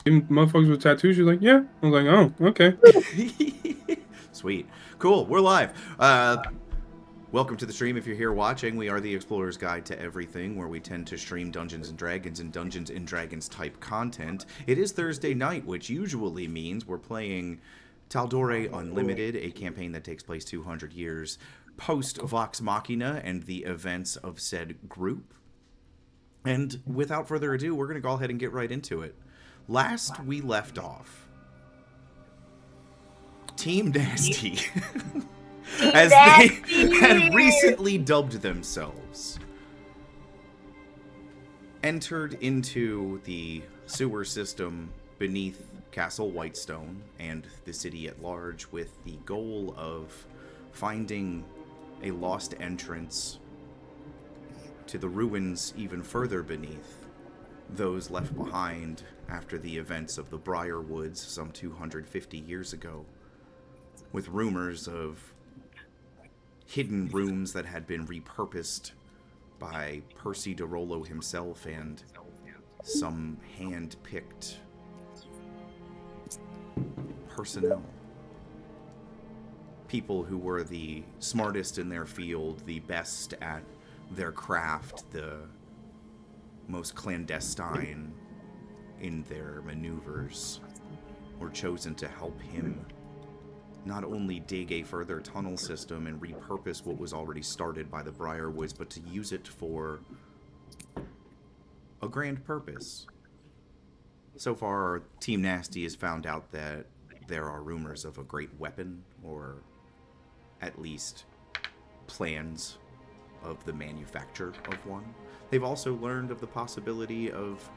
Even motherfuckers with tattoos, she's like, yeah. I was like, oh, okay. Sweet. Cool. We're live. Welcome to the stream. If you're here watching, we are the Explorer's Guide to Everything, where we tend to stream Dungeons and Dragons and Dungeons and Dragons type content. It is Thursday night, which usually means we're playing Tal'Dorei Unlimited, a campaign that takes place 200 years post Vox Machina and the events of said group. And without further ado, we're going to go ahead and get right into it. Last we left off, Team Nasty, as they had recently dubbed themselves, entered into the sewer system beneath Castle Whitestone and the city at large with the goal of finding a lost entrance to the ruins even further beneath, those left behind after the events of the Briar Woods some 250 years ago, with rumors of hidden rooms that had been repurposed by Percy DeRollo himself and some hand-picked personnel. People who were the smartest in their field, the best at their craft, the most clandestine in their maneuvers, were chosen to help him not only dig a further tunnel system and repurpose what was already started by the Briarwoods, but to use it for a grand purpose. So far, Team Nasty has found out that there are rumors of a great weapon, or at least plans of the manufacture of one. They've also learned of the possibility of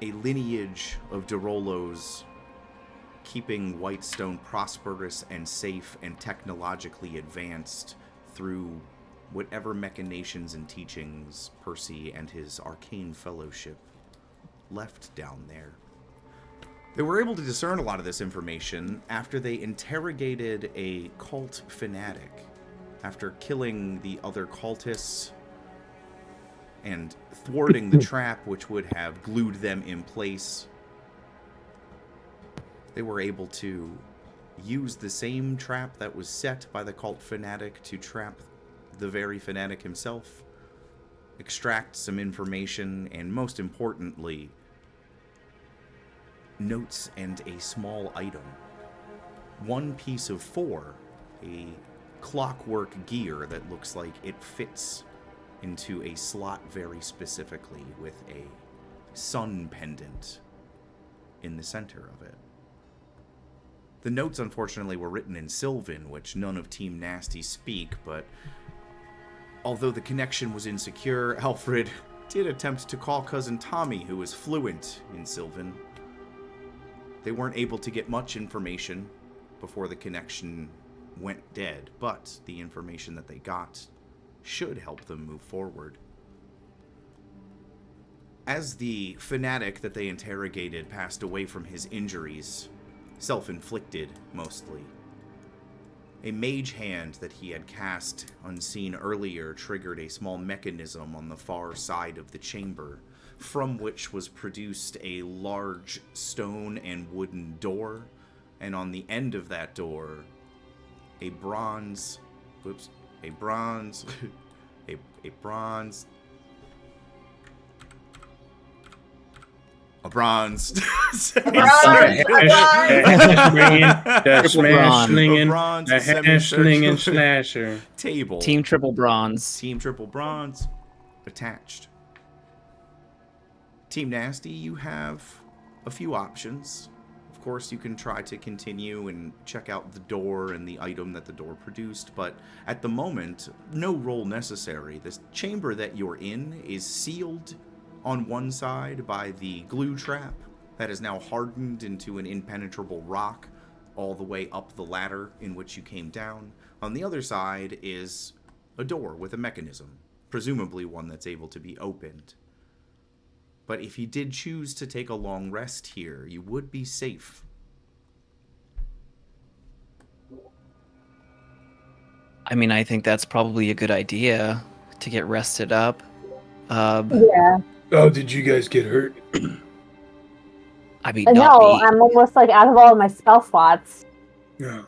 a lineage of DeRollos keeping Whitestone prosperous and safe and technologically advanced through whatever machinations and teachings Percy and his arcane fellowship left down there. They were able to discern a lot of this information after they interrogated a cult fanatic. After killing the other cultists and thwarting the trap which would have glued them in place, they were able to use the same trap that was set by the cult fanatic to trap the very fanatic himself, extract some information, and most importantly, notes and a small item. One piece of 4, a clockwork gear that looks like it fits into a slot very specifically, with a sun pendant in the center of it. The notes, unfortunately, were written in Sylvan, which none of Team Nasty speak, but although the connection was insecure, Alfred did attempt to call Cousin Tommy, who was fluent in Sylvan. They weren't able to get much information before the connection went dead, but the information that they got should help them move forward. As the fanatic that they interrogated passed away from his injuries, self-inflicted mostly, a mage hand that he had cast unseen earlier triggered a small mechanism on the far side of the chamber, from which was produced a large stone and wooden door, and on the end of that door, a bronze slinging slasher table. Team Triple Bronze. Team Triple Bronze attached. Team Nasty, you have a few options. Of course, you can try to continue and check out the door and the item that the door produced, but at the moment, no roll necessary. This chamber that you're in is sealed on one side by the glue trap that is now hardened into an impenetrable rock all the way up the ladder in which you came down. On the other side is a door with a mechanism, presumably one that's able to be opened. But if you did choose to take a long rest here, you would be safe. I mean, I think that's probably a good idea to get rested up. Yeah. Oh, did you guys get hurt? I mean, I not know, me. I'm almost like out of all of my spell slots. Yeah.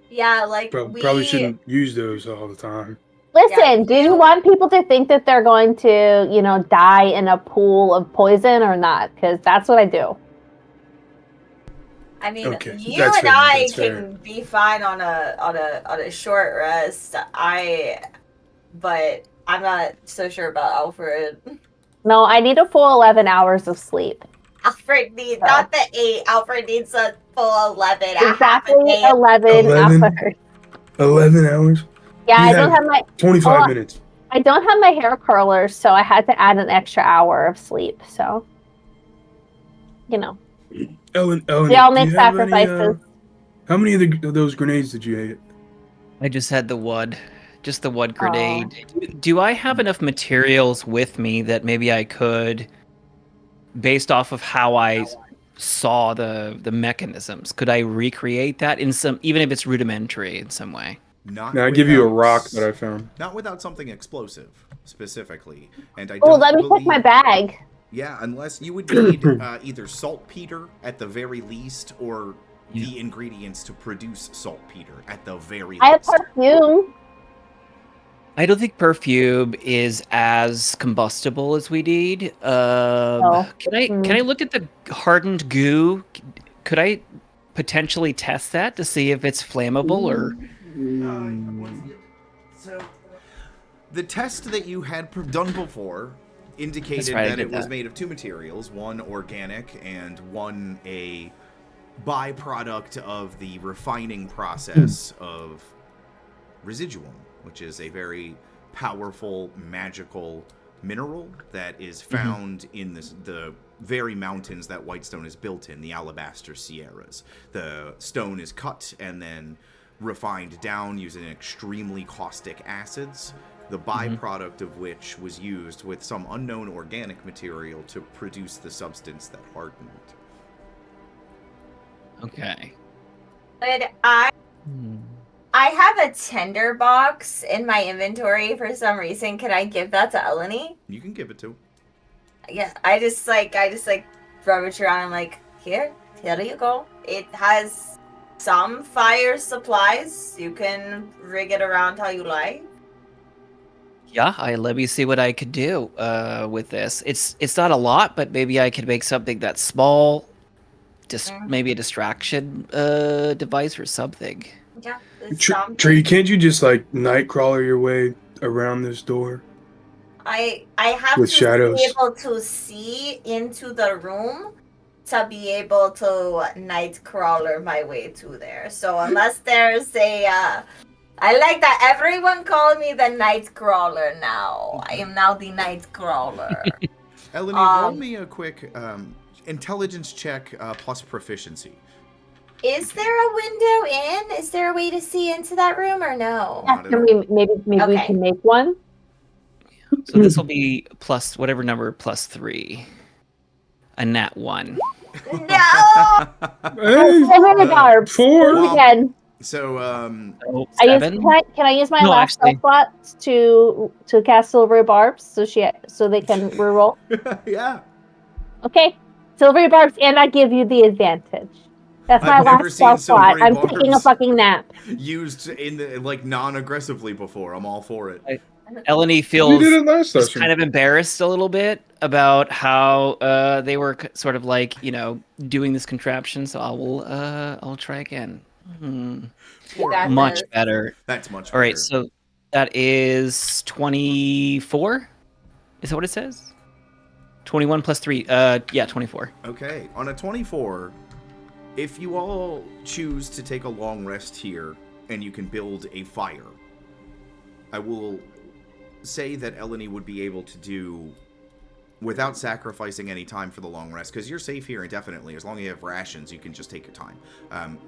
Yeah, like Probably shouldn't use those all the time. Listen, do you want people to think that they're going to, die in a pool of poison or not? Because that's what I do. I mean, Okay, you that's and fair, I that's can fair. be fine on a short rest. But I'm not so sure about Alfred. No, I need a full 11 hours of sleep. Alfred needs So. not the 8. Alfred needs a full 11. Exactly A half a day. 11 hours. 11 hours? Yeah, You I don't have have my 25 minutes. I don't have my hair curlers, so I had to add an extra hour of sleep. So, Ellen, we all do make you have any, sacrifices. how many of those grenades did you hit? I just had the wood. Just the wood Aw. grenade. Do I have enough materials with me that maybe I could, based off of how I saw the mechanisms, could I recreate that in some, even if it's rudimentary in some way? Not Now I give you a without- rock that I found. Not without something explosive, specifically. And I Oh, don't let me believe... check my bag. Yeah, unless you would need either saltpeter at the very least, or the ingredients to produce saltpeter at the very I have least. perfume. I don't think perfume is as combustible as we need. Can I look at the hardened goo? Could I potentially test that to see if it's flammable or? So, the test that you had done before indicated That's right, I that did it was that. made of 2 materials, one organic and one a byproduct of the refining process of residuum, which is a very powerful magical mineral that is found in the very mountains that Whitestone is built in, the Alabaster Sierras. The stone is cut and then refined down using extremely caustic acids, the byproduct of which was used with some unknown organic material to produce the substance that hardened. Okay. But I have a tinder box in my inventory for some reason. Can I give that to Eleni? You can give it to. Yeah, I just rummage around. I'm like, here you go. It has some fire supplies. You can rig it around how you like. Yeah, let me see what I could do with this. It's not a lot, but maybe I could make something that's small, just maybe a distraction device or something. Yeah, Tree, can't you just like nightcrawler your way around this door? I have With to shadows. be able to see into the room to be able to nightcrawler my way to there. So unless there's I like that everyone call me the Nightcrawler now. I am now the Nightcrawler. Eleni, roll me a quick intelligence check plus proficiency. Is there a window in? Is there a way to see into that room or no? Not at Can all. maybe we Okay. can make one. So this will be plus whatever number plus 3. A nat 1. No! Silver barb. 4. Do it again. So, Oh, I use, 7? can I use my No, last actually- spell slots to cast silvery barbs so they can reroll? yeah. Okay, silvery barbs, and I give you the advantage. That's my I've never last spell seen slot. silvery I'm taking a barbs fucking nap. used in the, like non-aggressively before. I'm all for it. Eleni You feels did it last just session. kind of embarrassed a little bit about how they were sort of like, doing this contraption. So I'll try again. Much better. That's much better. All right, so that is 24. Is that what it says? 21 plus 3. Yeah, 24. Okay, on a 24, if you all choose to take a long rest here and you can build a fire, I will say that Eleni would be able to do without sacrificing any time for the long rest, because you're safe here indefinitely. As long as you have rations, you can just take your time.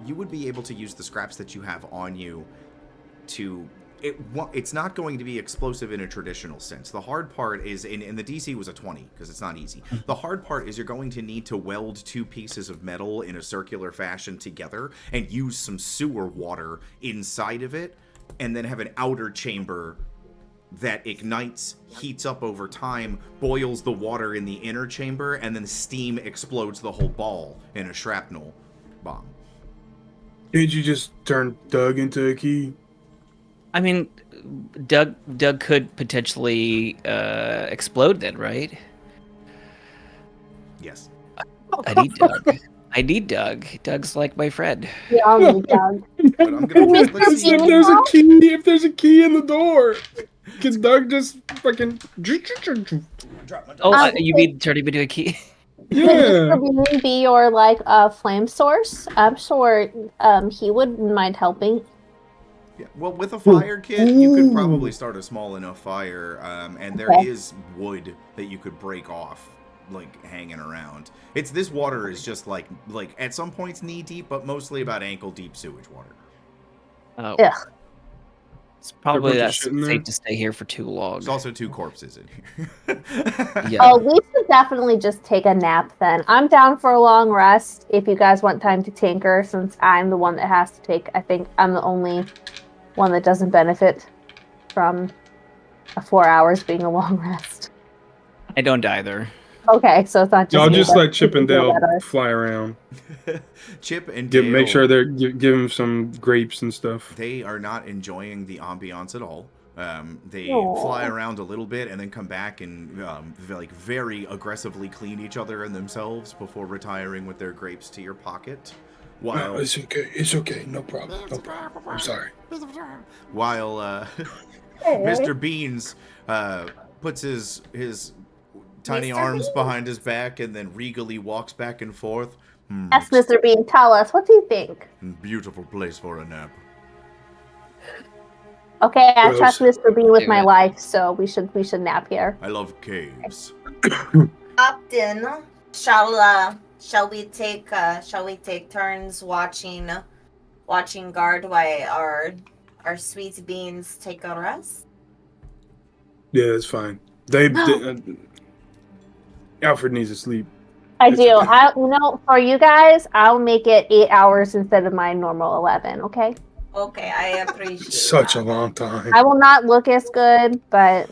You would be able to use the scraps that you have on you to... It's not going to be explosive in a traditional sense. The hard part is, and the DC was a 20, because it's not easy. The hard part is you're going to need to weld 2 pieces of metal in a circular fashion together and use some sewer water inside of it, and then have an outer chamber that ignites, heats up over time, boils the water in the inner chamber, and then steam explodes the whole ball in a shrapnel bomb. Can't you just turn Doug into a key? I mean, Doug could potentially explode then, right? Yes. I need Doug. I need Doug. Doug's like my friend. We all need Doug. But I'm gonna Mr. let's see. If there's a key in the door, can Doug just fucking? Oh, you mean turn him into a key? Yeah. Could Mr. Bean be your like flame source? I'm sure he wouldn't mind helping. Yeah, well, with a fire kit, you could Ooh. probably start a small enough fire, and there Okay. is wood that you could break off, like hanging around. This water is just like at some points knee deep, but mostly about ankle deep sewage water. Oh. Ugh. It's probably bunch of that's shit in there? safe to stay here for too long. There's also 2 corpses in here. Yeah. Oh, we should definitely just take a nap then. I'm down for a long rest if you guys want time to tinker, since I'm the one that has to take. I think I'm the only one that doesn't benefit from 4 hours being a long rest. I don't either. Okay, so it's not just I'll me, just but let Chip and people Dale that are- fly around. Chip and Dale, Make sure they're give him some grapes and stuff. they are not enjoying the ambiance at all. They Aw. fly around a little bit and then come back and very aggressively clean each other and themselves before retiring with their grapes to your pocket. While It's okay. It's okay. No problem. No problem. I'm sorry. while Hey. Mr. Beans puts his tiny Mr. arms Beans? behind his back and then regally walks back and forth. Yes, Mr. Bean, tell us. What do you think? Beautiful place for a nap. Okay, I Gross. trust Mr. Bean with Do my it. life, so we should nap here. I love caves. Captain, shall we take turns watching guard while our sweet beans take a rest? Yeah, that's fine. Alfred needs to sleep. I It's do. okay. For you guys, I'll make it 8 hours instead of my normal 11. Okay. Okay, I appreciate Such that. a long time. I will not look as good, but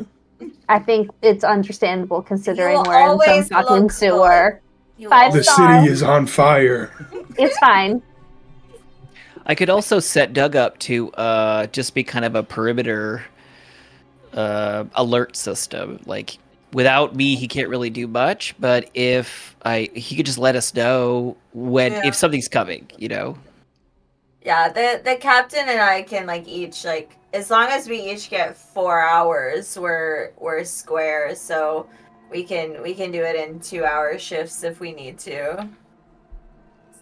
I think it's understandable considering will we're in some always fucking look sewer. You 5 always- The star. city is on fire. It's fine. I could also set Doug up to just be kind of a perimeter alert system. Like without me, he can't really do much. But he could just let us know if something's coming. You know. Yeah, the captain and I can each as long as we each get 4 hours, we're square. So we can do it in 2-hour shifts if we need to.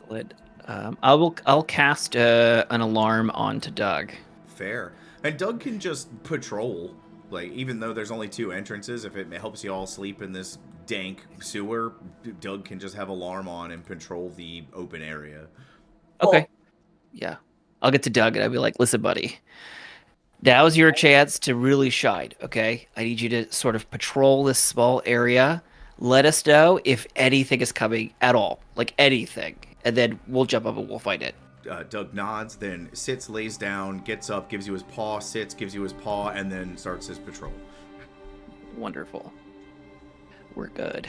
Solid. I'll cast an alarm onto Doug. Fair. And Doug can just patrol. Even though there's only 2 entrances, if it helps you all sleep in this dank sewer, Doug can just have alarm on and patrol the open area. Okay. Yeah. I'll get to Doug and I'll be like, listen, buddy, now's your chance to really shine, okay? I need you to sort of patrol this small area. Let us know if anything is coming at all, like anything. And then we'll jump up and we'll find it. Doug nods, then sits, lays down, gets up, gives you his paw, sits, gives you his paw, and then starts his patrol. Wonderful. We're good.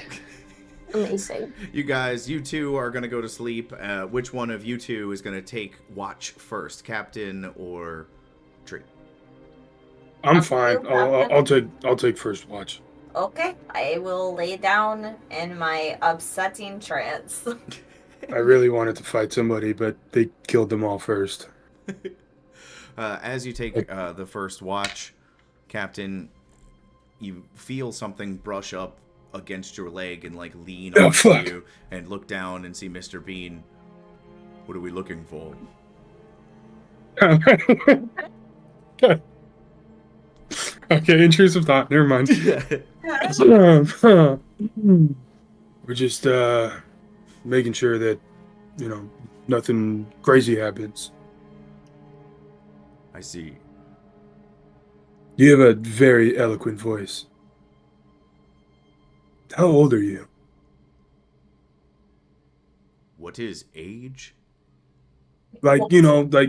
Amazing. You 2 are going to go to sleep. Which one of you 2 is going to take watch first, Captain or Tree? I'm fine. I'll take first watch. Okay, I will lay down in my upsetting trance. I really wanted to fight somebody, but they killed them all first. As you take the first watch, Captain, you feel something brush up against your leg and lean Oh, onto fuck. you and look down and see Mr. Bean. What are we looking for? Okay, intrusive thought. Never mind. We're just making sure that nothing crazy happens. I see. You have a very eloquent voice. How old are you? What is age? Like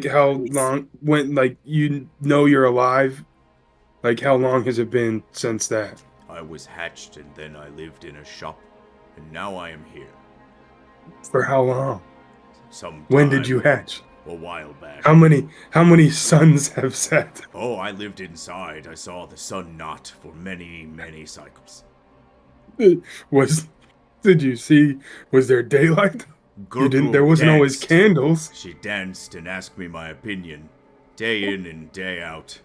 how long when you're alive Like, how long has it been since that? I was hatched and then I lived in a shop, and now I am here. For how long? Sometime When did you hatch? a while back. How many suns have set? Oh, I lived inside. I saw the sun not for many, many cycles. Did you see, was there daylight? You didn't, there Gurgle wasn't always danced. candles. She danced and asked me my opinion, day in and day out.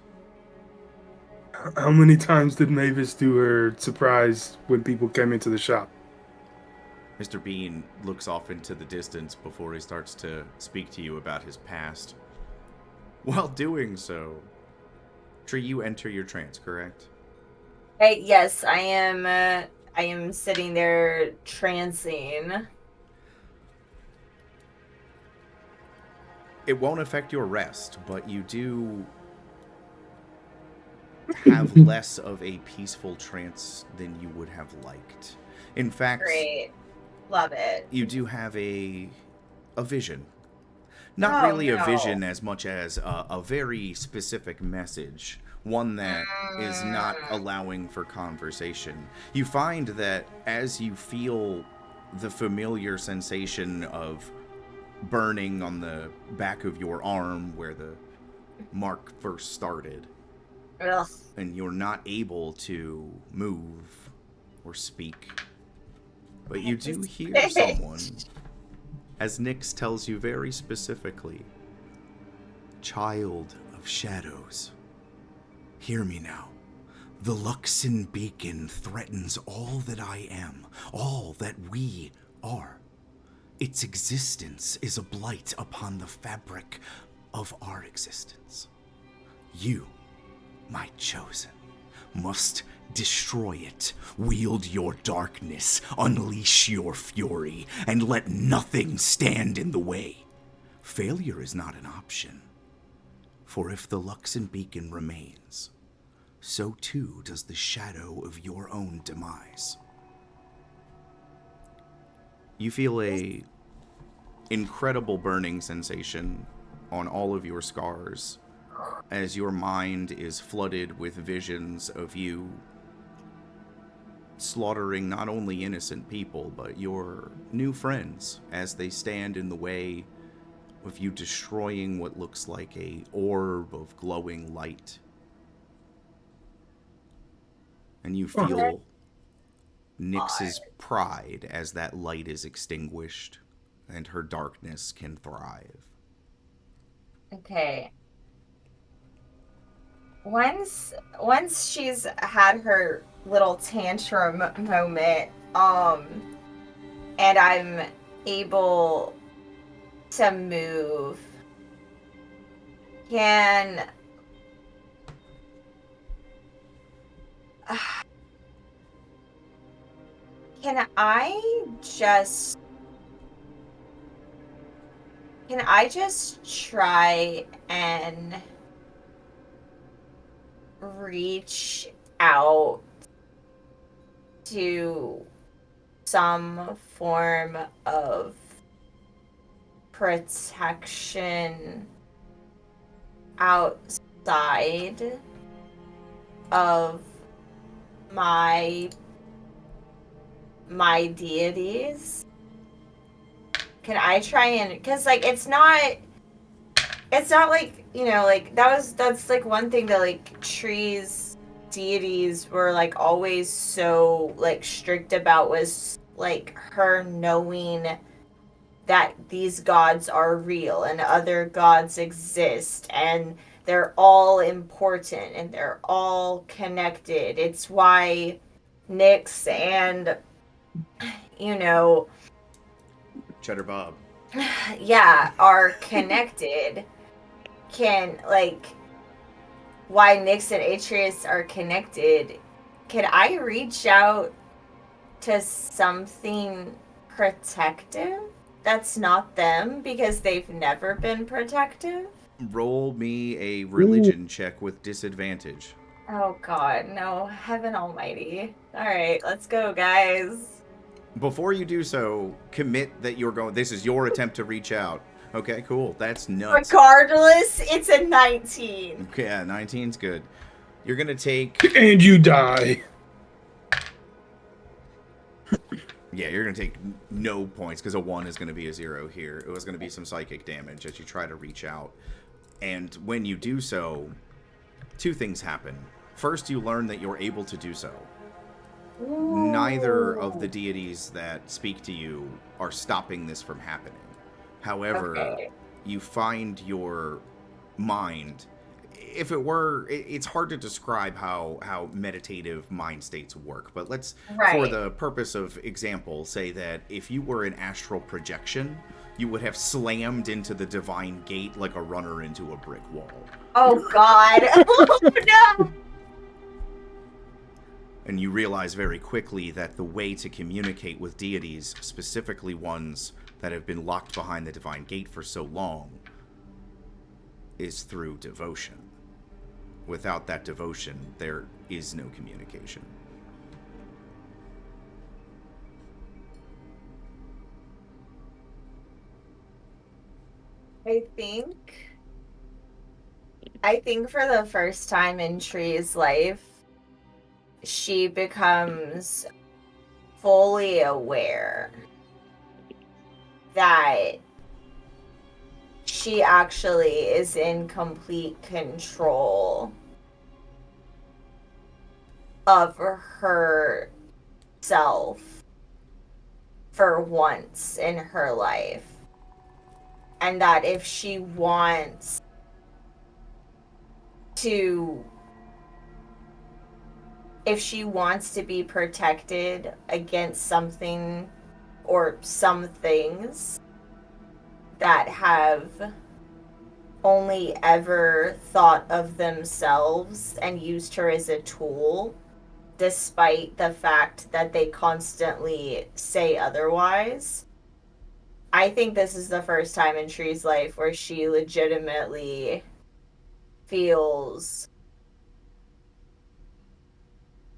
How many times did Mavis do her surprise when people came into the shop? Mr. Bean looks off into the distance before he starts to speak to you about his past. While doing so, Tree, you enter your trance, correct? Yes, I am. I am sitting there trancing. It won't affect your rest, but you do have less of a peaceful trance than you would have liked. In fact, Great. Love it. you do have a vision. Not really a vision as much as a very specific message. One that is not allowing for conversation. You find that as you feel the familiar sensation of burning on the back of your arm where the mark first started, Ugh. and you're not able to move or speak, but you do hear someone, as Nyx tells you very specifically, "Child of shadows, hear me now. The Luxon beacon threatens all that I am, all that we are. Its existence is a blight upon the fabric of our existence. You, my chosen, must destroy it, wield your darkness, unleash your fury, and let nothing stand in the way. Failure is not an option, for if the Luxon beacon remains, so too does the shadow of your own demise." You feel a incredible burning sensation on all of your scars as your mind is flooded with visions of you slaughtering not only innocent people, but your new friends as they stand in the way of you destroying what looks like a orb of glowing light. And you feel Nyx's pride as that light is extinguished and her darkness can thrive. Okay. Once she's had her little tantrum moment, and I'm able to move, can I just try and reach out to some form of protection outside of my deities? Can I try and, because like it's not like, you know, like that's like one thing that like Tree's deities were like always so like strict about, was like her knowing that these gods are real and other gods exist and they're all important and they're all connected. It's why Nyx and, you know, Cheddar Bob. yeah, are connected. Can, like, why Nyx and Atreus are connected. Can I reach out to something protective that's not them, because they've never been protective? Roll me a religion check with disadvantage. Oh god, no. Heaven almighty. Alright, let's go, guys. Before you do so, commit that you're going. This is your attempt to reach out. Okay, cool. That's nuts. Regardless, it's a 19. Okay, yeah, 19's good. You're gonna take. And you die. Yeah, you're gonna take no points because a 1 is gonna be a 0 here. It was gonna be some psychic damage as you try to reach out. And when you do so, 2 things happen. First, you learn that you're able to do so. Neither of the deities that speak to you are stopping this from happening. However, Okay. you find your mind. If it were, it's hard to describe how meditative mind states work, but let's, for Right. the purpose of example, say that if you were an astral projection, you would have slammed into the divine gate like a runner into a brick wall. Oh God. Oh no. And you realize very quickly that the way to communicate with deities, specifically ones that have been locked behind the divine gate for so long, is through devotion. Without that devotion, there is no communication. I think for the first time in Tree's life, she becomes fully aware that she actually is in complete control of herself for once in her life. And that if she wants to be protected against something or some things that have only ever thought of themselves and used her as a tool, despite the fact that they constantly say otherwise. I think this is the first time in Tree's life where she legitimately feels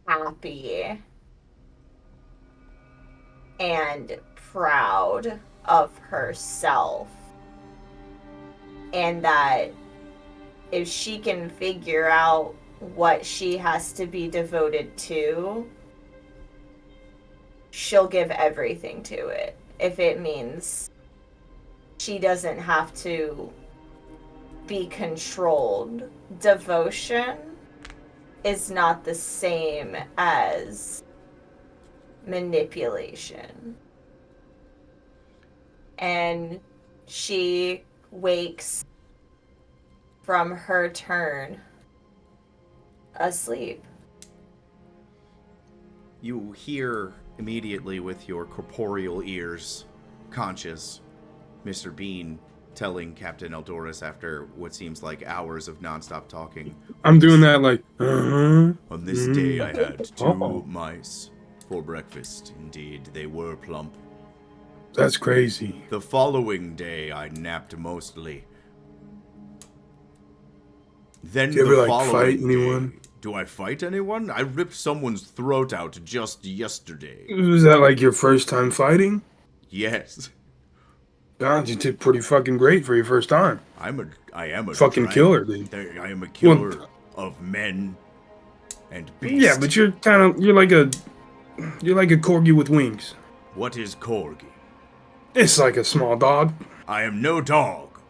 happy and proud of herself. And that if she can figure out what she has to be devoted to, she'll give everything to it. If it means she doesn't have to be controlled. Devotion is not the same as manipulation. And she wakes from her turn asleep. You hear immediately with your corporeal ears, conscious, Mr. Bean telling Captain Eldoris after what seems like hours of nonstop talking. I'm doing that like, uh-huh. On this day I had 2 Oh. mice for breakfast. Indeed, they were plump. That's crazy. The following day I napped mostly. Then Do you the ever, like, following fight day... anyone? Do I fight anyone? I ripped someone's throat out just yesterday. Was that like your first time fighting? Yes. God, you did pretty fucking great for your first time. I am a Fucking dragon. killer, dude. I am a killer of men and beasts. Yeah, but you're like a corgi with wings. What is corgi? It's like a small dog. I am no dog.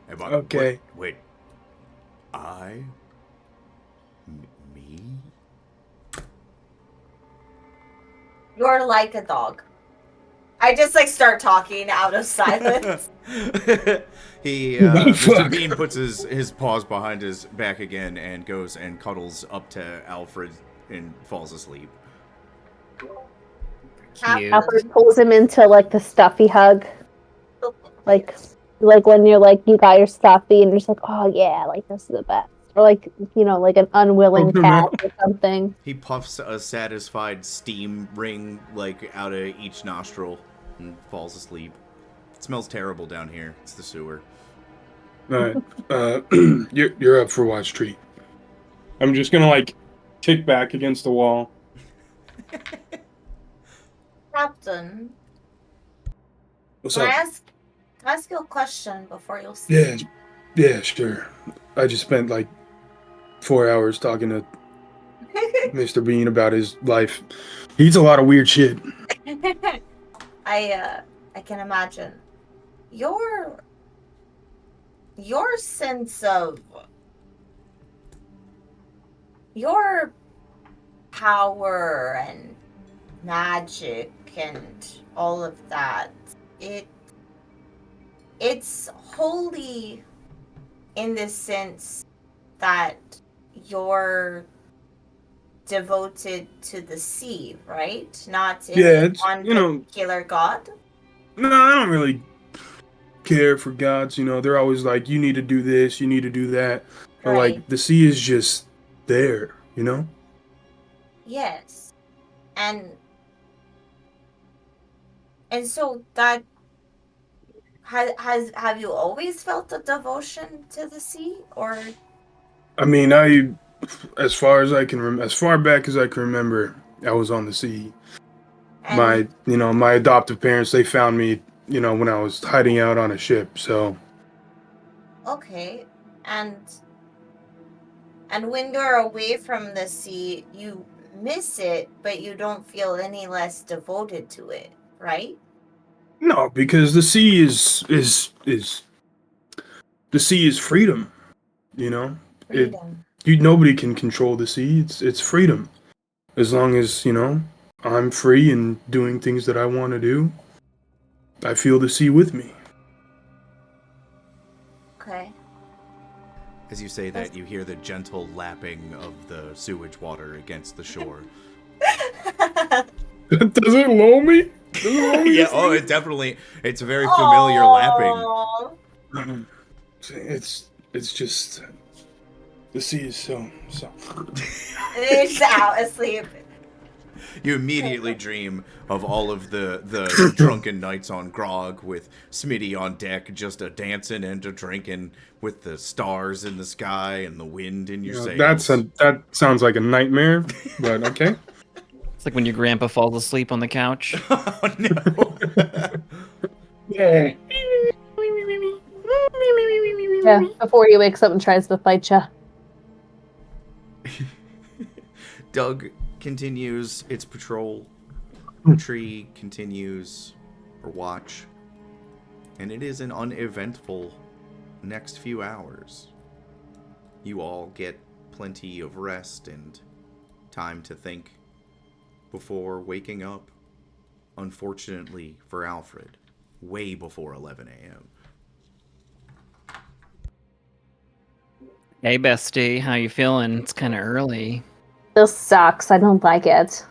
Okay. Wait. Me? You're like a dog. I just like start talking out of silence. Mr. Bean puts his paws behind his back again and goes and cuddles up to Alfred and falls asleep. Cute. Alfred pulls him into like the stuffy hug, like when you're like you got your stuffy and you're just like, oh yeah, like this is the best, or like like an unwilling cat or something. He puffs a satisfied steam ring like out of each nostril and falls asleep. It smells terrible down here. It's the sewer. All right, you're up for watch tree. I'm just gonna like kick back against the wall. Captain, What's can I up? ask you a question before you sleep? Yeah, Yeah, sure. I just spent like 4 hours talking to Mr. Bean about his life. He eats a lot of weird shit. I can imagine your sense of your power and magic and all of that. It's wholly in the sense that you're devoted to the sea, right? Not Yeah, any it's, one you know, particular god. no, I don't really care for gods. You know, they're always like, you need to do this, you need to do that. But Right. like, the sea is just there, you know? Yes. And so that have you always felt a devotion to the sea, or I mean, as far as I can as far back as I can remember, I was on the sea. and My adoptive parents, they found me, when I was hiding out on a ship. So okay, and when you're away from the sea, you miss it, but you don't feel any less devoted to it, right? no, because the sea is the sea is freedom. You know, it Freedom. nobody can control the sea. It's freedom as long as I'm free and doing things that I want to do. I feel the sea with me. Okay. As you say that, you hear the gentle lapping of the sewage water against the shore. Does it lull me? Yeah, oh, it's a very familiar lapping. lapping. It's just the sea is so. It's out asleep. You immediately dream of all of the drunken nights on Grog with Smitty on deck just a dancing and a drinking with the stars in the sky and the wind in your sails. That sounds like a nightmare, but okay. It's like when your grandpa falls asleep on the couch. Oh, no. Yeah. Yeah, before he wakes up and tries to fight you. Doug continues its patrol. Tree continues her watch. And it is an uneventful next few hours. You all get plenty of rest and time to think before waking up. Unfortunately for Alfred, way before 11 a.m. Hey, bestie, how you feeling? It's kind of early. This sucks. I don't like it.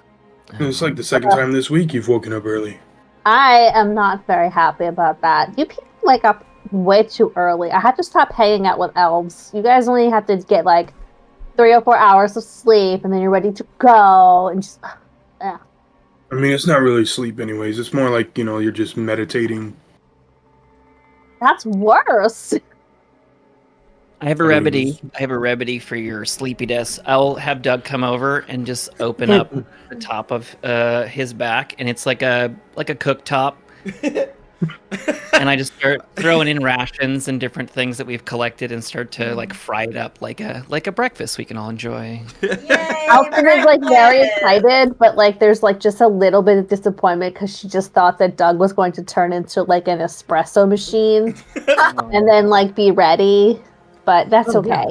It's like the second time this week you've woken up early. I am not very happy about that. You people wake up way too early. I had to stop hanging out with elves. You guys only have to get like 3 or 4 hours of sleep, and then you're ready to go. And just, yeah. I mean, it's not really sleep, anyways. It's more like you're just meditating. That's worse. I have a remedy. I have a remedy for your sleepiness. I'll have Doug come over and just open up the top of his back, and it's like a cooktop. And I just start throwing in rations and different things that we've collected, and start to like fry it up like a breakfast we can all enjoy. Yay, Alfred is like very breakfast. excited, but like there's like just a little bit of disappointment because she just thought that Doug was going to turn into like an espresso machine and then like be ready. But that's okay.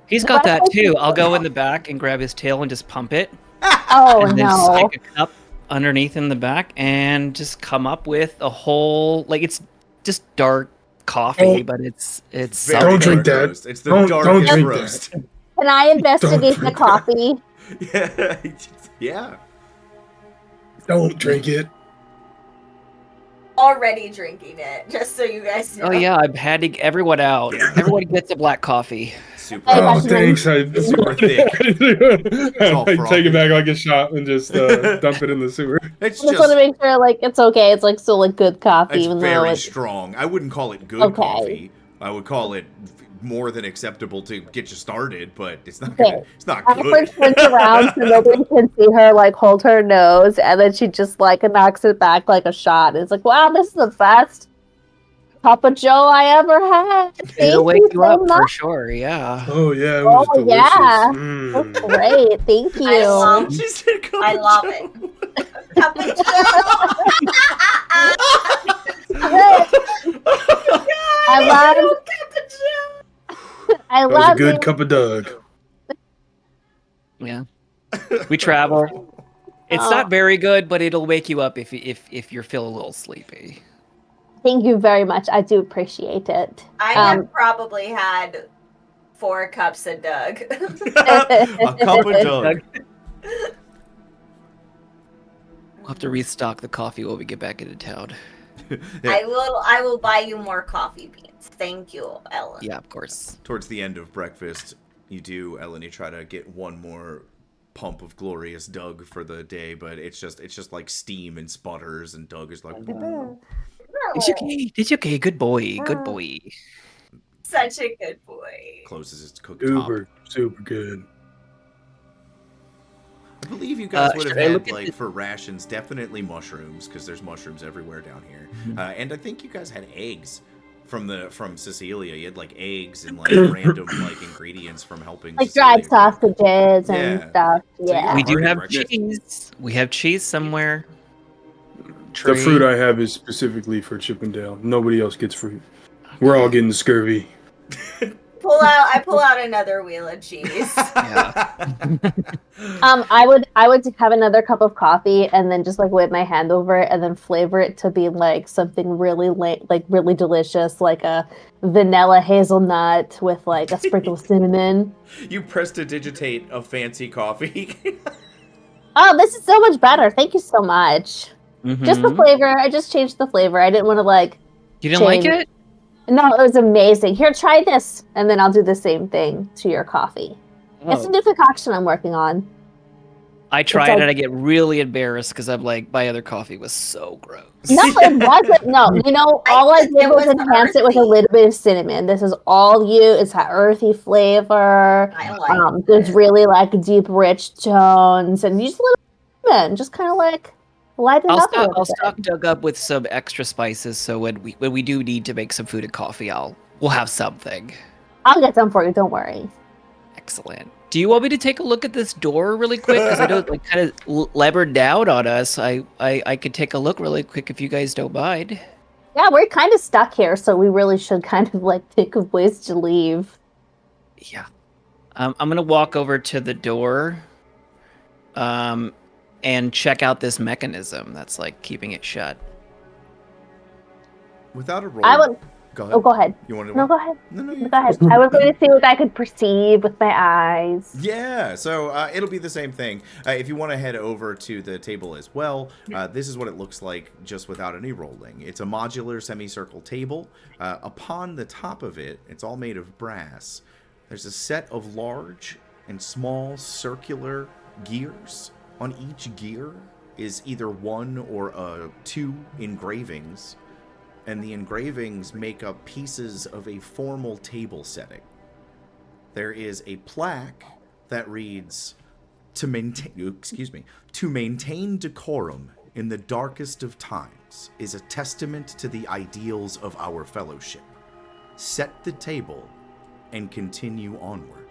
He's got that too. I'll go in the back and grab his tail and just pump it. Oh And then no. stick a cup underneath in the back and just come up with a whole, like, it's just dark coffee, but it's Very Don't drink dark that. roast. It's the Don't darkest drink roast. that. Can I investigate the drink coffee? Yeah. Don't drink it. Already drinking it, just so you guys know. Oh yeah, I've had to everyone out. Everyone gets a black coffee. Super. Hey, Oh, that's thanks. Super thick. I all take frothy. it back like a shot and just dump it in the sewer. It's I just want to just make sure like it's okay. It's like still like good coffee, it's even though very it's strong. I wouldn't call it good Okay. coffee. I would call it more than acceptable to get you started, but it's not Okay. gonna, it's not Alfred good. turns around so nobody can see her like hold her nose, and then she just like knocks it back like a shot. It's like, wow, this is the best. cup of Joe I ever had. Thank It'll wake you you so up for much. sure. Yeah. Oh yeah, it was Oh delicious. yeah, Mm. that's great. Thank you. I love She said, "Cup I of love Joe." Cup of Joe. I love, Cup of Joe. I That was a love good being cup of Doug. Yeah. We travel. It's not very good, but it'll wake you up if you feel a little sleepy. Thank you very much. I do appreciate it. I have probably had 4 cups of Doug. A cup of Doug. We'll have to restock the coffee when we get back into town. Yeah. I will buy you more coffee beans. Thank you, Ellen. Yeah, of course. Towards the end of breakfast, Ellen, you try to get one more pump of glorious Doug for the day, but it's just like steam and sputters, and Doug is like, It's okay. Good boy. Good boy. Such a good boy. closes its cooktop. Super good. I believe you guys would have should I look had, at like, for rations, definitely mushrooms, because there's mushrooms everywhere down here. And I think you guys had eggs from Cecilia. You had, like, eggs and, like, random, like, ingredients from helping like Cecilia dried cook. sausages and Yeah. stuff. So you Yeah. got We do hearty have breakfast. cheese. We have cheese somewhere. The fruit I have is specifically for Chippendale. Nobody else gets fruit. We're all getting scurvy. I pull out another wheel of cheese. I would have another cup of coffee and then just like whip my hand over it and then flavor it to be like something really like really delicious, like a vanilla hazelnut with like a sprinkle of cinnamon. You prestidigitate a fancy coffee. Oh, this is so much better. Thank you so much. Just the Mhm. flavor. I just changed the flavor. I didn't want to like. You didn't like change- it? No, it was amazing. Here, try this, and then I'll do the same thing to your coffee. It's a Oh. new concoction I'm working on. I tried like- it. I get really embarrassed because I'm like, my other coffee was so gross. No, it wasn't. No, you know, all I think did it was was enhance it with a earthy. little bit of cinnamon. This is all you. It's that earthy flavor. I like There's it. really like deep, rich tones, and you just a little cinnamon, just kind of like lighten it up a little I'll bit. stock Doug up with some extra spices, so when we do need to make some food and coffee, we'll have something. I'll get some for you. Don't worry. Excellent. Do you want me to take a look at this door really quick? Because I know it like, kind of levered down on us. I could take a look really quick if you guys don't mind. Yeah, we're kind of stuck here, so we really should kind of like think of ways to leave. Yeah. I'm gonna walk over to the door. And check out this mechanism that's like keeping it shut. Without a roll. I would. Go ahead. Oh, go ahead. You want to? No, go ahead. No, Go ahead. I was going to see what I could perceive with my eyes. Yeah, so it'll be the same thing. If you want to head over to the table as well, this is what it looks like just without any rolling. It's a modular semicircle table. Upon the top of it, it's all made of brass. There's a set of large and small circular gears. On each gear is either 1 or 2 engravings, and the engravings make up pieces of a formal table setting. There is a plaque that reads, to maintain decorum in the darkest of times is a testament to the ideals of our fellowship. Set the table and continue onward.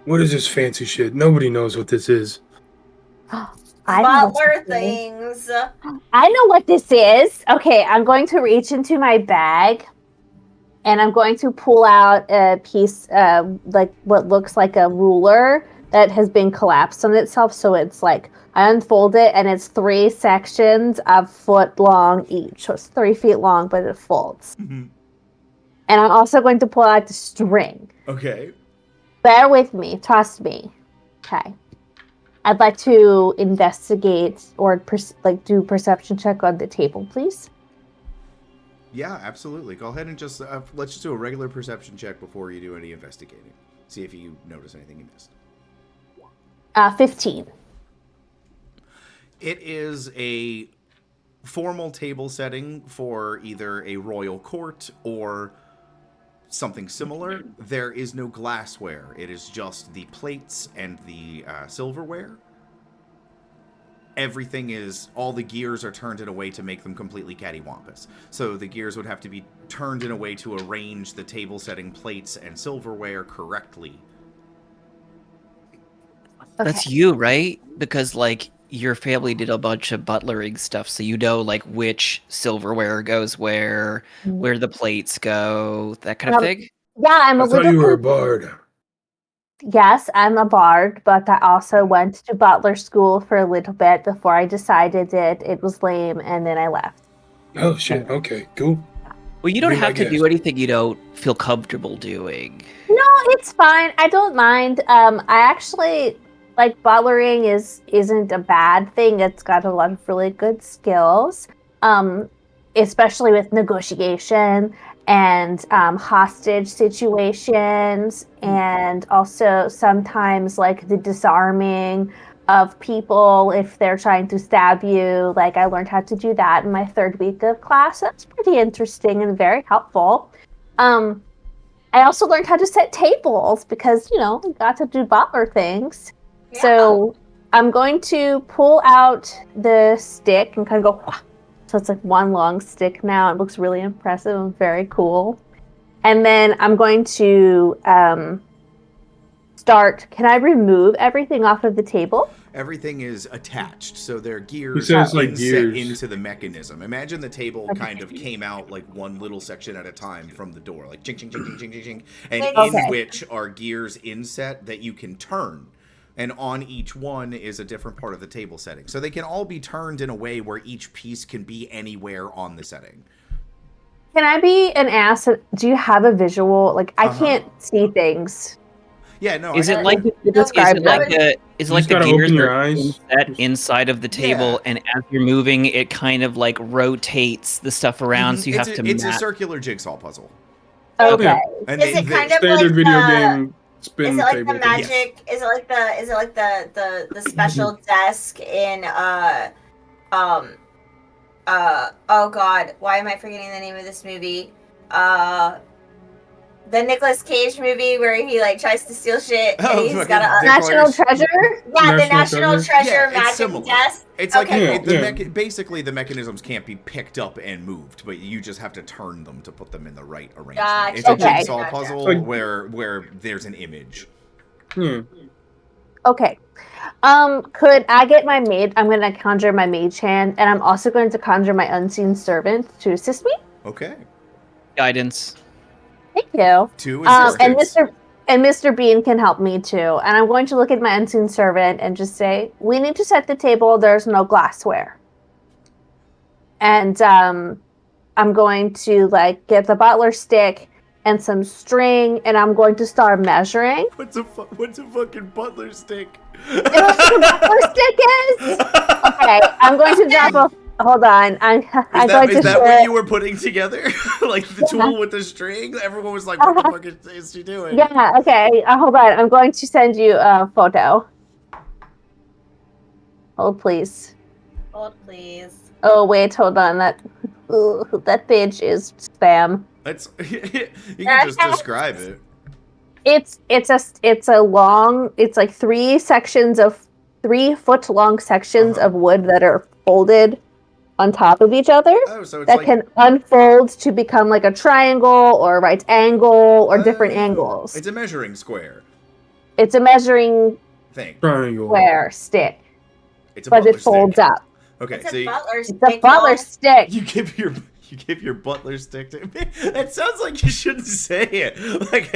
What is this fancy shit? Nobody knows what this is. I know what Butler this is. things. I know what this is. Okay, I'm going to reach into my bag and I'm going to pull out a piece, like what looks like a ruler that has been collapsed on itself. So it's like, I unfold it and it's 3 sections of foot long each. So it's 3 feet long, but it folds. Mm-hmm. And I'm also going to pull out the string. Okay. Bear with me. Trust me. Okay. I'd like to investigate or do perception check on the table, please. Yeah, absolutely. Go ahead and just let's just do a regular perception check before you do any investigating. See if you notice anything you missed. 15. It is a formal table setting for either a royal court or something similar. There is no glassware. It is just the plates and the silverware. everything is, all the gears are turned in a way to make them completely cattywampus. So the gears would have to be turned in a way to arrange the table setting plates and silverware correctly. That's you, right? Because like your family did a bunch of butlering stuff, so you know like which silverware goes where the plates go, that kind of thing. Yeah, I'm a I thought little. you were a bard. Yes, I'm a bard, but I also went to butler school for a little bit before I decided that it was lame, and then I left. Oh shit. Okay, cool. Well, you don't Be my have to do guest. anything you don't feel comfortable doing. No, it's fine. I don't mind. I actually like butlering isn't a bad thing. It's got a lot of really good skills. Especially with negotiation and hostage situations, and also sometimes like the disarming of people if they're trying to stab you. Like I learned how to do that in my 3rd week of class. That's pretty interesting and very helpful. I also learned how to set tables because, you know, I got to do butler things. Yeah. So I'm going to pull out the stick and kind of go, wah. So it's like one long stick now. It looks really impressive and very cool. And then I'm going to start. Can I remove everything off of the table? Everything is attached, so their He gears says, like, inset gears. into the mechanism. Imagine the table kind of came out like one little section at a time from the door, like ching, ching, ching, ching, ching, ching, ching, and Okay. in which are gears inset that you can turn. And on each one is a different part of the table setting. So they can all be turned in a way where each piece can be anywhere on the setting. Can I be an ass? Do you have a visual? Like, I Uh-huh. can't see things. Yeah, no. Is I it got like it. You describe is it like that. the You like just the gotta gears open your are eyes. inset inside of the table, Yeah. and as you're moving, it kind of like rotates the stuff around, so you have to It's a match. circular jigsaw puzzle. Okay. Yeah. And Is it kind of Standard like video the, game spin is it like table the thing. magic? Is it like the special desk in oh god, why am I forgetting the name of this movie? The Nicolas Cage movie where he like tries to steal shit and Oh, he's fucking got a National Declaration. treasure? yeah, the National National Treasure? Treasure Yeah, it's magic similar. desk. It's like Okay. basically the mechanisms can't be picked up and moved, but you just have to turn them to put them in the right arrangement. Gotcha. It's a Okay. jigsaw Gotcha. puzzle Like- where there's an image. Okay. Could I get my maid? I'm gonna conjure my mage hand, and I'm also going to conjure my unseen servant to assist me. Okay. Guidance. Thank you. Two And assistants. Mr. Bean can help me too. And I'm going to look at my unseen servant and just say, "We need to set the table. There's no glassware." And I'm going to like get the butler stick and some string, and I'm going to start measuring. What's a fucking butler stick? You know what the butler stick is? Okay, I'm going to drop a. Hold on, I'm going to Is that share. what you were putting together? Like the tool with the string? Everyone was like, what the fuck is she doing? Yeah. Okay. Hold on. I'm going to send you a photo. Hold, please. Hold please. Oh wait, hold on. That page is spam. That's you can just describe it. It's a long. It's like 3 foot long sections of wood that are folded on top of each other. Oh, so it's That like can unfold to become like a triangle or a right angle or different angles. It's a measuring square It's a measuring thing. Triangle. square stick, It's a but butler it folds stick. up. Okay, It's so a butler It's a stick, butler y'all. stick. you give your butler stick to me. That sounds like you shouldn't say it. Like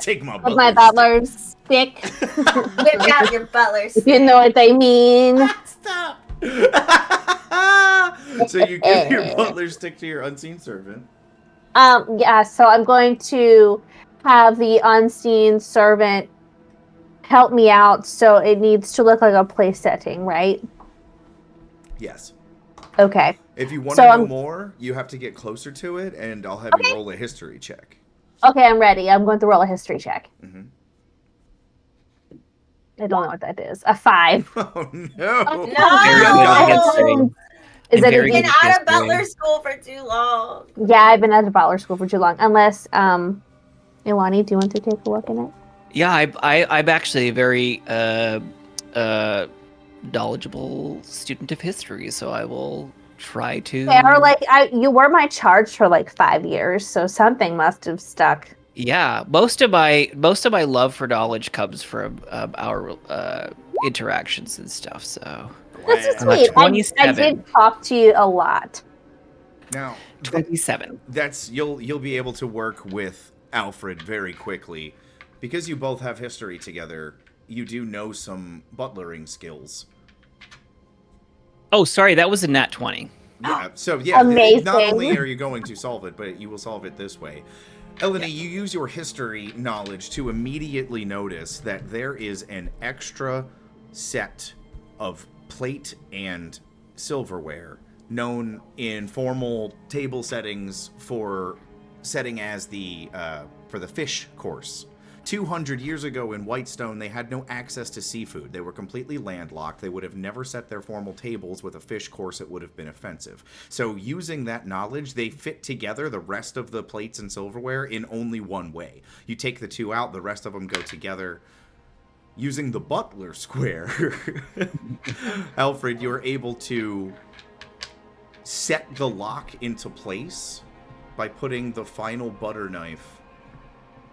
take my butler. My butler's stick. Whip out your butler stick. If you know what I mean. Stop. So you give your butler stick to your unseen servant. Yeah, so I'm going to have the unseen servant help me out, so it needs to look like a place setting, right? Yes. Okay. If you want So to know I'm- more, you have to get closer to it, and I'll have you roll a history check. Okay, I'm ready. I'm going to roll a history check. Mm-hmm. I don't know what that is. A 5. Oh no! No! Very good Guidance. history. Is And it very a, Been good out of history. butler school for too long. Yeah, I've been at a butler school for too long. Unless, Ilani, do you want to take a look in it? Yeah, I'm actually very knowledgeable student of history, so I will try to. Or like you were my charge for like 5 years, so something must have stuck. Yeah, most of my love for knowledge comes from our interactions and stuff. So This is Wow. sweet. I 27. did talk to you a lot. Now, 27. that's you'll be able to work with Alfred very quickly because you both have history together. You do know some butlering skills. Oh, sorry, that was a nat 20. Yeah. So yeah, Amazing. not only are you going to solve it, but you will solve it this way. Eleni, you use your history knowledge to immediately notice that there is an extra set of plate and silverware known in formal table settings for setting as the for the fish course. 200 years ago in Whitestone, they had no access to seafood. They were completely landlocked. They would have never set their formal tables with a fish course. It would have been offensive. So using that knowledge, they fit together the rest of the plates and silverware in only one way. You take the two out, the rest of them go together. Using the butler square, Alfred, you're able to set the lock into place by putting the final butter knife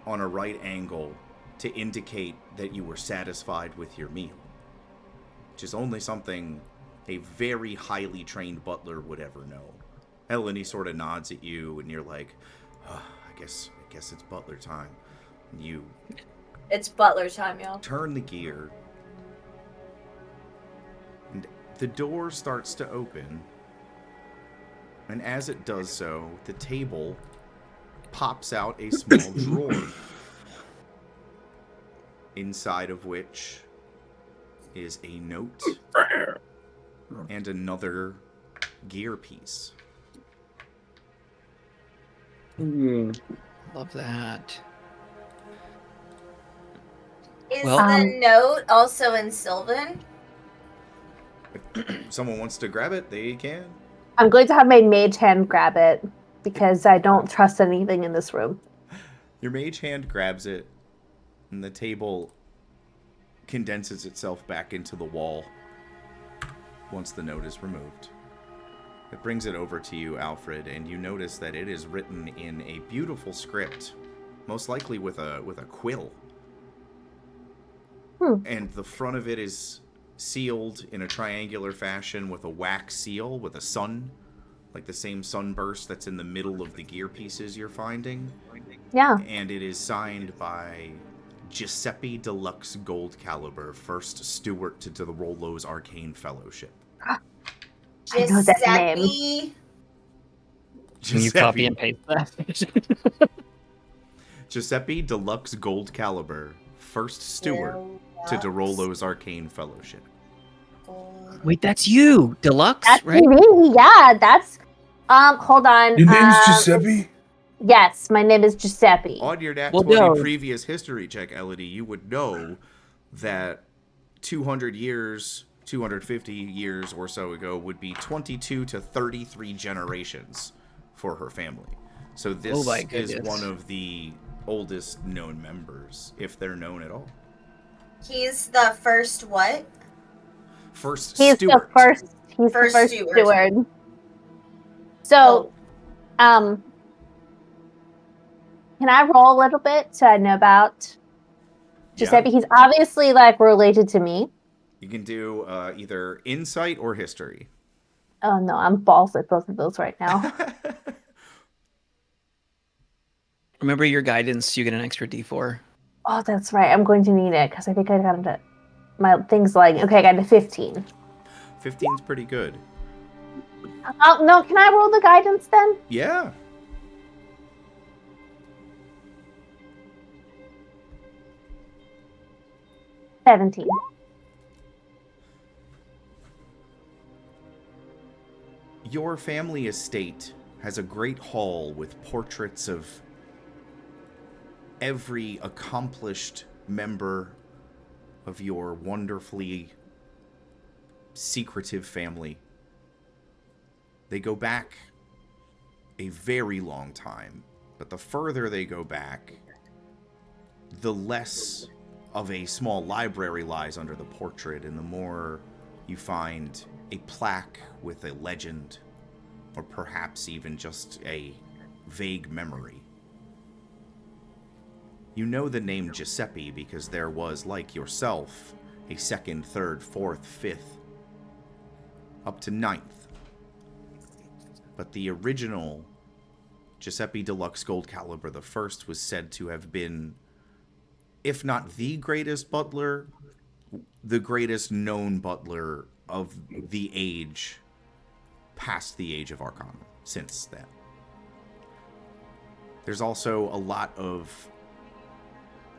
on a right angle to indicate that you were satisfied with your meal, which is only something a very highly trained butler would ever know. Eleni sort of nods at you, and you're like, oh, I guess it's butler time. And you It's butler time, y'all. turn the gear, and the door starts to open, and as it does so, the table pops out a small drawer, inside of which is a note and another gear piece. Love that. Is Well, the note also in Sylvan? If someone wants to grab it, they can. I'm going to have my mage hand grab it because I don't trust anything in this room. Your mage hand grabs it, and the table condenses itself back into the wall once the note is removed. It brings it over to you, Alfred, and you notice that it is written in a beautiful script, most likely with a quill. And the front of it is sealed in a triangular fashion with a wax seal with a sun, like the same sunburst that's in the middle of the gear pieces you're finding. Yeah. And it is signed by Giuseppe Deluxe Gold Caliber, first steward to the Rollo's Arcane Fellowship. I know that name. Can you copy and paste that? Giuseppe Deluxe Gold Caliber, first steward to Derolo's Arcane Fellowship. Wait, that's you, Deluxe, That's right? me. Yeah, that's. Hold on. Your name's Giuseppe? Yes, my name is Giuseppe. On your Nat Well, 20 no. previous history check, Elodie, you would know that 200 years, 250 years or so ago would be 22 to 33 generations for her family. So this Oh my is goodness. one of the oldest known members, if they're known at all. He's the first what? First He's steward. the first. He's First the first steward. steward. So, can I roll a little bit so I know about Giuseppe? Yeah. He's obviously like related to me. You can do either insight or history. Oh no, I'm balls at both of those right now. Remember your guidance, you get an extra D4. Oh, that's right. I'm going to need it because I think I got it. My thing's like, okay, I got a 15. 15's pretty good. Oh no, can I roll the guidance then? Yeah. $17. Your family estate has a great hall with portraits of every accomplished member of your wonderfully secretive family. They go back a very long time, but the further they go back, the less of a small library lies under the portrait, and the more you find a plaque with a legend, or perhaps even just a vague memory. You know the name Giuseppe because there was, like yourself, a 2nd, 3rd, 4th, 5th, up to 9th. But the original Giuseppe Deluxe Gold Caliber I was said to have been, if not the greatest butler, the greatest known butler of the age past the age of Arcana since then. There's also a lot of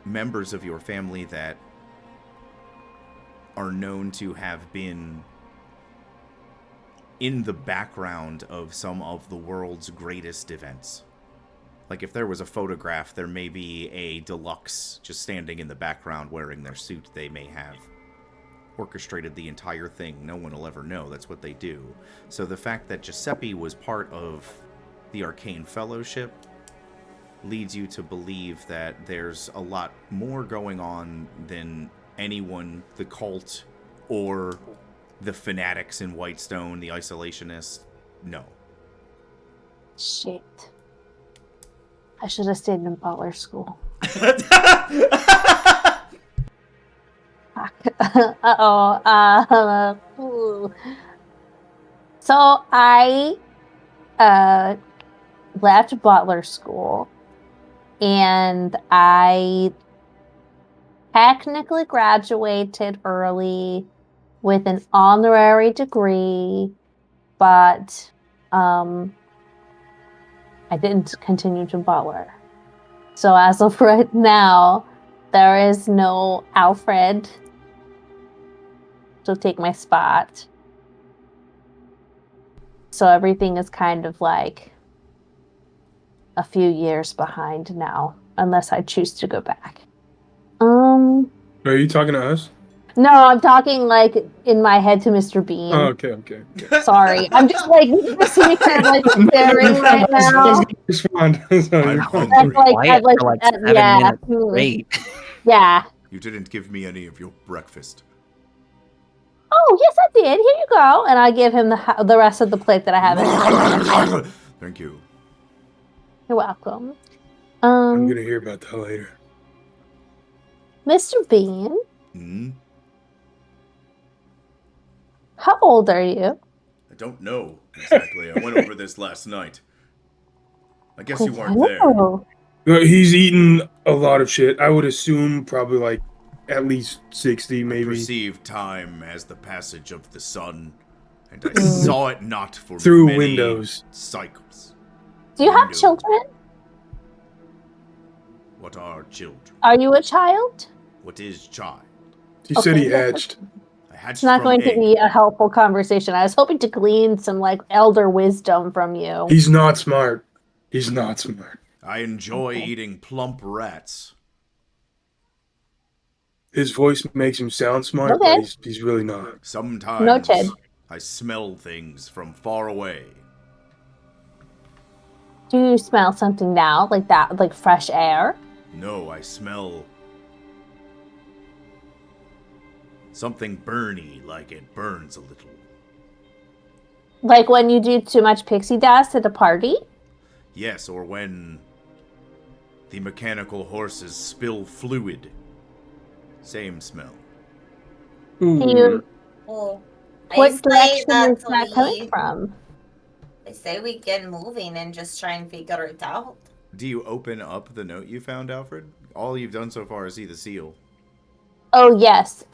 members of your family that are known to have been in the background of some of the world's greatest events. Like if there was a photograph, there may be a deluxe just standing in the background wearing their suit. They may have orchestrated the entire thing. No one will ever know. That's what they do. So the fact that Giuseppe was part of the Arcane Fellowship leads you to believe that there's a lot more going on than anyone, the cult, or the fanatics in Whitestone, the isolationists. No. Shit. I should have stayed in butler school. Uh-oh. Ooh. So I left butler school, and I technically graduated early with an honorary degree, but I didn't continue to butler. So as of right now, there is no Alfred to take my spot. So everything is kind of like a few years behind now, unless I choose to go back. Are you talking to us? No, I'm talking like in my head to Mr. Bean. Oh, okay. Sorry, I'm just like you can see me kind of like staring right now. Respond. I'm hungry. I'd Quiet like, for like yeah. 7 minutes straight. Yeah. You didn't give me any of your breakfast. Oh, yes, I did. Here you go. And I give him the rest of the plate that I have. Thank you. You're welcome. I'm gonna hear about that later. Mr. Bean, Hmm? how old are you? I don't know exactly. I went over this last night. I guess you weren't there. Oh. He's eaten a lot of shit. I would assume probably like at least 60, I maybe. perceived time as the passage of the sun, and I saw it not for Through many windows. cycles. Do you have Windows. children? What are children? Are you a child? What is child? He said he Okay. hatched. I hatched It's not from going egg. to be a helpful conversation. I was hoping to glean some like elder wisdom from you. He's not smart. He's not smart. I enjoy Okay. eating plump rats. His voice makes him sound smart, Okay. but he's really not. Sometimes Noted. I smell things from far away. Do you smell something now, like that, like fresh air? No, I smell something burny, like it burns a little. Like when you do too much pixie dust at a party? Yes, or when the mechanical horses spill fluid. Same smell. Do you, Oh, I what say direction that is that coming from? I say we get moving and just try and figure it out. Do you open up the note you found, Alfred? All you've done so far is see the seal. Oh, yes.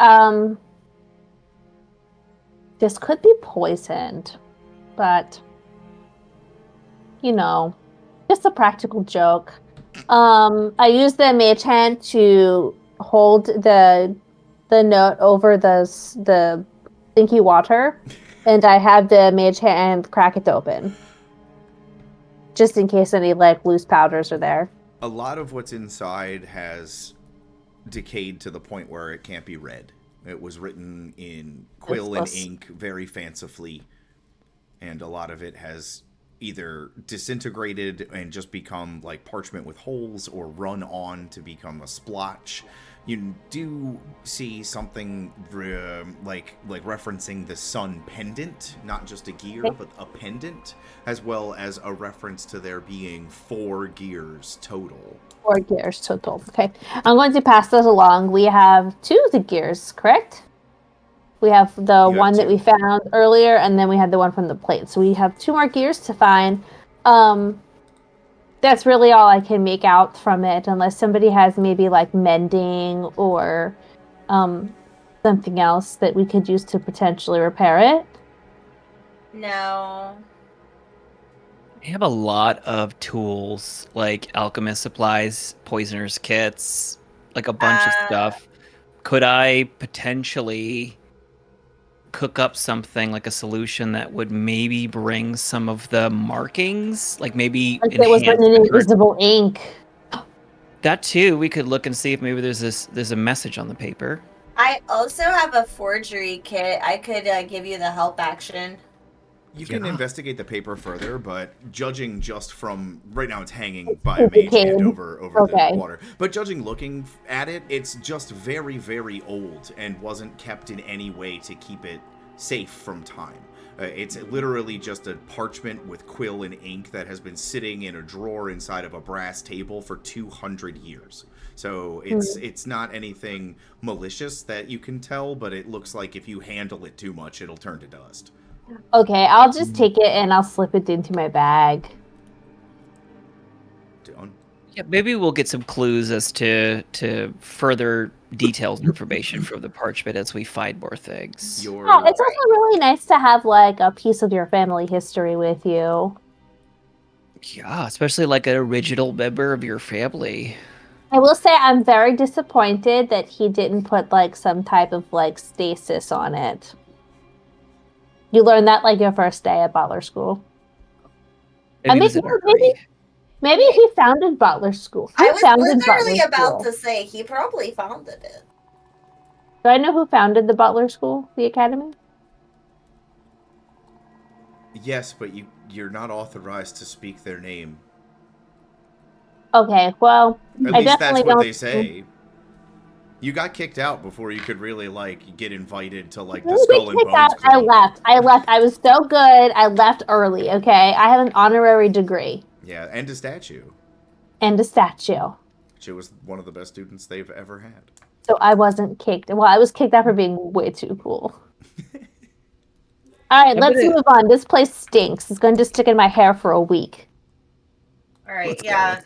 This could be poisoned, but, you know, just a practical joke. I used the mage hand to hold the note over the stinky water, and I had the mage hand crack it open, just in case any like loose powders are there. A lot of what's inside has decayed to the point where it can't be read. It was written in quill and ink very fancifully, and a lot of it has either disintegrated and just become like parchment with holes, or run on to become a splotch. You do see something like referencing the sun pendant, not just a gear, but a pendant, as well as a reference to there being 4 gears total. 4 gears total. Okay. I'm going to pass those along. We have 2 of the gears, correct? We have the one that we found earlier, and then we had the one from the plate. So we have 2 more gears to find. That's really all I can make out from it, unless somebody has maybe like mending or something else that we could use to potentially repair it. No. I have a lot of tools, like alchemist supplies, poisoner's kits, like a bunch of stuff. Could I potentially cook up something like a solution that would maybe bring some of the markings, like maybe like it was written in invisible ink? That too, we could look and see if maybe there's a message on the paper. I also have a forgery kit. I could give you the help action. You can investigate the paper further, but judging just from right now, it's hanging by a mage hand over the water. But judging looking at it, it's just very, very old and wasn't kept in any way to keep it safe from time. It's literally just a parchment with quill and ink that has been sitting in a drawer inside of a brass table for 200 years. So it's not anything malicious that you can tell, but it looks like if you handle it too much, it'll turn to dust. Okay, I'll just take it and I'll slip it into my bag. Done. Yeah, maybe we'll get some clues as to further details and information from the parchment as we find more things. It's also really nice to have like a piece of your family history with you. Yeah, especially like an original member of your family. I will say I'm very disappointed that he didn't put like some type of like stasis on it. You learned that like your first day at Butler School. Maybe he founded Butler School. I was literally about to say he probably founded it. Do I know who founded the Butler School, the academy? Yes, but you're not authorized to speak their name. Okay, well, at least that's what they say. You got kicked out before you could really like get invited to like the Skull and Bones Club. I left. I was so good. I left early. Okay, I have an honorary degree. Yeah, and a statue. She was one of the best students they've ever had. So I wasn't kicked. Well, I was kicked out for being way too cool. All right, let's move on. This place stinks. It's going to stick in my hair for a week. All right,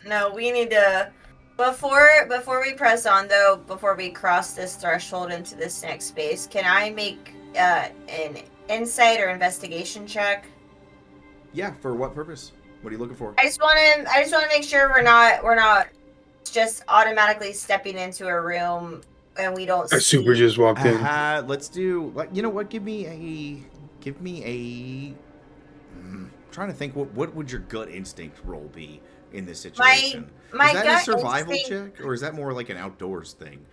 no, we need to... Before we press on, though, before we cross this threshold into this next space, can I make an insight or investigation check? Yeah, for what purpose? What are you looking for? I just want to make sure we're not just automatically stepping into a room and we don't. I super just walked in. Let's do. You know what? Give me a. I'm trying to think. What would your gut instinct roll be in this situation? My is that gut a survival instinct... check, or is that more like an outdoors thing?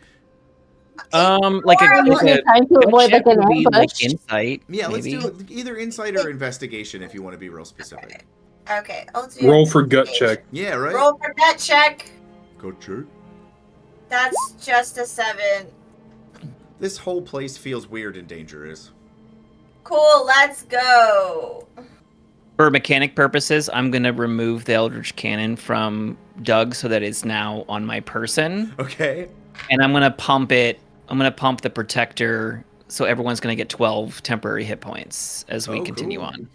Like trying to avoid like an ambush. Like insight. Yeah, maybe. Let's do either insight or investigation if you want to be real specific. Okay, I'll do roll for gut check. Yeah, right. Roll for gut check. Gut check. That's just a 7. This whole place feels weird and dangerous. Cool, let's go. For mechanic purposes, I'm going to remove the Eldritch Cannon from Doug so that it's now on my person. Okay. And I'm going to pump it. I'm going to pump the protector so everyone's going to get 12 temporary hit points as we continue on.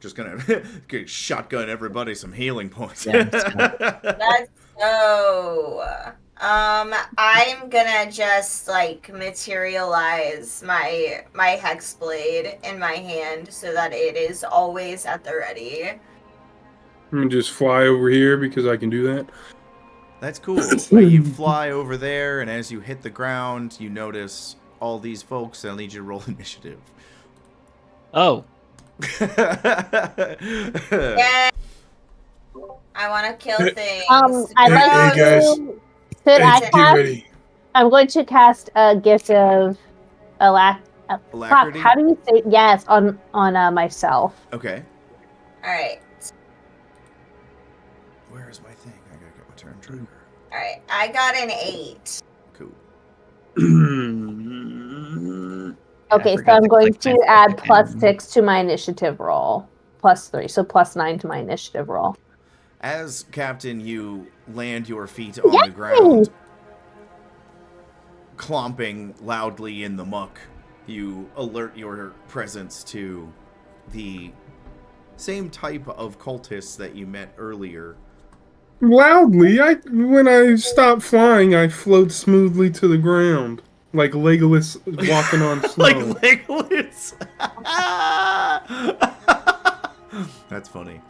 Just going to shotgun everybody some healing points. Yeah, let's go. I'm gonna just like materialize my hex blade in my hand so that it is always at the ready. I'm gonna just fly over here because I can do that. That's cool. You fly over there, and as you hit the ground, you notice all these folks. I'll need you to roll initiative. Oh. Yeah. I want to kill things. I'd like to. Could I cast? I'm going to cast a gift of alacrity. How do you say yes on myself? Okay. All right. Where is my thing? I gotta get my turn trigger. Alright, I got an 8. Cool. Okay, so I'm going to add +6 to my initiative roll. +3, so +9 to my initiative roll. As Captain, you land your feet on the Yay! ground, clomping loudly in the muck. You alert your presence to the same type of cultists that you met earlier. Loudly, when I stop flying, I float smoothly to the ground, like Legolas walking on snow. Like Legolas. That's funny.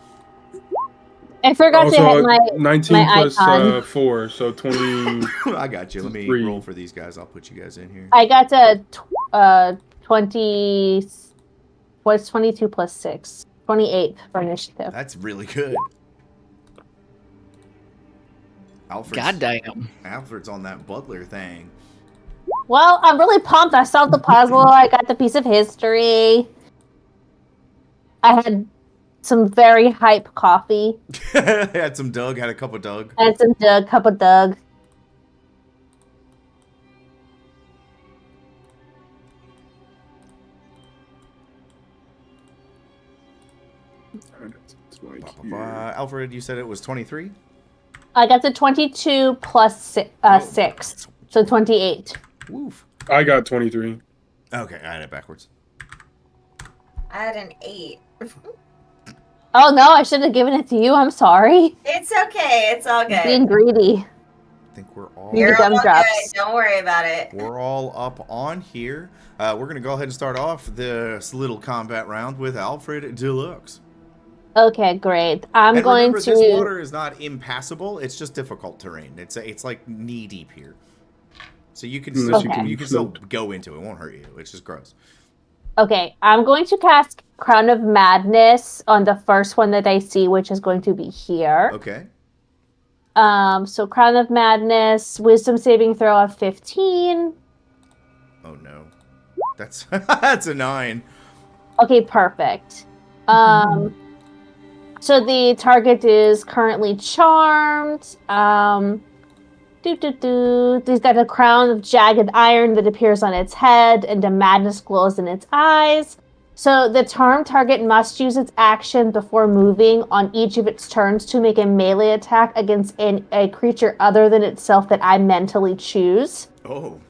I forgot to hit my 19 my plus icon. 4, so 20. I got you. Let me roll for these guys. I'll put you guys in here. I got to 20. What's 22 plus 6? 28 for initiative. That's really good. Goddamn. Alfred's on that butler thing. Well, I'm really pumped. I solved the puzzle. I got the piece of history. I had some very hype coffee. Had some Doug. Had a cup of Doug. And some cup of Doug. Alfred, you said it was 23? I got to 22 plus 6. So 28. Woof. I got 23. Okay, I had it backwards. I had an 8. Oh no, I should have given it to you. I'm sorry. It's okay. It's all good. Being greedy. I think we're all You're all good. drops. Don't worry about it. We're all up on here. We're gonna go ahead and start off this little combat round with Alfred Deluxe. Okay, great. I'm and going remember, to. This water is not impassable. It's just difficult terrain. It's like knee deep here, so you can still you can still go into it. It won't hurt you. It's just gross. Okay, I'm going to cast Crown of Madness on the first one that I see, which is going to be here. Okay. So Crown of Madness, Wisdom saving throw of 15. Oh no, that's that's a 9. Okay, perfect. So the target is currently charmed. He's got a crown of jagged iron that appears on its head, and a madness glows in its eyes. So the charmed target must use its action before moving on each of its turns to make a melee attack against a creature other than itself that I mentally choose. Oh.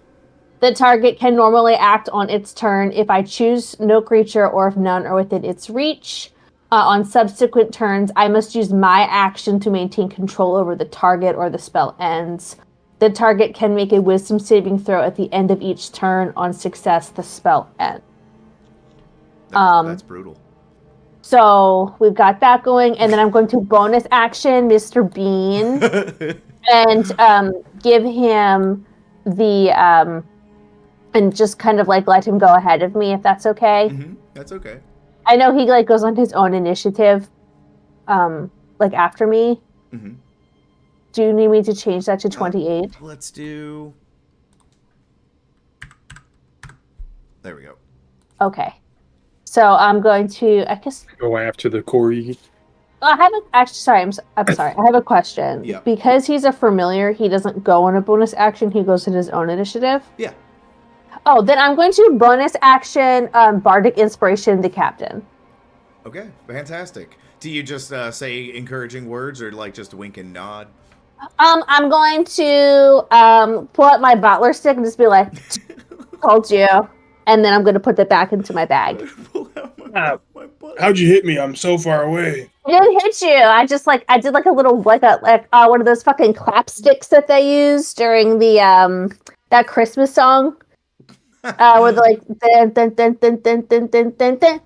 The target can normally act on its turn if I choose no creature or if none are within its reach. On subsequent turns, I must use my action to maintain control over the target or the spell ends. The target can make a wisdom saving throw at the end of each turn. On success, the spell ends. That's brutal. So we've got that going, and then I'm going to bonus action Mr. Bean and give him the and just kind of like let him go ahead of me if that's okay. Mm-hmm. That's okay. I know he like goes on his own initiative, like after me. Mm-hmm. Do you need me to change that to 28? Let's do. There we go. Okay. So I'm going to, I guess. Go after the Corey. I have actually. Sorry, I'm sorry. I have a question. Yeah. Because he's a familiar, he doesn't go on a bonus action. He goes in his own initiative. Yeah. Oh, then I'm going to bonus action Bardic Inspiration the captain. Okay, fantastic. Do you just say encouraging words or like just wink and nod? I'm going to pull out my butler stick and just be like, told you. And then I'm going to put that back into my bag. How'd you hit me? I'm so far away. I didn't hit you. I did like a little one of those fucking clap sticks that they use during the that Christmas song. Where they're like dun dun dun dun dun dun dun dun dun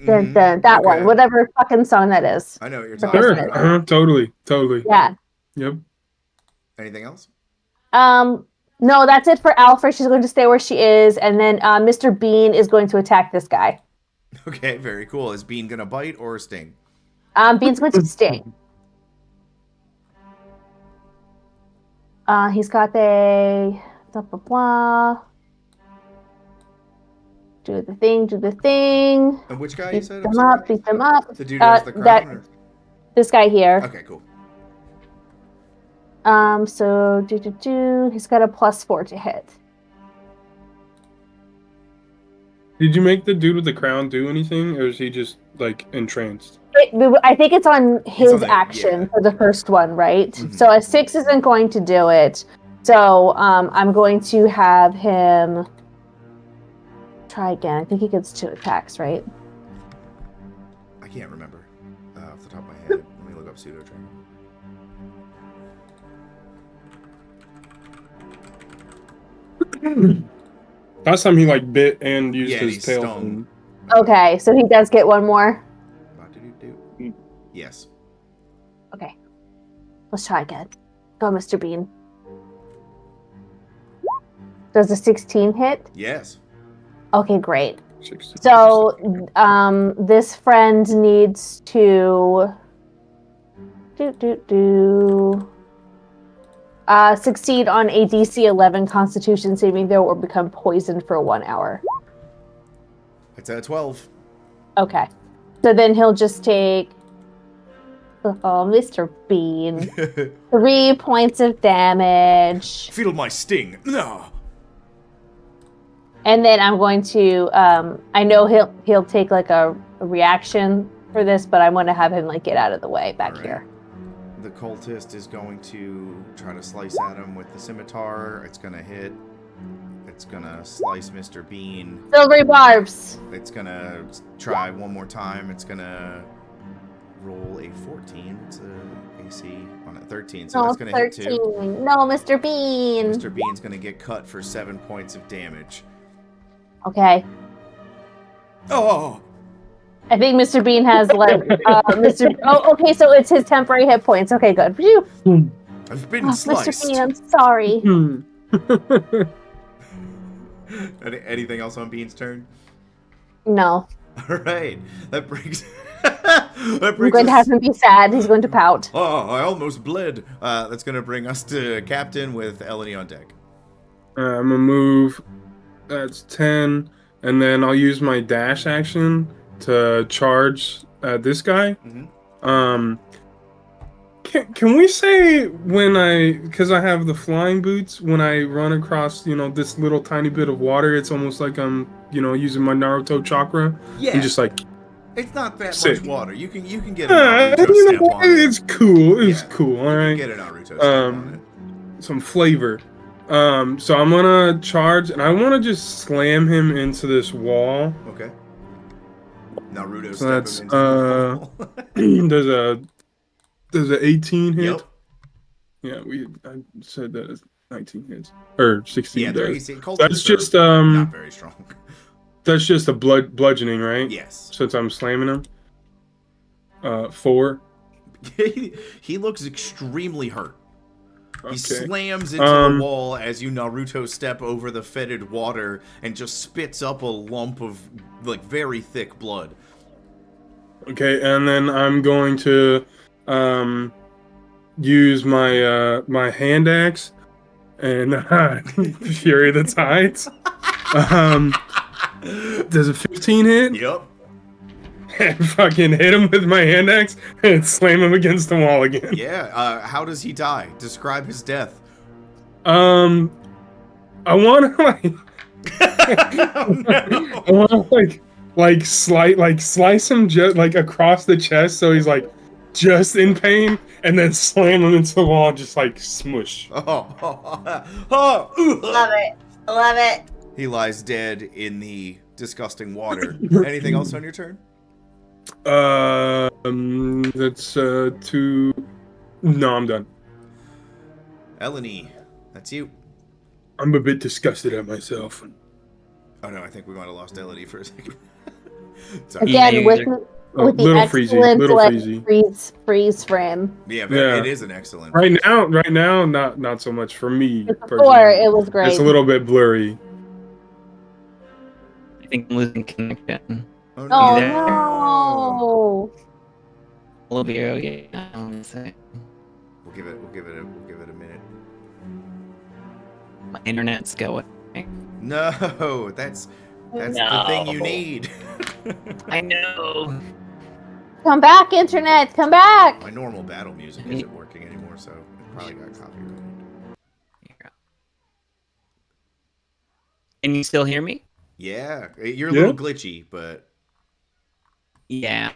dun dun that one, whatever fucking song that is. I know what you're talking about. Totally. Yeah. Yep. Anything else? No, that's it for Alfred. She's going to stay where she is, and then Mr. Bean is going to attack this guy. Okay, very cool. Is Bean gonna bite or sting? Bean's going to sting. He's got a blah blah blah. Do the thing. And which guy beat you said? Beat them up. The dude who has the crown? This guy here. Okay, cool. So he's got a +4 to hit. Did you make the dude with the crown do anything, or is he just like entranced? I think it's on his on the- action yeah. for the first one, right? Mhm. So a 6 isn't going to do it. So I'm going to have him try again. I think he gets 2 attacks, right? I can't remember off the top of my head. Let me look up pseudo training. Last time he like bit and used Yeah, and his he tail. stung. Okay, so he does get 1 more. Yes. Okay. Let's try again. Go, Mr. Bean. Does a 16 hit? Yes. Okay, great. 16. So, this friend needs to succeed on a DC 11 Constitution saving throw or become poisoned for 1 hour. It's at 12. Okay. So then he'll just take, Mr. Bean, 3 points of damage. Feel my sting. No. And then I'm going to, I know he'll take like a reaction for this, but I'm going to have him like get out of the way back All right. here. The cultist is going to try to slice at him with the scimitar. It's going to hit. It's going to slice Mr. Bean. Silvery barbs. It's going to try one more time. It's going to roll a 14. It's a AC on a 13. So that's going to hit 13. too. No, Mr. Bean. Mr. Bean's going to get cut for 7 points of damage. Okay. Oh! I think Mr. Bean has like Mr. Oh, okay, so it's his temporary hit points. Okay, good. Phew. I've been Mr. sliced. Bean, I'm sorry. Anything else on Bean's turn? No. All right. That brings... I'm going to have him be sad. He's going to pout. Oh, I almost bled. That's going to bring us to Captain with Eleni on deck. I'm gonna move. That's 10, and then I'll use my dash action to charge this guy. Mm-hmm. Can we say because I have the flying boots, when I run across this little tiny bit of water, it's almost like I'm using my Naruto chakra. Yeah. And just like it's not that sick. much water. You can get a Naruto step on it. It's cool. It's Yeah, cool. All You right. can get a Naruto step on it. Some flavor. So I'm gonna charge, and I want to just slam him into this wall. Okay. Naruto So step that's him into the wall. there's an 18 hit. Yep. Yeah, I said that it's 19 hits or 16. Yeah, does. cultists That's just not very strong. That's just a bludgeoning, right? Yes. Since I'm slamming him. 4. He looks extremely hurt. He Okay. slams into the wall as you Naruto step over the fetid water and just spits up a lump of like very thick blood. Okay, and then I'm going to use my my hand axe and Fury of the Tides. Does a 15 hit? Yep. And fucking hit him with my hand axe and slam him against the wall again. Yeah. How does he die? Describe his death. I want to I want to slice him just like across the chest, so he's like just in pain, and then slam him into the wall, just like smush. Oh. Love it. Love it. He lies dead in the disgusting water. Anything else on your turn? That's 2. No, I'm done. Eleni, that's you. I'm a bit disgusted at myself. Oh no, I think we might have lost Eleni for a second. Again, with the little excellent freezy. freeze frame. Yeah, but Yeah. it is an excellent. Right now, not so much for me. Before personally. it was great. It's a little bit blurry. I think I'm losing connection. Oh Oh Either. no! Olivia, yeah. One sec. We'll give it a minute. My internet's going. No, that's the thing you No. need. I know. Come back, internet! Come back! My normal battle music isn't working anymore, so probably got copyrighted. Here. Can you still hear me? Yeah, you're a Yeah. little glitchy, but Yeah.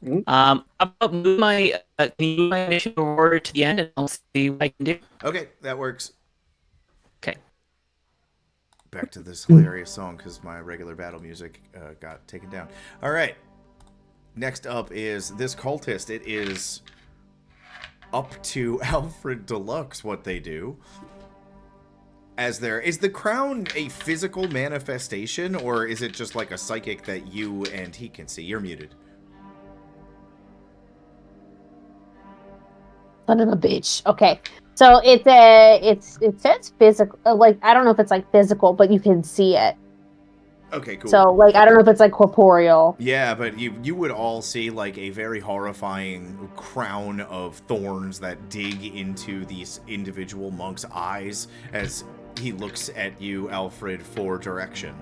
Mm. I'll move my can you move my initiative order to the end, and I'll see what I can do. okay, that works. Okay. Back to this hilarious song because my regular battle music got taken down. All right. Next up is this cultist. It is up to Alfred Deluxe what they do. As there is the crown a physical manifestation, or is it just like a psychic that you and he can see? You're muted. Son of a bitch. Okay. So it says physical. Like I don't know if it's like physical, but you can see it. Okay, cool. So like I don't know if it's like corporeal. Yeah, but you would all see like a very horrifying crown of thorns that dig into these individual monks' eyes as he looks at you, Alfred, for direction.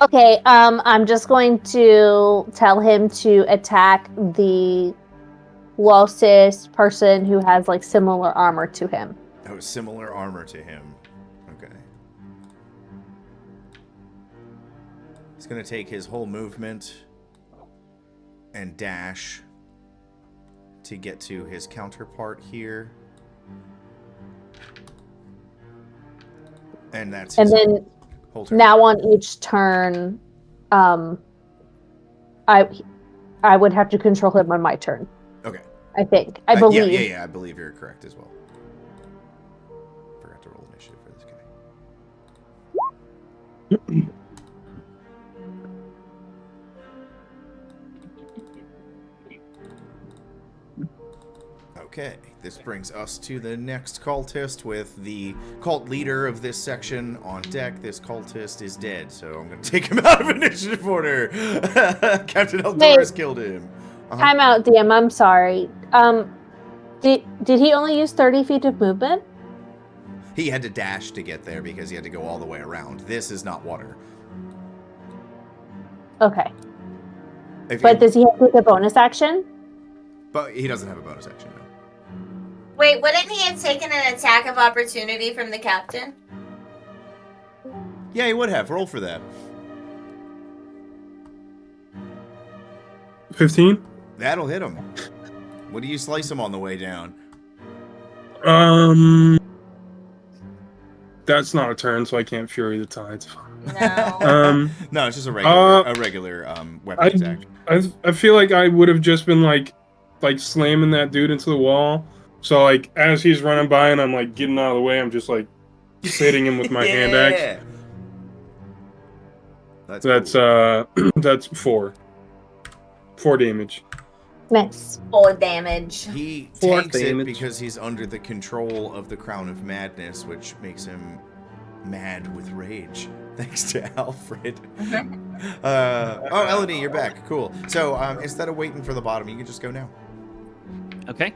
Okay. I'm just going to tell him to attack the closest person who has like similar armor to him. Oh, similar armor to him. Okay. He's gonna take his whole movement and dash to get to his counterpart here. And that's And his then whole turn. now on each turn, I would have to control him on my turn. Okay. I think. I believe. Yeah, I believe you're correct as well. Forgot to roll initiative for this guy. Okay, this brings us to the next cultist with the cult leader of this section on deck. This cultist is dead, so I'm going to take him out of initiative order. Captain Tal'Dorei has killed him. Time out, DM. I'm sorry. Did he only use 30 feet of movement? He had to dash to get there because he had to go all the way around. This is not water. Okay. But does he have to take a bonus action? But he doesn't have a bonus action, no. Wait, wouldn't he have taken an attack of opportunity from the captain? Yeah, he would have. Roll for that. 15? That'll hit him. What do you slice him on the way down? That's not a turn, so I can't Fury the Tides. No. No, it's just a regular weapon attack. I feel like I would have just been like slamming that dude into the wall. So like as he's running by and I'm like getting out of the way, I'm just like hitting him with my hand axe. That's cool. That's 4 damage. Nice. 4 damage. He 4 takes it damage. because he's under the control of the Crown of Madness, which makes him mad with rage. Thanks to Alfred. Elodie, you're back. Cool. So instead of waiting for the bottom, you can just go now. Okay.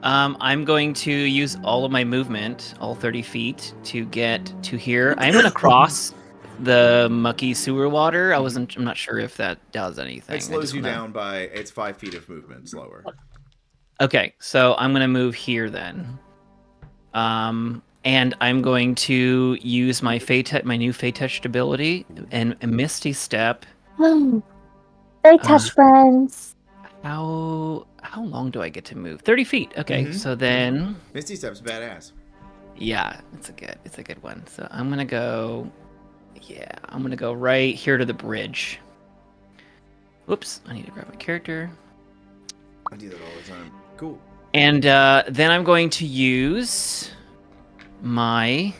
I'm going to use all of my movement, all 30 feet, to get to here. I'm going to cross the mucky sewer water. I'm not sure if that does anything. It slows you down by, it's 5 feet of movement slower. Okay, so I'm going to move here then. And I'm going to use my my new Fey Touch ability and a Misty Step. Fey Touch friends. How long do I get to move? 30 feet. Okay, so then Misty Step's badass. yeah, it's a good one. So I'm gonna go right here to the bridge. Whoops, I need to grab my character. I do that all the time. Cool. And then I'm going to use my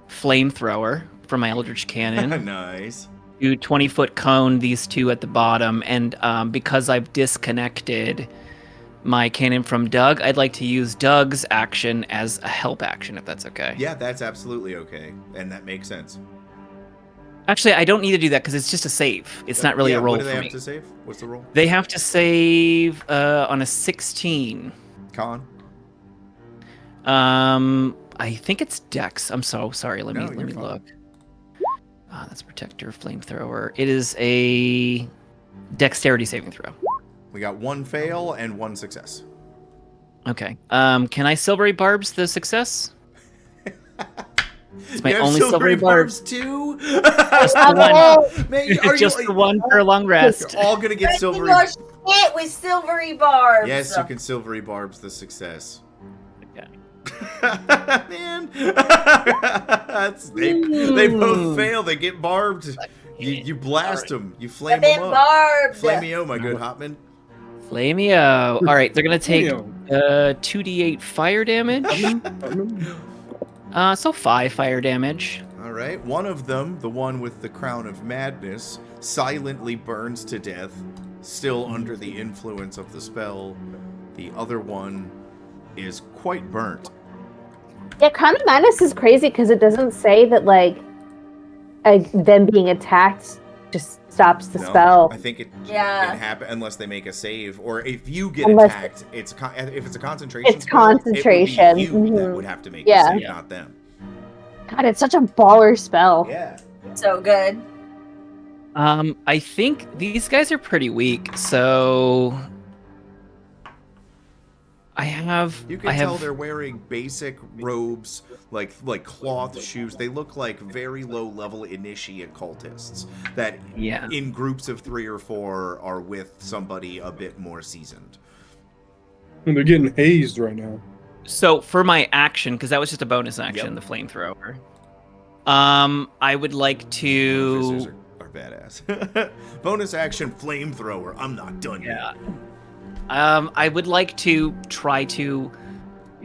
flamethrower from my Eldritch Cannon. Nice. To 20-foot cone these two at the bottom, and because I've disconnected my cannon from Doug, I'd like to use Doug's action as a help action, if that's okay. Yeah, that's absolutely okay, and that makes sense. Actually, I don't need to do that because it's just a save. It's not really a roll what do they for have me. to save? What's the roll? They have to save on a 16. Con? I think it's Dex. I'm so sorry. Let me look. That's Protector, Flamethrower. It is a Dexterity saving throw. We got 1 fail and 1 success. Okay. Can I silvery barbs the success? It's my You have only silvery barbs barb. too? Just the Love one. it. Man, are Just you? the one for a long You're rest. all gonna get Breaking silvery. your shit with silvery barbs. Yes, you can silvery barbs the success. Okay. Man, they both fail. They get barbed. You blast them. You flame I've been them up. barbed. Flameo, my good Hopman. Flameo. All right, they're gonna take Flameo. 2d8 fire damage. So 5 fire damage. All right, one of them, the one with the crown of madness, silently burns to death, still under the influence of the spell. The other one is quite burnt. Yeah, Crown of Madness is crazy because it doesn't say that them being attacked just stops the spell. I think it Yeah. can happen unless they make a save, or if you get Unless- attacked, if it's a concentration. It's spell, concentration. It would be you that Mhm. would have to make Yeah. a save, Yeah. not them. God, it's such a baller spell. Yeah. So good. I think these guys are pretty weak, so You can tell they're wearing basic robes, like cloth shoes. They look like very low-level initiate cultists that, Yeah. in groups of 3 or 4, are with somebody a bit more seasoned. And they're getting hazed right now. So for my action, because that was just a bonus action, Yep. the flamethrower. I would like Officers to. are badass. Bonus action flamethrower. I'm not done Yeah. yet. I would like to try to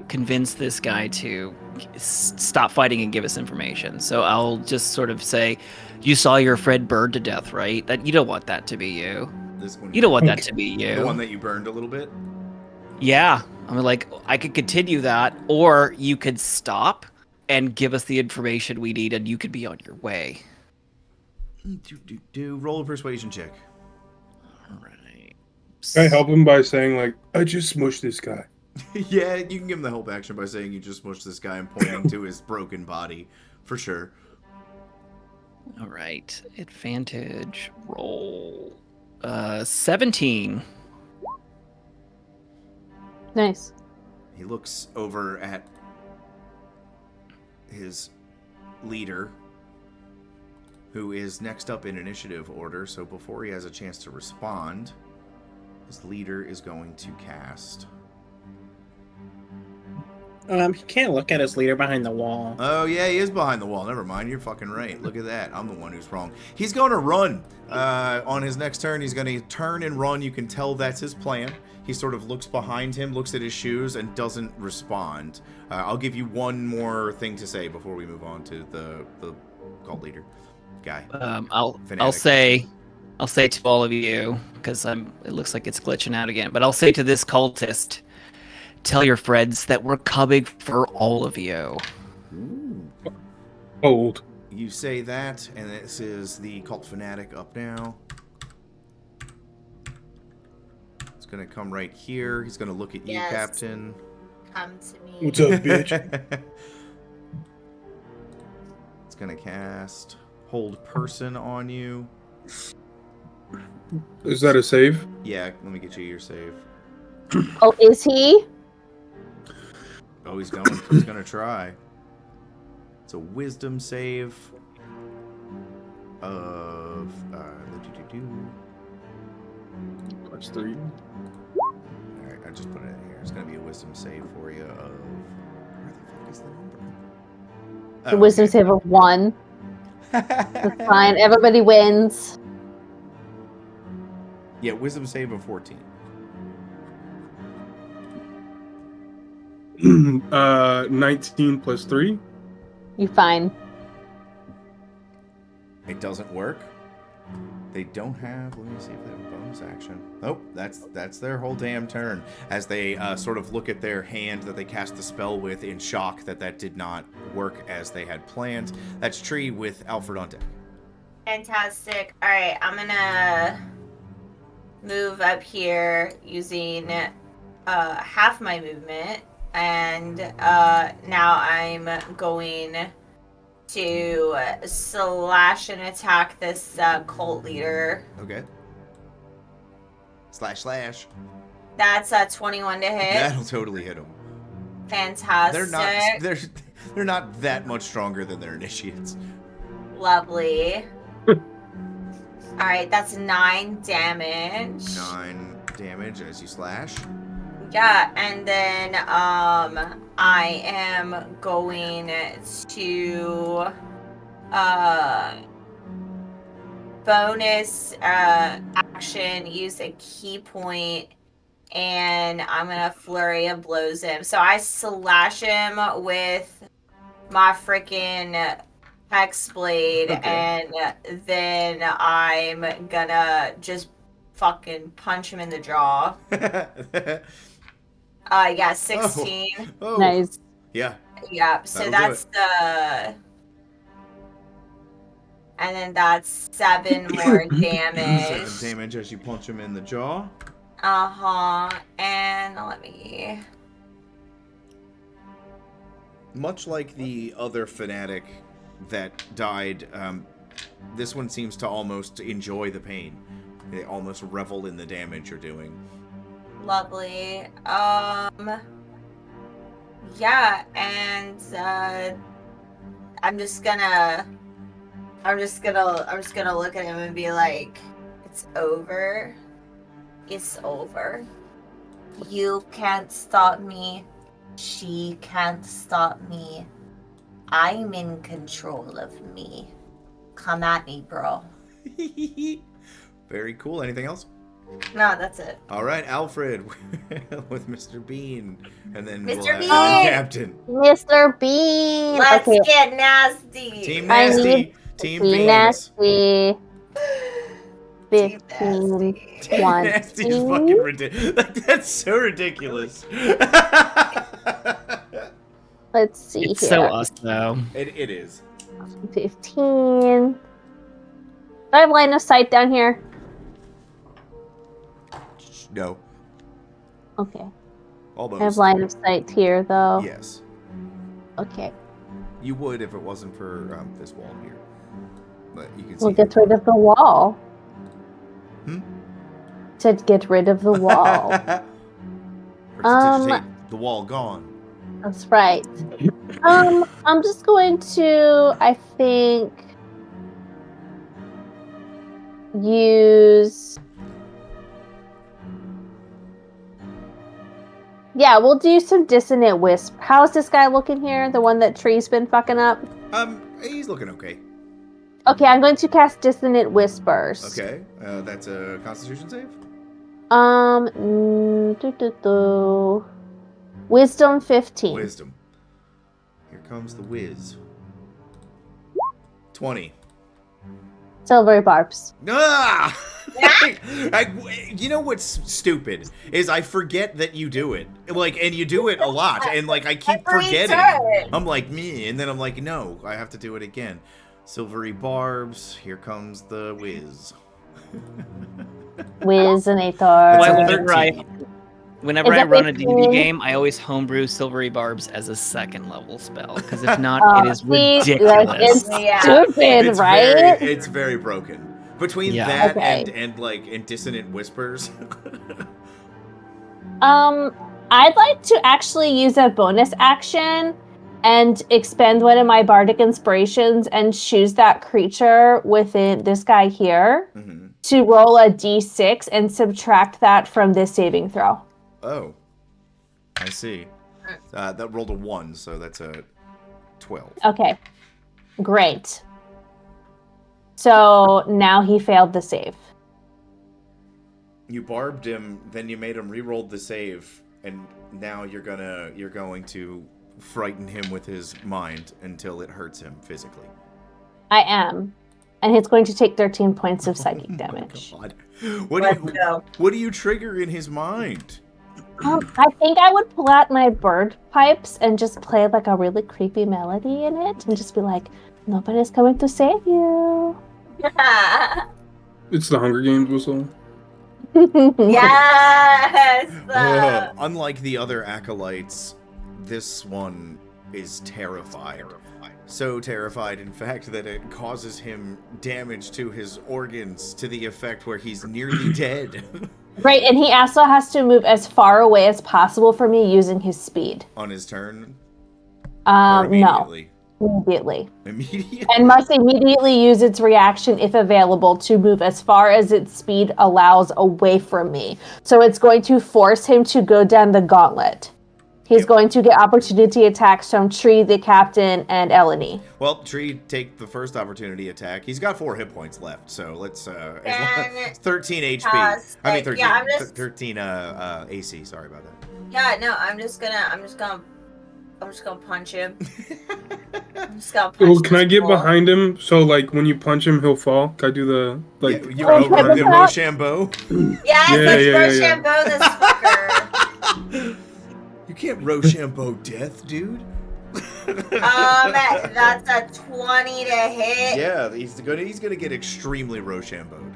convince this guy to stop fighting and give us information. So I'll just sort of say, "You saw your friend burned to death, right? That you don't want that to be you. This one. You don't want that to be you." The one that you burned a little bit. Yeah. I'm like, I could continue that, or you could stop and give us the information we need, and you could be on your way. Roll a persuasion check. All right. I help him by saying, like, I just smushed this guy. Yeah, you can give him the help action by saying you just smushed this guy and pointing to his broken body, for sure. All right. Advantage roll. 17. Nice. He looks over at his leader, who is next up in initiative order, so before he has a chance to respond, his leader is going to cast. He can't look at his leader behind the wall. Oh, yeah, he is behind the wall. Never mind. You're fucking right. Look at that. I'm the one who's wrong. He's going to run. On his next turn, he's going to turn and run. You can tell that's his plan. He sort of looks behind him, looks at his shoes, and doesn't respond. I'll give you one more thing to say before we move on to the cult leader guy. I'll Fanatic. say to all of you, because it looks like it's glitching out again, but I'll say to this cultist, tell your friends that we're coming for all of you. Old. You say that, and this is the cult fanatic up now. It's gonna come right here. He's gonna look at you, Yes. Captain. Come to me. What's up, bitch? It's gonna cast Hold Person on you. Is that a save? Yeah, let me get you your save. Oh, is he? Oh, he's going. He's gonna try. It's a Wisdom save of +3. All right, I just put it in here. It's gonna be a Wisdom save for you of. Where the fuck is the number? The wisdom save of 1. That's fine. Everybody wins. Yeah, Wisdom save of 14. 19 +3. You fine. It doesn't work. They don't have. Let me see if they have a bonus action. Nope, that's their whole damn turn. As they sort of look at their hand that they cast the spell with in shock that did not work as they had planned. That's Tree with Alfred on deck. Fantastic. All right, I'm gonna move up here using half my movement, and now I'm going to slash and attack this cult leader. Okay. Slash. That's a 21 to hit. That'll totally hit them. Fantastic. They're not that much stronger than their initiates. Lovely. Alright, that's 9 damage. 9 damage as you slash. Yeah, and then I am going to bonus action, use a key point, and I'm gonna flurry of blows him. So I slash him with my freaking hex blade, and then I'm gonna just fucking punch him in the jaw. Yeah, 16. Oh. Nice. Yeah. Yeah, so That'll do that's the... And then that's 7 more damage. 7 damage as you punch him in the jaw. Uh-huh. And let me... Much like the other fanatic that died, this one seems to almost enjoy the pain. They almost revel in the damage you're doing. Lovely. Yeah, and I'm just gonna look at him and be like, it's over. It's over. You can't stop me. She can't stop me. I'm in control of me. Come at me, bro. Very cool. Anything else? No, that's it. All right, Alfred with Mr. Bean, and then Mr. we'll have Bean! Captain. Mr. Bean. Let's Okay, get nasty. Team I Nasty. need Team be Beans. nasty. Team 15. nasty. Team One, Nasty is two. fucking ridiculous. Like, that's so ridiculous. Let's see It's here. so us, though. It is. 15. Do I have line of sight down here? No. Okay. Almost. I have line of sight here, though. Yes. Okay. You would if it wasn't for this wall here. But you can see. We'll get rid of the wall. Hmm? Said get rid of the wall. Prestidigitate the wall gone. That's right. I'm just going to, I think, use... Yeah, we'll do some Dissonant Wisp. How's this guy looking here? The one that Tree's been fucking up? He's looking okay. Okay, I'm going to cast Dissonant Whispers. Okay, that's a Constitution save. Wisdom 15. Wisdom. Here comes the whiz. 20. Silvery barbs. Ah! You know what's stupid is I forget that you do it, like, and you do it a lot, and like I keep Every forgetting. turn. I'm like me, and then I'm like, no, I have to do it again. Silvery barbs. Here comes the whiz. Wizinator. That's a Whenever Is I that run a D&D 15? game, I always homebrew Silvery Barbs as a second level spell, because if not, it is See, like, ridiculous. it's Yeah. stupid, It's right? it's very broken. Between Yeah. that Okay. and dissonant whispers. I'd like to actually use a bonus action and expend one of my bardic inspirations and choose that creature within this guy here Mhm. to roll a d6 and subtract that from this saving throw. Oh, I see. That rolled a 1, so that's a 12. Okay, great. So now he failed the save. You barbed him, then you made him re-roll the save, and now you're going to frighten him with his mind until it hurts him physically. I am. And he's going to take 13 points of psychic Oh my damage. God. Let's go. What do you trigger in his mind? I think I would pull out my bird pipes and just play like a really creepy melody in it and just be like, nobody's coming to save you. It's the Hunger Games whistle. Yes. Unlike the other acolytes, this one is terrified. So terrified, in fact, that it causes him damage to his organs to the effect where he's nearly dead. Right, and he also has to move as far away as possible from me using his speed. On his turn? Or No, immediately? immediately. Immediately? And must immediately use its reaction, if available, to move as far as its speed allows away from me. So it's going to force him to go down the gauntlet. He's going to get opportunity attacks from Tree, the captain, and Eleni. Well, Tree, take the first opportunity attack. He's got 4 hit points left, so let's, And 13 HP. pass. I mean, 13, Yeah, I'm just... 13 AC, sorry about that. Yeah, no, I'm just gonna punch him. I'm just gonna punch Oh, can I this get fool. behind him? So, like, when you punch him, he'll fall? Can I do the, like... Yeah, you Oh, run the yeah. Rochambeau? Yes, Yeah, let's yeah, Rochambeau this fucker. You can't Rochambeau death, dude. That's a 20 to hit. Yeah, he's gonna get extremely Rochambeaued.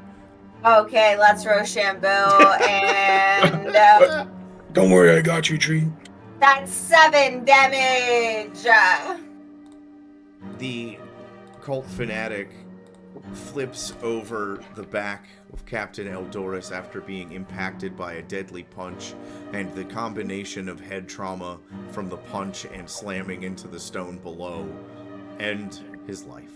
Okay, let's Rochambeau, and Don't worry, I got you, Tree. that's 7 damage. The cult fanatic flips over the back of Captain Eldoris after being impacted by a deadly punch, and the combination of head trauma from the punch and slamming into the stone below end his life.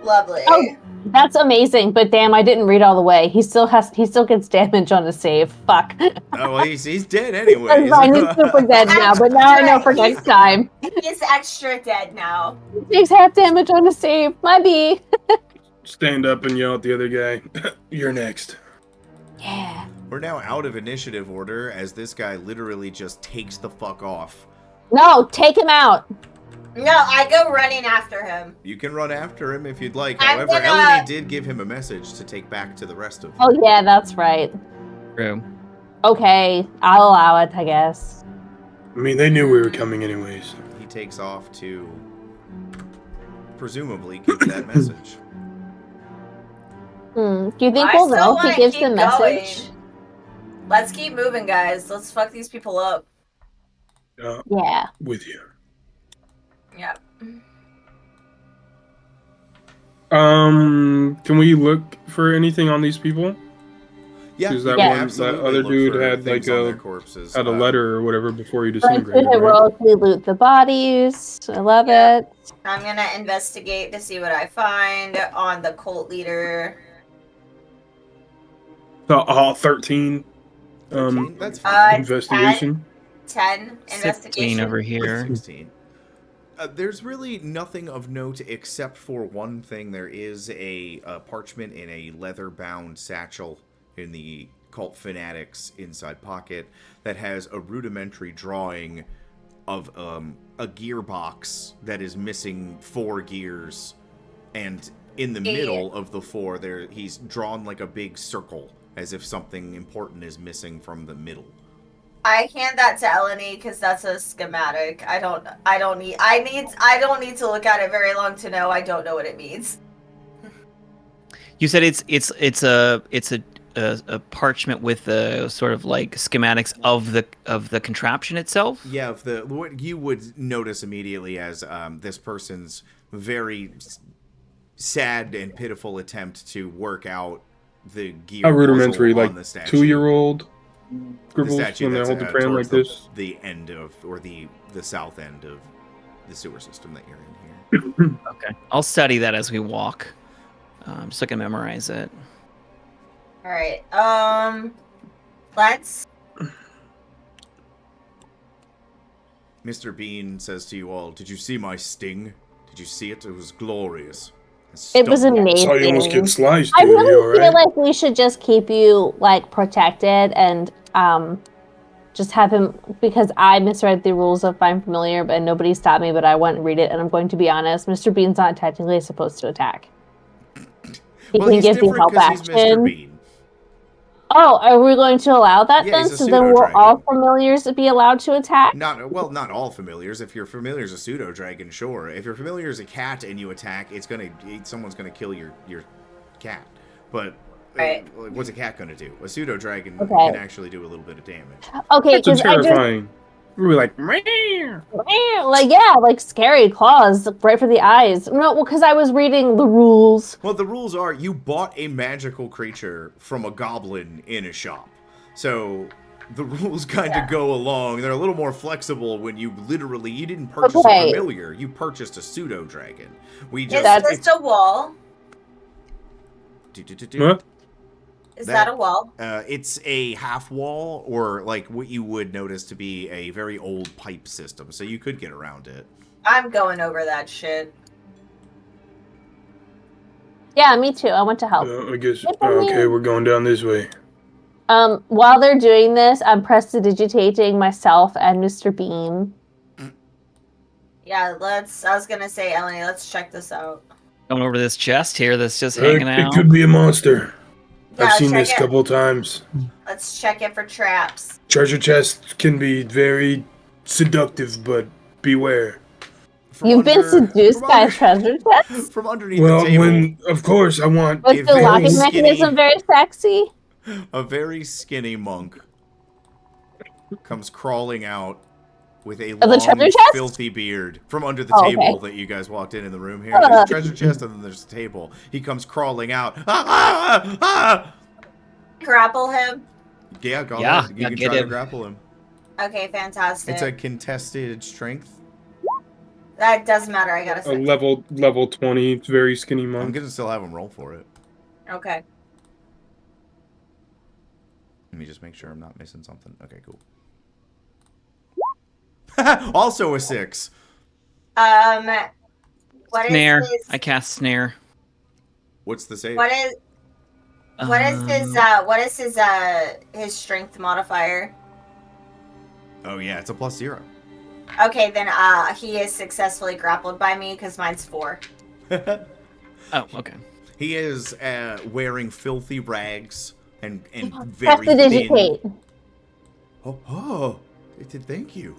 Lovely. Oh, that's amazing, but damn, I didn't read all the way. He still gets damage on a save. Fuck. Oh, well, he's dead anyway. He's super dead now, but now I know for next time. He's extra dead now. He takes half damage on a save. My B. Stand up and yell at the other guy. You're next. Yeah. We're now out of initiative order as this guy literally just takes the fuck off. No, take him out. No, I go running after him. You can run after him if you'd like. I'm However, gonna- Eleni did give him a message to take back to the rest of you. Oh yeah, that's right. True. Okay, I'll allow it, I guess. I mean, they knew we were coming anyways. He takes off to presumably give that message. Do you think I we'll still know if he wanna gives keep the message? going. Let's keep moving, guys. Let's fuck these people up. Yeah. With you. Yep. Can we look for anything on these people? Yeah, Because that Yeah. one, that absolutely other look dude for had things like on a their corpses. had a letter or whatever before he Going to disintegrated. Right? heroically loot the bodies. I love Yeah. it. I'm gonna investigate to see what I find on the cult leader. So, 13. 13? That's fine. Investigation. 10 16 investigation. over here. 16. There's really nothing of note except for one thing. There is a parchment in a leather-bound satchel in the cult fanatics inside pocket that has a rudimentary drawing of a gearbox that is missing 4 gears, and in the middle of the 4 there he's drawn like a big circle as if something important is missing from the middle. I hand that to Eleni because that's a schematic. I don't need to look at it very long to know. I don't know what it means. You said it's a parchment with the sort of like schematics of the contraption itself. Yeah, what you would notice immediately as this person's very sad and pitiful attempt to work out the gear How rudimentary, puzzle like on the statue. 2-year-old The scribbles statue when they that's hold the pram like towards this. the end of, or the south end of the sewer system that you're in here. Okay, I'll study that as we walk. Just so I can memorize it. All right. Let's. Mr. Bean says to you all, "Did you see my sting? Did you see it? It was glorious. It was Stunning." amazing. Saw you almost get sliced, I dude. You really feel alright? like we should just keep you like protected and just have him, because I misread the rules of Find Familiar, but nobody stopped me, but I went and read it, and I'm going to be honest, Mr. Bean's not technically supposed to attack. He Well, can he's give the different help 'cause he's Mr. action. Bean. Oh, are we going to allow that Yeah, then? he's a So then will pseudo-dragon. all familiars be allowed to attack? Not all familiars. If your familiar is a pseudo dragon, sure. If your familiar is a cat and you attack, someone's gonna kill your cat. But Right. what's a cat gonna do? A pseudo dragon Okay. can actually do a little bit of damage. Okay, It's a because terrifying. We were like, Like, yeah, like scary claws right for the eyes. No, well, because I was reading the rules. Well, the rules are you bought a magical creature from a goblin in a shop. So the rules kind of go along. They're a little more flexible when you didn't purchase a familiar. You purchased a pseudo dragon. We just Is this a wall? what? Is that a wall? It's a half wall, or like what you would notice to be a very old pipe system. So you could get around it. I'm going over that shit. Yeah, me too. I want to help. I guess. Okay, we're going down this way. While they're doing this, I'm prestidigitating myself and Mr. Bean. Yeah, I was gonna say, Eleni, let's check this out. Going over this chest here that's just hanging out. It could be a monster. Yeah, I've seen check this a couple times. Let's check it for traps. Treasure chests can be very seductive, but beware. You've been seduced by a treasure chest? From underneath the table. Of course, I want. Was the locking mechanism very sexy? A very skinny monk comes crawling out with a the treasure long, chest? filthy beard from under the table that you guys walked in the room here. There's a treasure chest and then there's a table. He comes crawling out. Grapple him. Yeah, go ahead. You can try to grapple him. Okay, fantastic. It's a contested strength. That doesn't matter. I got a level 20. It's very skinny monk. I'm gonna still have him roll for it. Okay. Let me just make sure I'm not missing something. Okay, cool. Also a 6. What Snare. is his, I cast snare. What's the save? what is his strength modifier? Oh yeah, it's a +0. Okay, then he is successfully grappled by me because mine's 4. Oh, okay. He is wearing filthy rags and very Prestidigitate. thin. Oh, thank you.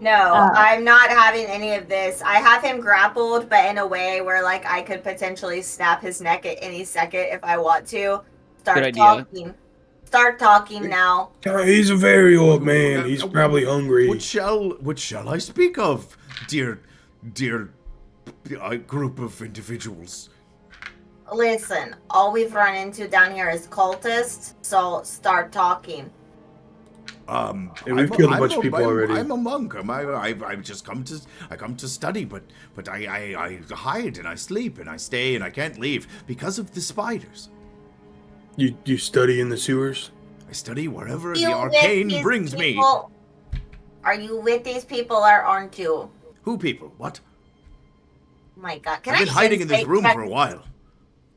No, I'm not having any of this. I have him grappled, but in a way where like I could potentially snap his neck at any second if I want to. Start talking. Start talking now. He's a very old man. He's probably hungry. What shall I speak of, dear group of individuals? Listen, all we've run into down here is cultists, so start talking. We've killed a bunch of people already. I'm a monk. I've just come to study, but I hide and I sleep and I stay and I can't leave because of the spiders. You study in the sewers? I study wherever the arcane brings me. Are you with these people or aren't you? Who people? What? Oh my god. I've been hiding in this room for a while.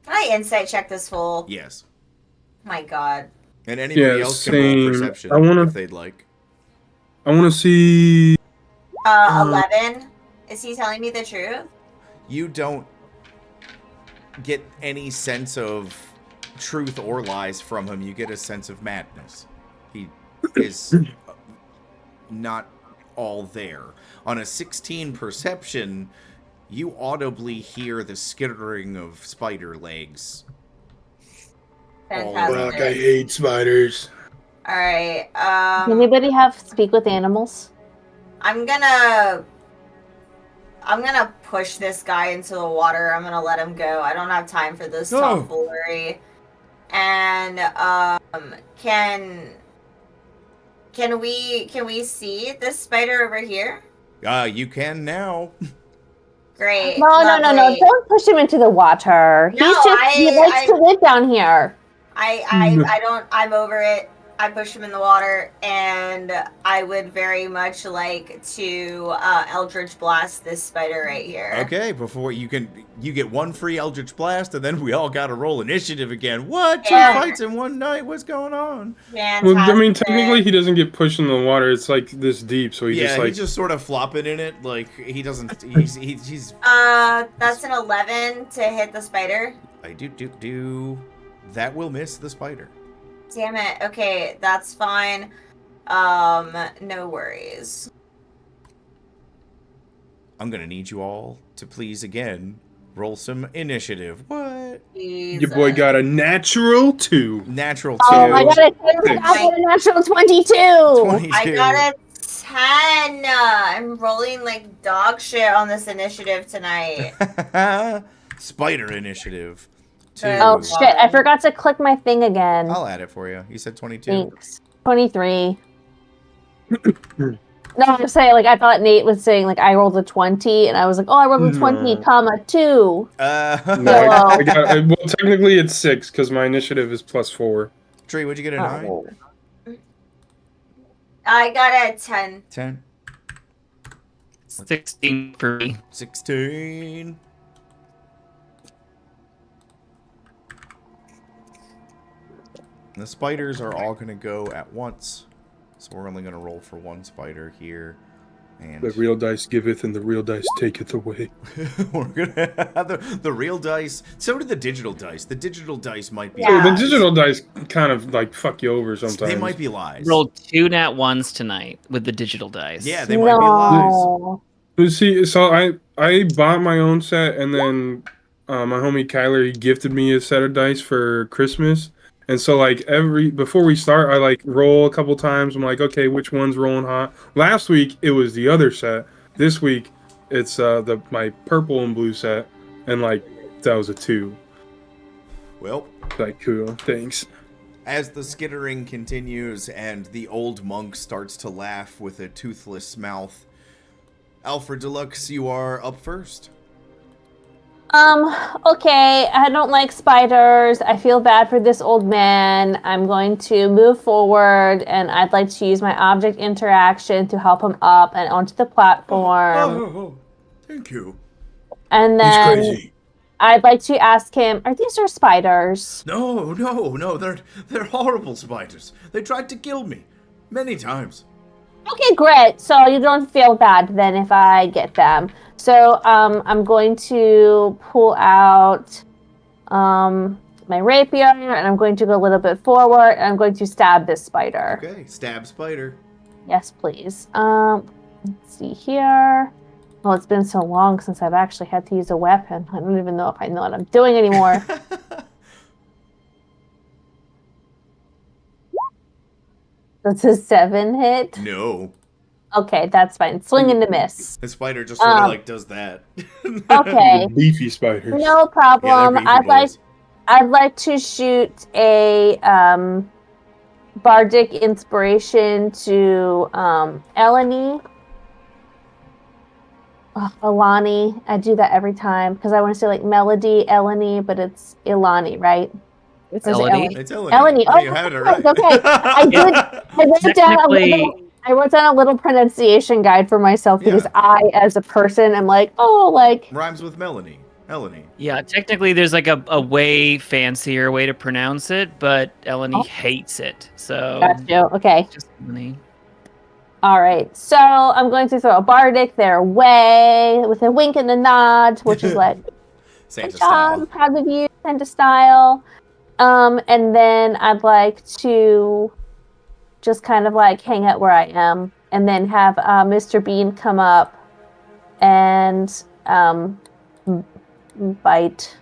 Can I insight check this fool? Yes. Oh my god. And anybody else can roll perception if they'd like. I want to see... 11. Is he telling me the truth? You don't get any sense of truth or lies from him. You get a sense of madness. He is not all there. On a 16 perception, you audibly hear the skittering of spider legs. Fantastic. Fuck, I hate spiders. Alright, Anybody have speak with animals? I'm gonna push this guy into the water. I'm gonna let him go. I don't have time for this tomfoolery. And can we see this spider over here? You can now. Great. No. Don't push him into the water. No, he likes to live down here. I'm over it. I push him in the water, and I would very much like to Eldritch Blast this spider right here. Okay, before you get one free Eldritch Blast, and then we all got to roll initiative again. What? 2 fights in one night? What's going on? Fantastic. Well, I mean, technically, he doesn't get pushed in the water. It's like this deep, so he's just sort of flopping in it. Like he doesn't. He's. That's an 11 to hit the spider. I do. That will miss the spider. Damn it. Okay, that's fine. No worries. I'm gonna need you all to please again roll some initiative. What? Jesus. Your boy got a natural 2. Natural 2. Oh, I got a natural 22. 22. I got a 10. I'm rolling like dog shit on this initiative tonight. Spider initiative. 2. Oh shit! I forgot to click my thing again. I'll add it for you. You said 22. Thanks. 23. No, I'm saying like I thought Nate was saying like I rolled a 20, and I was like, oh, I rolled a 20, comma 2. No, I got. Well, technically it's 6 because my initiative is +4. Tree, what'd you get a 9? Oh. I got a 10. 10. 16 for me. 16. The spiders are all going to go at once. So we're only going to roll for one spider here. And The real dice giveth and the real dice taketh away. we're gonna have the real dice. So do the digital dice. The digital dice might be Yeah. The lies. digital dice kind of like fuck you over sometimes. They might be lies. Rolled 2 nat 1s tonight with the digital dice. Yeah, they might be lies. No. See, so I bought my own set, and then my homie Kyler, he gifted me a set of dice for Christmas. And so like before we start, I like roll a couple times. I'm like, okay, which one's rolling hot? Last week it was the other set. This week it's my purple and blue set, and like that was a 2. Well, Like cool, thanks. as the skittering continues and the old monk starts to laugh with a toothless mouth, Alfred Deluxe, you are up first. Okay, I don't like spiders. I feel bad for this old man. I'm going to move forward, and I'd like to use my object interaction to help him up and onto the platform. Thank you. And then I'd like to ask him, are these your spiders? No, they're horrible spiders. They tried to kill me many times. Okay, great. So you don't feel bad then if I get them. So I'm going to pull out my rapier, and I'm going to go a little bit forward, and I'm going to stab this spider. Okay, stab spider. Yes, please. Let's see here. Oh, it's been so long since I've actually had to use a weapon. I don't even know if I know what I'm doing anymore. That's a 7 hit. No. Okay, that's fine. Swing and a miss. The spider just sort of like does that. Okay. Beefy spiders. No problem. Yeah, they're beefy boys. I'd like to shoot a bardic inspiration to Eleni. Oh, Ilani. I do that every time because I want to say like Melody, Eleni, but it's Ilani, right? It's Or is it Elodie. It's Elodie. Eleni. Oh, Oh, you had it okay, right. okay. I wrote down a Technically- little. I wrote down a little pronunciation guide for myself because Yeah. I, as a person, am like, oh, like. Rhymes with Melanie. Eleni. Yeah, technically there's like a way fancier way to pronounce it, but Eleni hates it. So Got you. Okay. just Eleni. All right. So I'm going to throw a bardic their way with a wink and a nod, which is like, Santa good style. job, proud of you, Santa style. And then I'd like to just kind of like hang out where I am, and then have Mr. Bean come up and bite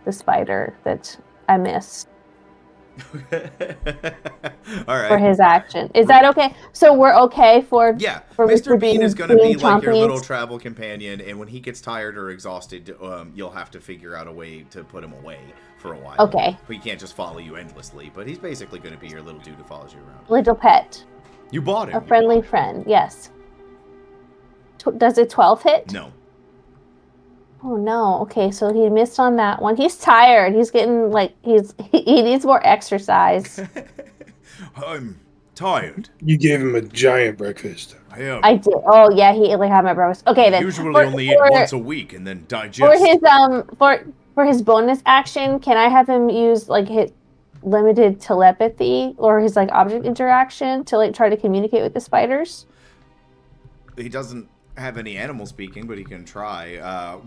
the spider that I missed All right. for his action. Is that okay? So we're okay for Yeah, for Mr. Bean is going to be doing like your chompies? little travel companion, and when he gets tired or exhausted, you'll have to figure out a way to put him away for a while. Okay. But he can't just follow you endlessly, but he's basically going to be your little dude who follows you around. Little pet, You bought him. a friendly friend. Yes. Does a 12 hit? No. Oh no. Okay, so he missed on that one. He's tired. He's getting like he needs more exercise. I'm tired. You gave him a giant breakfast. I am. I did. Oh yeah, he like had my breakfast. Okay then. usually For- only for- eat once a week and then digest. For his for his bonus action, can I have him use like his limited telepathy or his like object interaction to like try to communicate with the spiders? He doesn't have any animal speaking, but he can try.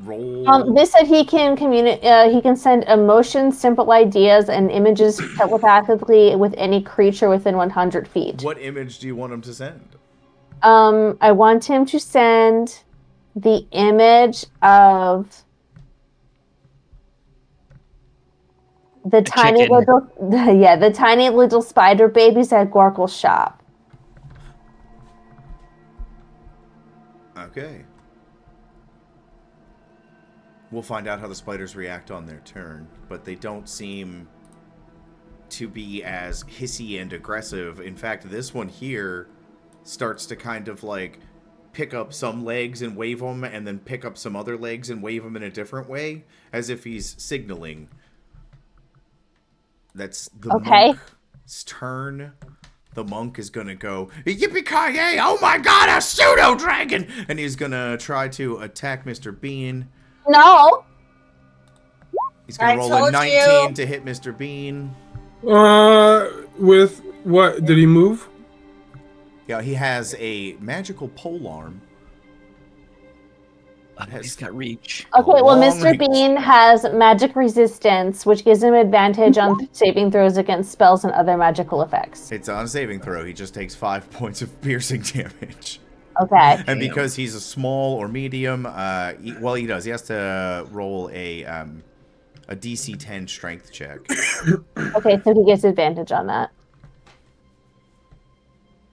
Roll. This said he can communicate. He can send emotions, simple ideas, and images telepathically with any creature within 100 feet. What image do you want him to send? I want him to send the image of the tiny chicken. little, the tiny little spider babies at Gorkle's shop. Okay. We'll find out how the spiders react on their turn, but they don't seem to be as hissy and aggressive. In fact, this one here starts to kind of like pick up some legs and wave them, and then pick up some other legs and wave them in a different way, as if he's signaling. That's the monk's turn. The monk is gonna go, yippee-ki-yay, oh my god, a pseudo-dragon! And he's gonna try to attack Mr. Bean. No. He's gonna roll a 19 to hit Mr. Bean. With what? Did he move? Yeah, he has a magical polearm. He's got reach. Okay, well, long Mr. range. Bean has magic resistance, which gives him advantage on saving throws against spells and other magical effects. It's on a saving throw. He just takes 5 points of piercing damage. Okay. And because he's a small or medium, he does. He has to roll a DC 10 strength check. Okay, so he gets advantage on that.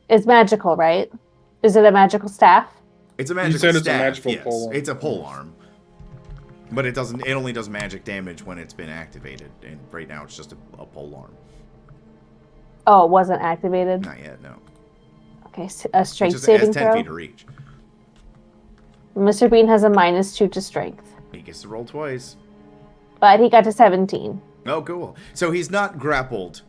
It's magical, right? Is it a magical staff? It's a magical said it's a staff, magical yes. polearm. It's a polearm. But it doesn't. It only does magic damage when it's been activated. And right now it's just a polearm. Oh, it wasn't activated? Not yet, no. Okay, a It strength just has saving 10 throw. feet of reach. Mr. Bean has a -2 to strength, He gets to roll twice. but he got to 17. Oh, cool. So he's not grappled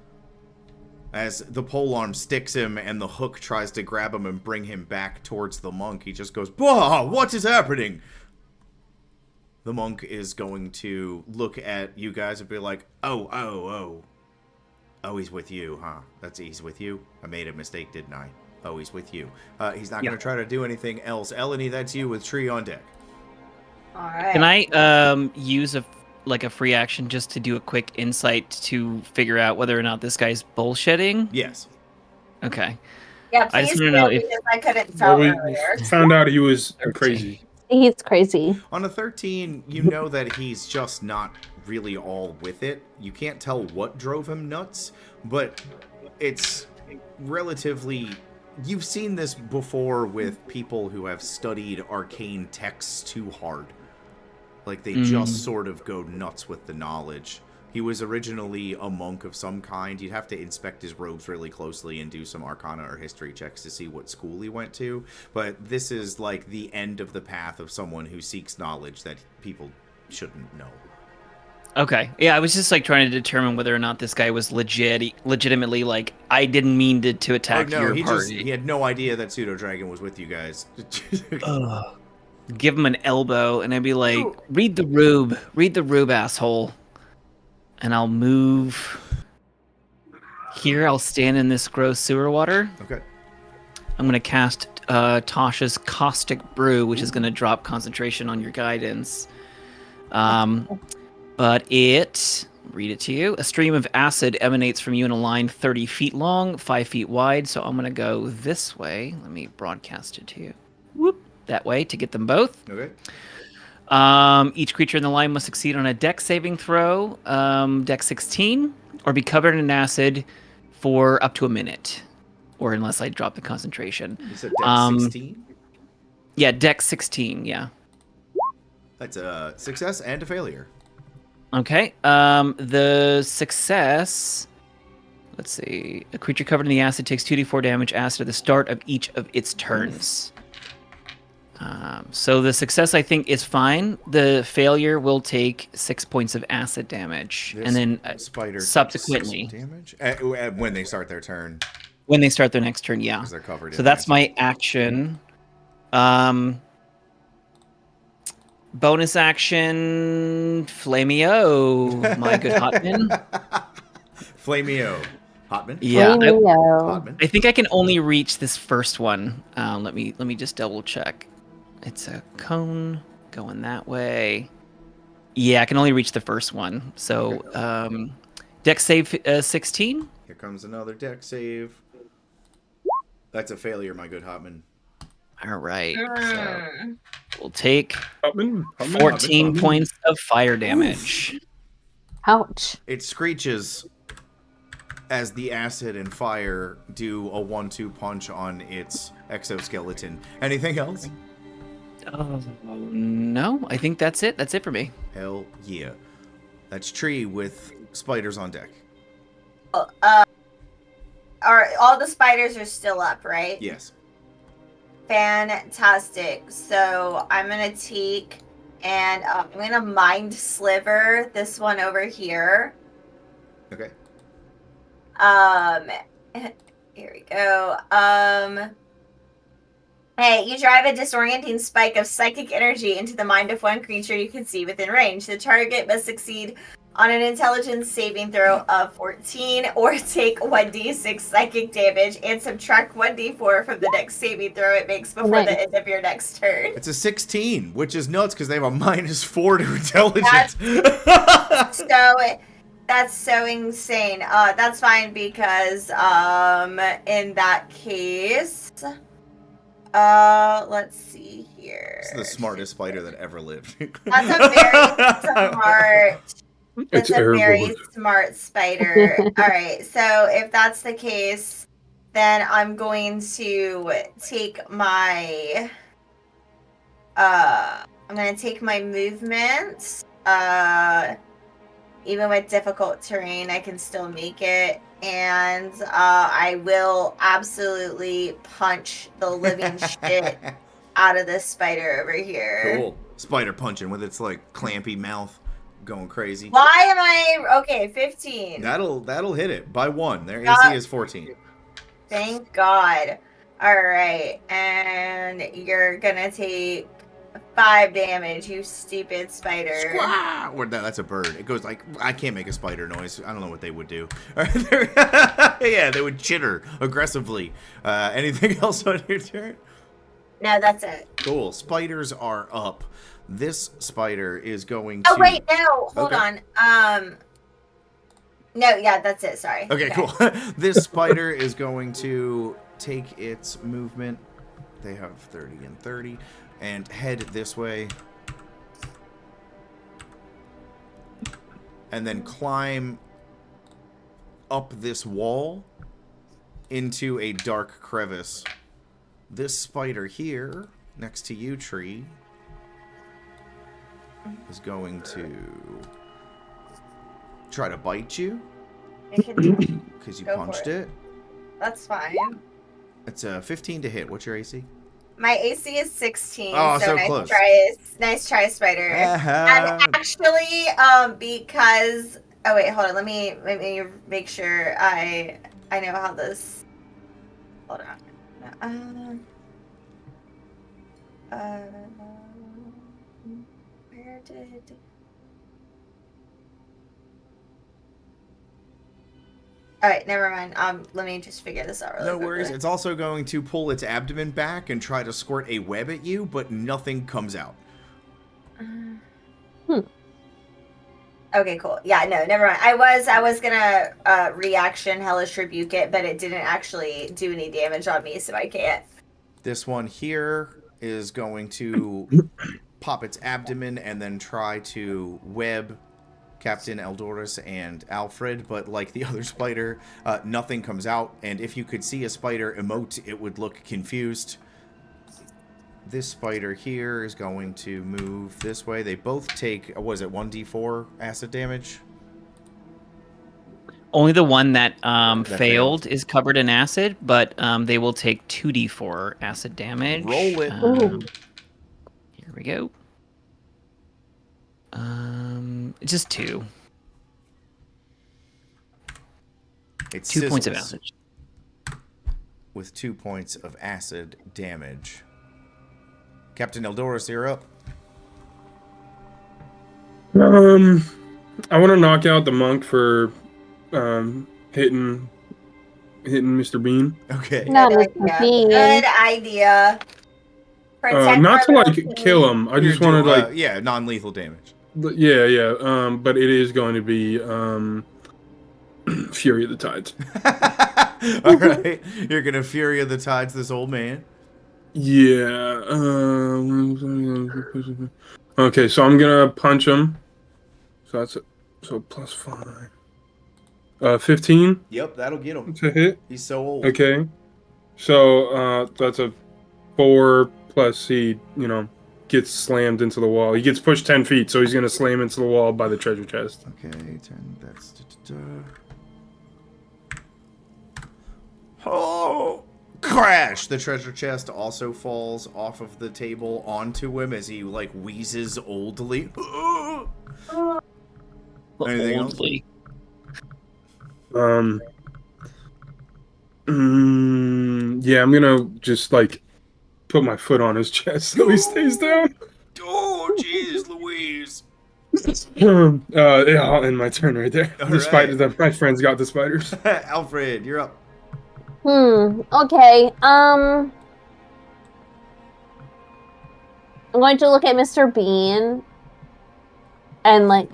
as the polearm sticks him and the hook tries to grab him and bring him back towards the monk. He just goes, "Bah, what is happening?" The monk is going to look at you guys and be like, oh, he's with you, huh? He's with you? I made a mistake, didn't I? Oh, he's with you. He's not going to try to do anything else. Eleni, that's you with Tree on deck. All right. Can I use a free action just to do a quick insight to figure out whether or not this guy's bullshitting? Yes. Okay. Yeah, I just please wanna know do, if- because I couldn't Well, tell we earlier. found out he was 13. crazy. He's crazy. On a 13, you know that he's just not really all with it. You can't tell what drove him nuts, but it's relatively... You've seen this before with people who have studied arcane texts too hard. Like, they just sort of go nuts with the knowledge. He was originally a monk of some kind. You'd have to inspect his robes really closely and do some arcana or history checks to see what school he went to. But this is like the end of the path of someone who seeks knowledge that people shouldn't know. Okay. Yeah, I was just trying to determine whether or not this guy was legitimately I didn't mean to attack your party. He had no idea that Pseudo Dragon was with you guys. Ugh. Give him an elbow, and I'd be like, read the rube, asshole. And I'll move here. I'll stand in this gross sewer water. Okay. I'm going to cast Tasha's Caustic Brew, which is going to drop concentration on your guidance. But read it to you. A stream of acid emanates from you in a line 30 feet long, 5 feet wide. So I'm going to go this way. Let me broadcast it to you. Whoop. That way to get them both. Okay. Each creature in the line must succeed on a dex saving throw, dex 16, or be covered in acid for up to a minute, or unless I drop the concentration. You said dex 16? Yeah, dex 16, yeah. That's a success and a failure. Okay, the success... Let's see. A creature covered in the acid takes 2d4 damage acid at the start of each of its turns. So the success, I think, is fine. The failure will take 6 points of acid damage, This and then spider takes subsequently, 6 damage when they start their turn, when they start their next turn, yeah. because they're covered. So in that's acid. my action. Bonus action, Flameo, my good Hotman. Flameo. Hotman? Yeah, Flameo. Hotman. I think I can only reach this first one. Let me just double check. It's a cone going that way. Yeah, I can only reach the first one. So, dex save 16. Here comes another deck save. That's a failure, my good Hotman. All right. So we'll take Hotman, 14 points of fire damage. Ouch. It screeches as the acid and fire do a 1-2 punch on its exoskeleton. Anything else? Oh, no, I think that's it. That's it for me. Hell yeah. That's Tree with spiders on deck. Are all the spiders are still up, right? Yes. Fantastic. So I'm gonna take and I'm gonna mind sliver this one over here. Okay. Here we go. Hey, you drive a disorienting spike of psychic energy into the mind of one creature you can see within range. The target must succeed on an intelligence saving throw of 14 or take 1d6 psychic damage and subtract 1d4 from the next saving throw it makes before the end of your next turn. It's a 16, which is nuts because they have a -4 to intelligence. That's so insane. That's fine because in that case, let's see here. It's the smartest spider that ever lived. That's a very smart. It's That's a very Airboard. smart spider. All right, so if that's the case, then I'm going to take my movement. Even with difficult terrain, I can still make it. And I will absolutely punch the living shit out of this spider over here. Cool. Spider punching with its like clampy mouth going crazy. Why am I okay? 15. That'll hit it by 1. Their AC is 14. Thank God. All right, and you're gonna take 5 damage, you stupid spider. Squaw! Or that's a bird. It goes like, I can't make a spider noise. I don't know what they would do. Yeah, they would chitter aggressively. Anything else on your turn? No, that's it. Cool. Spiders are up. This spider is going to... Oh, wait, no. Hold on. No, yeah, that's it. Sorry. Okay, cool. This spider is going to take its movement. They have 30 and 30. And head this way. And then climb up this wall into a dark crevice. This spider here, next to you, Tree, is going to try to bite you. Because you punched it. That's fine. It's a 15 to hit. What's your AC? My AC is 16. Oh, so nice close. Nice try, spider. Uh-huh. And actually, because oh wait, hold on. Let me make sure I know how this. Hold on. Where did? All right, never mind. Let me just figure this out. No worries. It's also going to pull its abdomen back and try to squirt a web at you, but nothing comes out. Okay, cool. Yeah, no, never mind. I was gonna reaction hellish rebuke it, but it didn't actually do any damage on me, so I can't. This one here is going to pop its abdomen and then try to web Captain Eldoris and Alfred, but like the other spider, nothing comes out, and if you could see a spider emote, it would look confused. This spider here is going to move this way. They both take, what is it, 1d4 acid damage? Only the one that failed is covered in acid, but they will take 2d4 acid damage. Roll it. Here we go. Just 2. It 2 points of sizzles acid. with 2 points of acid damage. Captain Eldoris, you're up. I want to knock out the monk for hitting Mr. Bean. Okay. Not Good Mr. idea. Bean. Good idea. Not to our like little kill him. I just You're want to doing, like yeah, non-lethal damage. yeah. But it is going to be Fury of the Tides. All right. You're going to Fury of the Tides this old man. Yeah. Okay, so I'm gonna punch him. So that's +5. 15 Yep, that'll get him. to hit. He's so old. Okay. So that's a 4 plus seed. gets slammed into the wall. He gets pushed 10 feet, so he's gonna slam into the wall by the treasure chest. Okay, 10. That's. Oh! Crash! The treasure chest also falls off of the table onto him as he like wheezes oldly. Anything else? Yeah, I'm gonna just like put my foot on his chest so he stays down. Oh, jeez, Louise. Yeah, I'll end my turn right there. All The spider, right. my friends got the spiders. Alfred, you're up. Okay. I'm going to look at Mr. Bean and like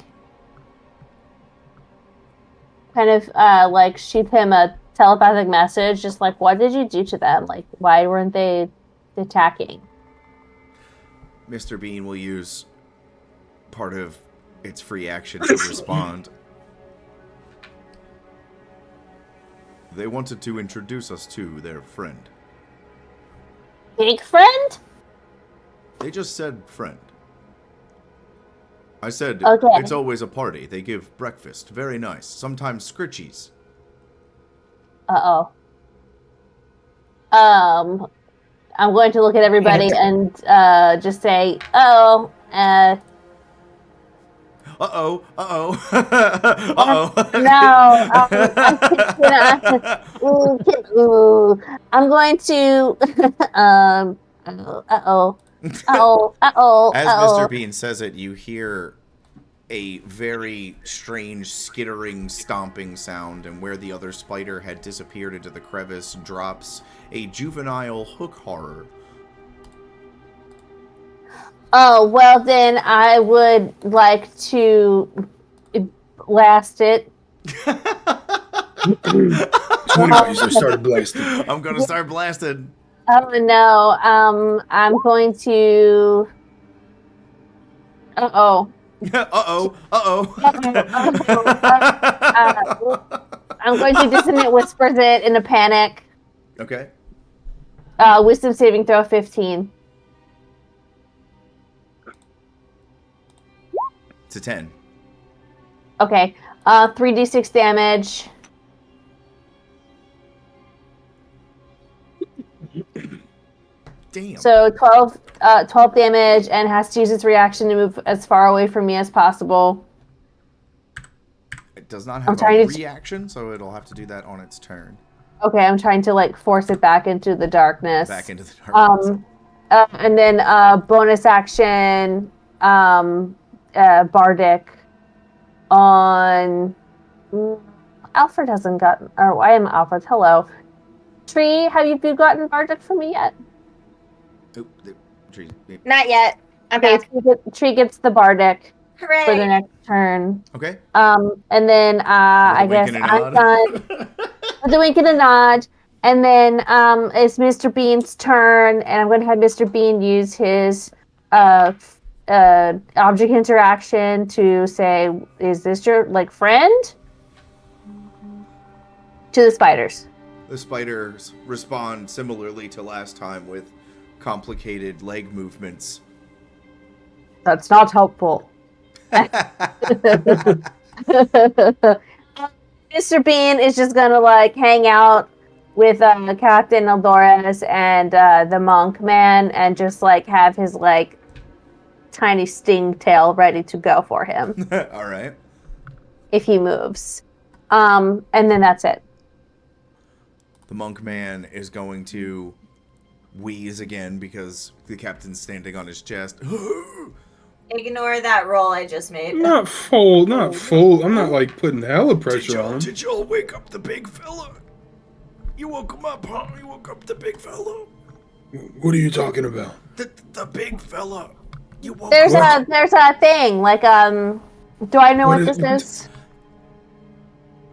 kind of like shoot him a telepathic message, just like, what did you do to them? Like, why weren't they attacking? Mr. Bean will use part of its free action to respond. They wanted to introduce us to their friend. Big friend? They just said friend. I said, Okay. It's always a party. They give breakfast. Very nice. Sometimes scritchies. Uh-oh. I'm going to look at everybody and just say, Uh-oh. Uh-oh. No, I'm going to, uh-oh. As Mr. Bean says it, you hear a very strange skittering, stomping sound, and where the other spider had disappeared into the crevice drops a juvenile hook horror. Oh, well then I would like to blast it. 20 user started blasting. I'm gonna start blasting. Oh no, I'm going to... Uh-oh. I'm going to dissonant whispers it in a panic. Okay. Wisdom saving throw 15. It's a 10. Okay. 3d6 damage. Damn. So 12 damage, and has to use its reaction to move as far away from me as possible. It does not have a reaction, so it'll have to do that on its turn. Okay, I'm trying to like force it back into the darkness. Back into the darkness. And then bonus action, Bardic on... Alfred hasn't gotten... Or I am Alfred. Hello. Tree, have you gotten Bardic for me yet? Oop, the tree. Not yet. I'm Okay, back. Tree gets the Bardic Hooray! for the next turn. Okay. And then I guess I'm done with the wink and a nod. And then it's Mr. Bean's turn, and I'm going to have Mr. Bean use his object interaction to say, "Is this your like friend?" To the spiders. The spiders respond similarly to last time with complicated leg movements. That's not helpful. Mr. Bean is just gonna like hang out with Captain Tal'Dorei and the monk man, and just like have his like tiny sting tail ready to go for him All right. if he moves. And then that's it. The monk man is going to wheeze again because the captain's standing on his chest. Ignore that roll I just made. Not full. I'm not like putting hella pressure on him. Did y'all wake up the big fella? You woke him up, huh? You woke up the big fella. What are you talking about? The big fella. You woke There's him up. a thing like do I know what this is?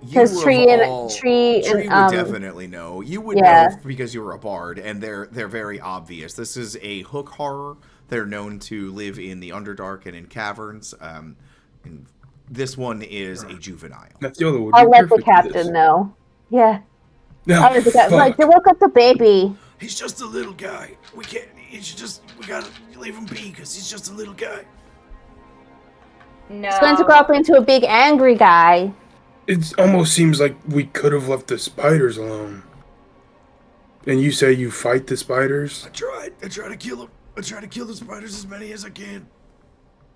Because Tree would definitely know. You would know because you were a bard, and they're very obvious. This is a hook horror. They're known to live in the Underdark and in caverns. And this one is a juvenile. That's the other one. I'll let the captain know. Yeah. No, Like, they woke up the baby. He's just a little guy. We can't. We gotta leave him be because he's just a little guy. No. It's going to grow up into a big angry guy. It almost seems like we could have left the spiders alone. And you say you fight the spiders? I try to kill them. I try to kill the spiders as many as I can.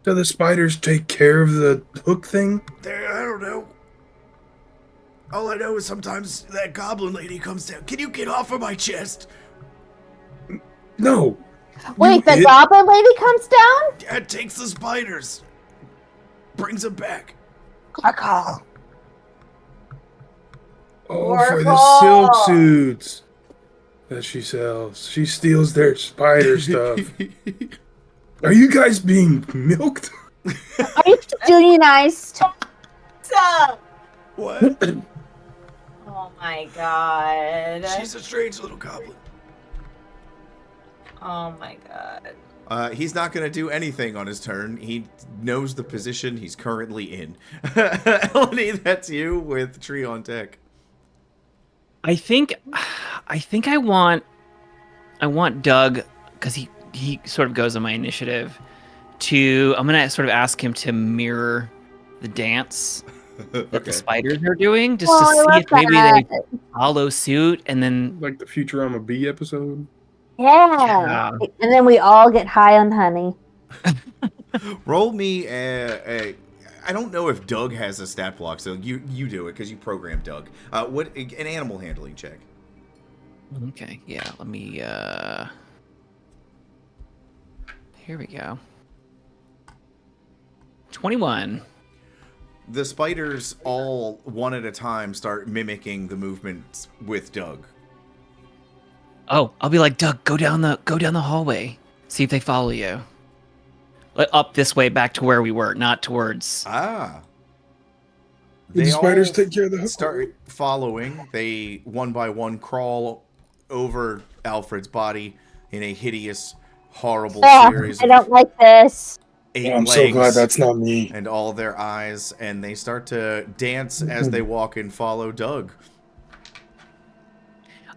Do the spiders take care of the hook thing? I don't know. All I know is sometimes that goblin lady comes down. Can you get off of my chest? No. Wait, the goblin lady comes down? Dad takes the spiders. Brings them back. Carcall. Oh, for the Orville. silk suits that she sells. She steals their spider stuff. Are you guys being milked? Are you unionized? Stop. What? Oh my god. She's a strange little goblin. Oh my god. He's not going to do anything on his turn. He knows the position he's currently in. Elodie, that's you with Tree on deck. I think I want Doug, because he sort of goes on my initiative, I'm gonna sort of ask him to mirror the dance that the spiders are doing, just to see if maybe they follow suit, and then Like the Futurama B episode? Yeah. And then we all get high on honey. Roll me I don't know if Doug has a stat block, so you do it because you programmed Doug. What an animal handling check. Okay, yeah, let me here we go. 21. The spiders all one at a time start mimicking the movements with Doug. Oh, I'll be like, Doug, go down the hallway. See if they follow you. Up this way, back to where we were, not towards. Ah. The spiders take care of the hook. Start following. They one by one crawl over Alfred's body in a hideous, horrible series. I don't like this. I'm so glad that's not me. And all their eyes, and they start to dance as they walk and follow Doug.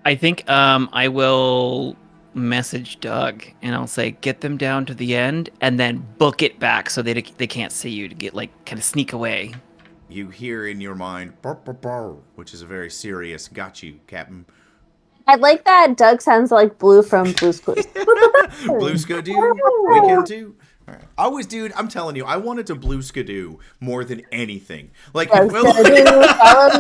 I think I will message Doug and I'll say, get them down to the end and then book it back so they can't see you, to get kind of sneak away. You hear in your mind, burr, burr, burr, which is a very serious, got you, Captain. I like that Doug sounds like Blue from Blue's Clues. Blue Skidoo, Weekend 2. All right. Dude, I'm telling you, I wanted to Blue Skidoo more than anything. Like, follow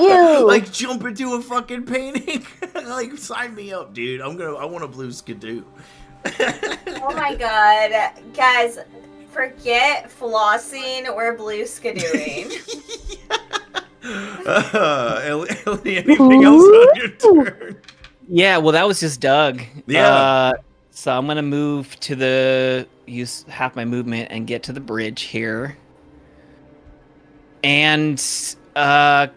you. Like, jump into a fucking painting. Like, sign me up, dude. I want a Blue Skidoo. Oh my god. Guys, forget flossing, we're blue skidooing. Anything else on your turn? Yeah, well, that was just Doug. Yeah. So I'm gonna move use half my movement and get to the bridge here. And I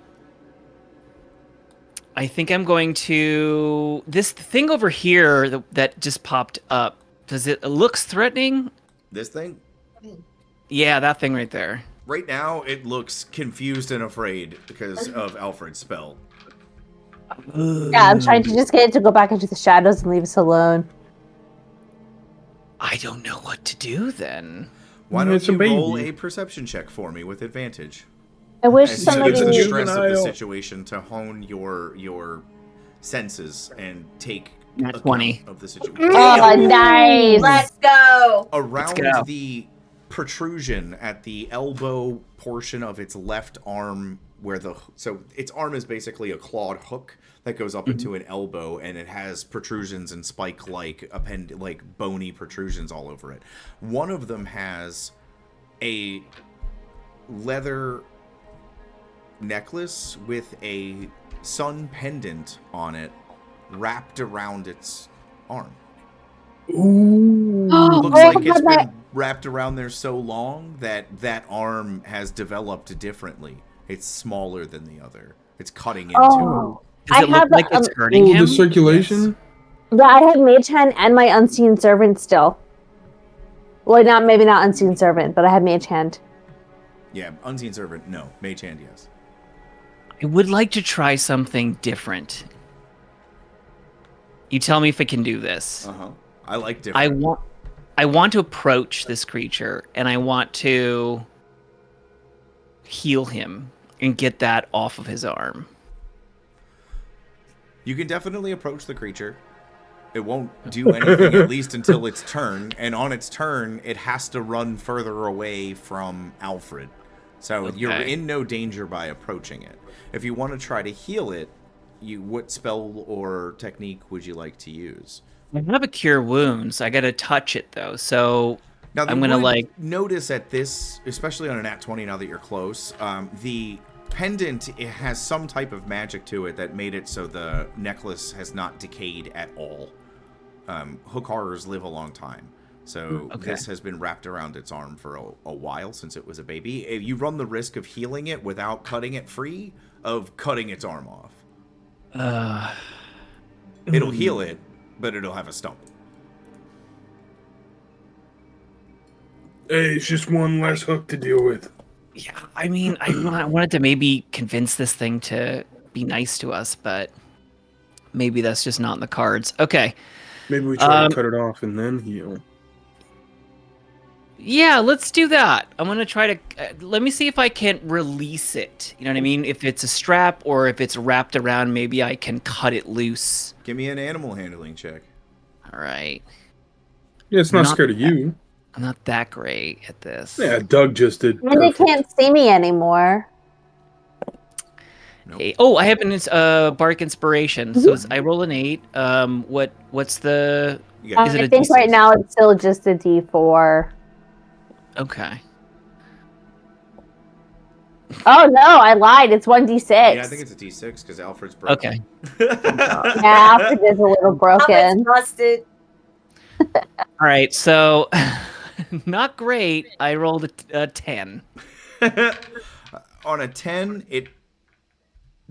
think I'm going to this thing over here that just popped up. It looks threatening? This thing? Yeah, that thing right there. Right now, it looks confused and afraid because of Alfred's spell. Yeah, I'm trying to just get it to go back into the shadows and leave us alone. I don't know what to do then. Why don't It's a you roll baby. a perception check for me with advantage? I wish As you somebody use the knew. stress of the Juvenile. situation to hone your senses and take Nat account 20. of the situation. Oh, nice. Let's go. Around go. the protrusion at the elbow portion of its left arm, so its arm is basically a clawed hook that goes up into an elbow, and it has protrusions and spike-like bony protrusions all over it. One of them has a leather necklace with a sun pendant on it wrapped around its arm. Ooh. Looks like it's been wrapped around there so long that arm has developed differently. It's smaller than the other. It's cutting into Oh. Does it look like it's hurting him? The circulation? Yeah, I have Mage Hand and my Unseen Servant still. Well, maybe not Unseen Servant, but I have Mage Hand. Yeah, Unseen Servant, no. Mage Hand, yes. I would like to try something different. You tell me if I can do this. I like different. I want to approach this creature, and I want to heal him and get that off of his arm. You can definitely approach the creature. It won't do anything at least until its turn, and on its turn, it has to run further away from Alfred. So you're in no danger by approaching it. If you want to try to heal it, what spell or technique would you like to use? I have a cure wounds. I gotta touch it though, so now I'm gonna notice at this, especially on an Nat 20. Now that you're close, the pendant, it has some type of magic to it that made it so the necklace has not decayed at all. Hook horrors live a long time, so this has been wrapped around its arm for a while since it was a baby. You run the risk of healing it without cutting it free, of cutting its arm off. It'll heal it, but it'll have a stump. Hey, it's just one less hook to deal with. Yeah, I mean, I wanted to maybe convince this thing to be nice to us, but maybe that's just not in the cards. Okay. Maybe we try to cut it off and then heal. Yeah, let's do that. I'm going to try to... let me see if I can release it. You know what I mean? If it's a strap or if it's wrapped around, maybe I can cut it loose. Give me an animal handling check. All right. Yeah, it's not scared of you. I'm not that great at this. Yeah, Doug just did. And they can't see me anymore. Nope. Hey, I have an bark inspiration. So I roll an 8. What's the... Is it I think right now it's still just a D4. Okay. Oh no, I lied. It's 1d6. Yeah, I think it's a D6 because Alfred's broken. Okay. Yeah, Alfred is a little broken. Busted. All right, so not great. I rolled a 10. On a 10, it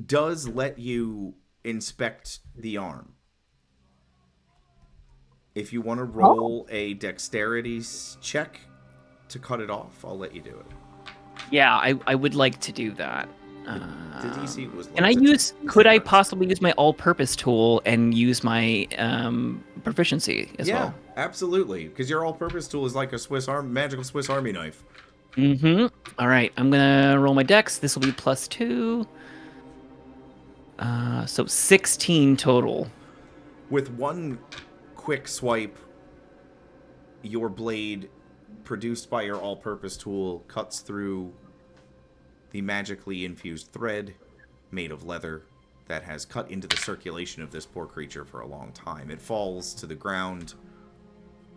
does let you inspect the arm. If you want to roll a dexterity check to cut it off, I'll let you do it. Yeah, I would like to do that. The DC was. And could I possibly use my all-purpose tool and use my proficiency as well? Yeah, absolutely. Because your all-purpose tool is like a magical Swiss Army knife. Mm-hmm. All right, I'm gonna roll my dex. This will be +2. So 16 total. With one quick swipe, your blade, produced by your all-purpose tool, cuts through the magically infused thread made of leather that has cut into the circulation of this poor creature for a long time. It falls to the ground,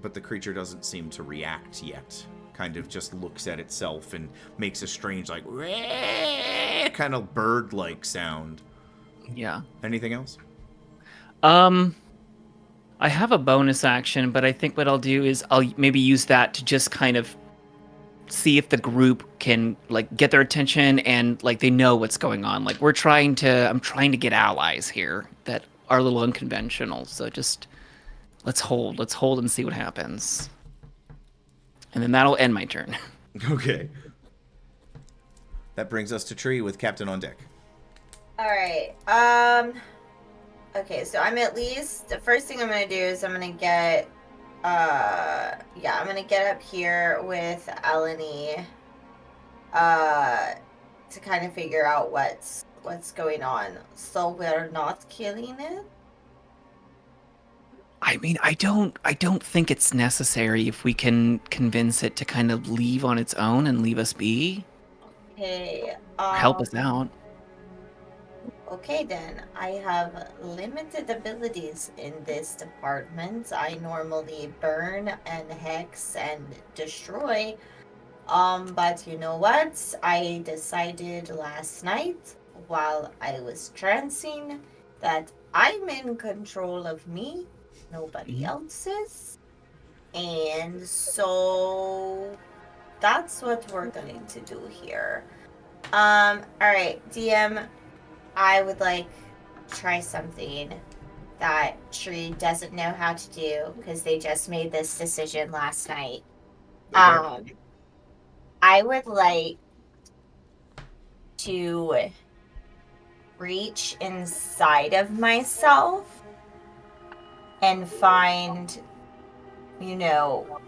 but the creature doesn't seem to react yet. Kind of just looks at itself and makes a strange, like, kind of bird-like sound. Yeah. Anything else? I have a bonus action, but I think what I'll do is I'll maybe use that to just kind of see if the group can get their attention and they know what's going on. I'm trying to get allies here that are a little unconventional. So just let's hold and see what happens. And then that'll end my turn. Okay. That brings us to Tree with Captain on deck. All right. Okay, so I'm at least, the first thing I'm gonna do is I'm gonna get I'm gonna get up here with Eleni to kind of figure out what's going on. So we're not killing it? I mean, I don't think it's necessary if we can convince it to kind of leave on its own and leave us be. Okay. Help us out. Okay then, I have limited abilities in this department. I normally burn and hex and destroy. But you know what? I decided last night while I was trancing that I'm in control of me, nobody else is. And so that's what we're going to do here. Alright, DM, I would like to try something that Tree doesn't know how to do because they just made this decision last night. I would like to reach inside of myself and find, you know,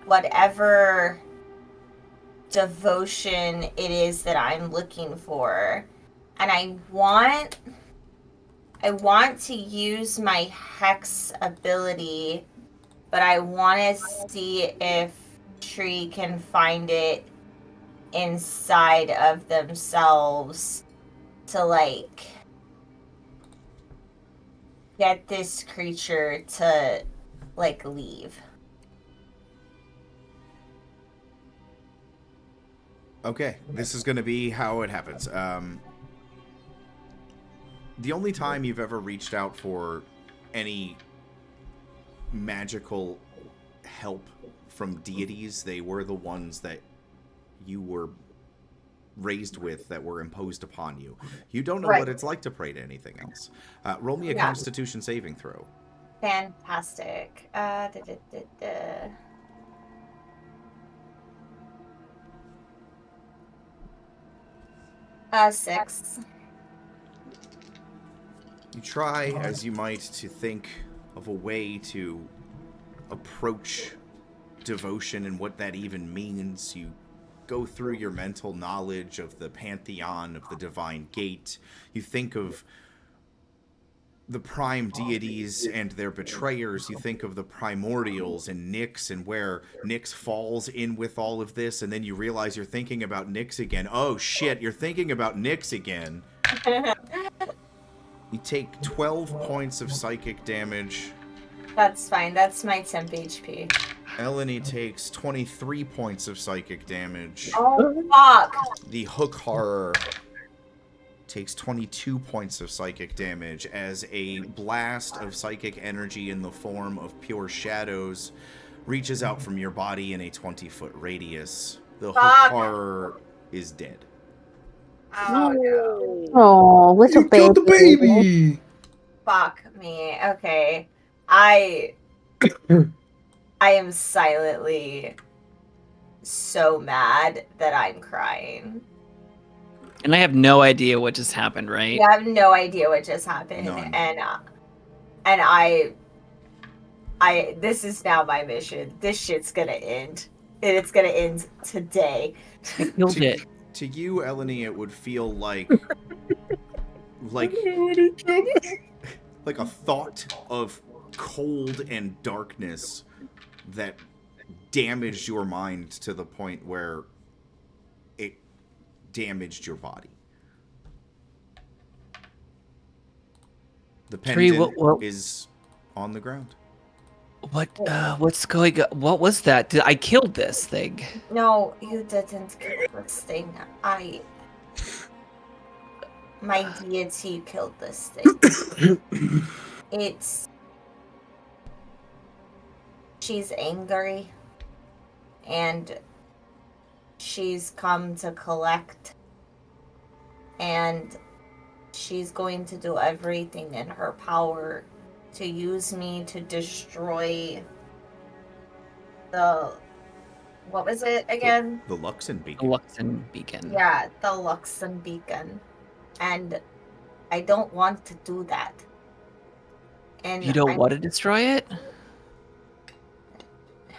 whatever devotion it is that I'm looking for. And I want to use my hex ability, but I want to see if Tree can find it inside of themselves to like get this creature to like leave. Okay, this is going to be how it happens. The only time you've ever reached out for any magical help from deities, they were the ones that you were raised with, that were imposed upon you. You don't know what it's like to pray to anything else. Roll me a Constitution saving throw. Fantastic. 6. You try, as you might, to think of a way to approach devotion and what that even means. You go through your mental knowledge of the pantheon of the divine gate. You think of the prime deities and their betrayers. You think of the primordials and Nyx and where Nyx falls in with all of this, and then you realize you're thinking about Nyx again. Oh shit, you're thinking about Nyx again. You take 12 points of psychic damage. That's fine. That's my temp HP. Eleni takes 23 points of psychic damage. Oh, fuck. The Hook Horror takes 22 points of psychic damage as a blast of psychic energy in the form of pure shadows reaches out from your body in a 20-foot radius. The Hook Horror is dead. Oh, no. Oh, little You killed the baby. Fuck me. Okay. I am silently so mad that I'm crying. And I have no idea what just happened, right? I have no idea what just happened. None. And I this is now my mission. This shit's gonna end. And it's gonna end today. I killed it. To you, Eleni, it would feel like like a thought of cold and darkness that damaged your mind to the point where it damaged your body. The pendant is on the ground. What's going on? What was that? I killed this thing. No, you didn't kill this thing. My deity killed this thing. She's angry, and she's come to collect, and she's going to do everything in her power to use me to destroy the... What was it again? The Luxon Beacon. The Luxon Beacon. Yeah, the Luxon Beacon. And I don't want to do that. And You don't want to destroy it?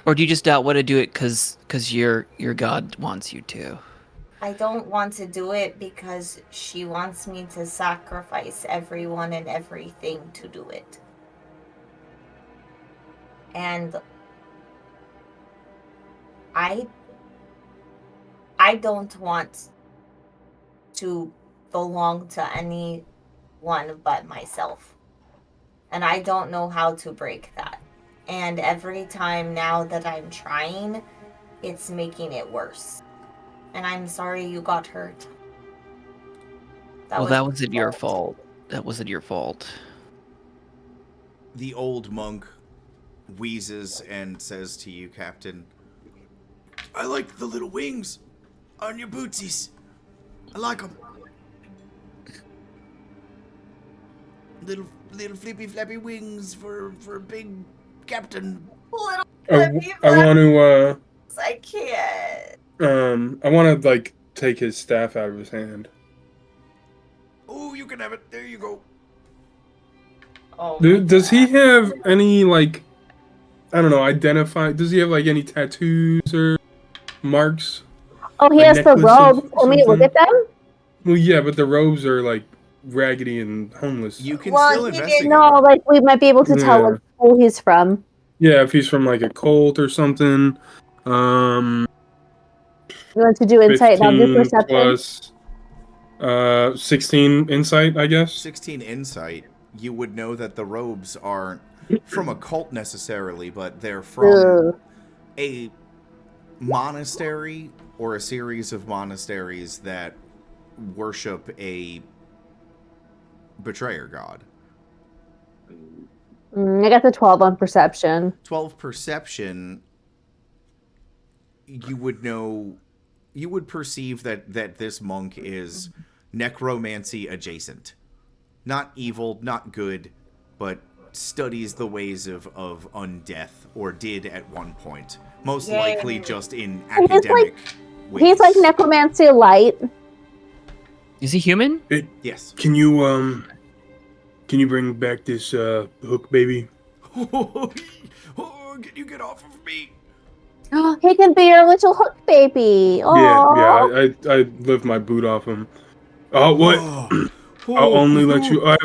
Or do you just not want to do it because your god wants you to? I don't want to do it because she wants me to sacrifice everyone and everything to do it. And I don't want to belong to anyone but myself. And I don't know how to break that. And every time now that I'm trying, it's making it worse. And I'm sorry you got hurt. That wasn't your fault. That wasn't your fault. The old monk wheezes and says to you, Captain, I like the little wings on your bootsies. I like them. Little flippy flappy wings for a big captain. Little I want to I can't. I want to like take his staff out of his hand. Oh, you can have it. There you go. Oh my Does he God. have any like I don't know, does he have like any tattoos or marks? Oh, he Like has the necklace of robes. Can we look something? at them? Well, yeah, but the robes are like raggedy and homeless. You can Well, still he investigate didn't. No, them. like we might be able to tell Yeah. what school he's from. Yeah, if he's from like a cult or something. Um, You want to do insight and I'll do 15 perception. plus 16 insight, I guess. 16 insight, you would know that the robes aren't from a cult necessarily, but they're from Ugh. a monastery or a series of monasteries that worship a betrayer god. I got the 12 on perception. 12 perception, you would know, you would perceive that this monk is necromancy adjacent. Not evil, not good, but studies the ways of undeath, or did at one point. Most Yay. likely just in He's academic ways. He's like necromancy light. Is he human? Yes. Can you bring back this hook baby? Oh, can you get off of me? He can be your little hook baby. Yeah, Aww. I lift my boot off him. Oh, what? Oh, I'll only let you. I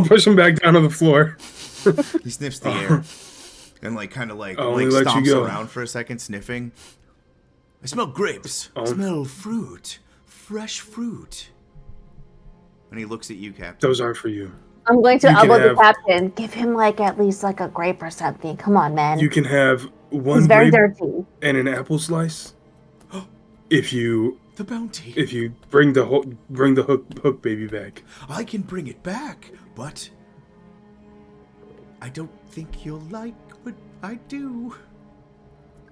push him back down to the floor. He sniffs the air and kind of I'll only let you stomps go. around for a second, sniffing. I smell grapes. I Oh. smell fruit, fresh fruit. And he looks at you, Captain. Those aren't for you. I'm going to You can elbow the have- captain. Give him at least a grape or something. Come on, man. You can have one He's very grape dirty. and an apple slice. If you The bounty. bring the hook baby back. I can bring it back, but I don't think you'll like what I do.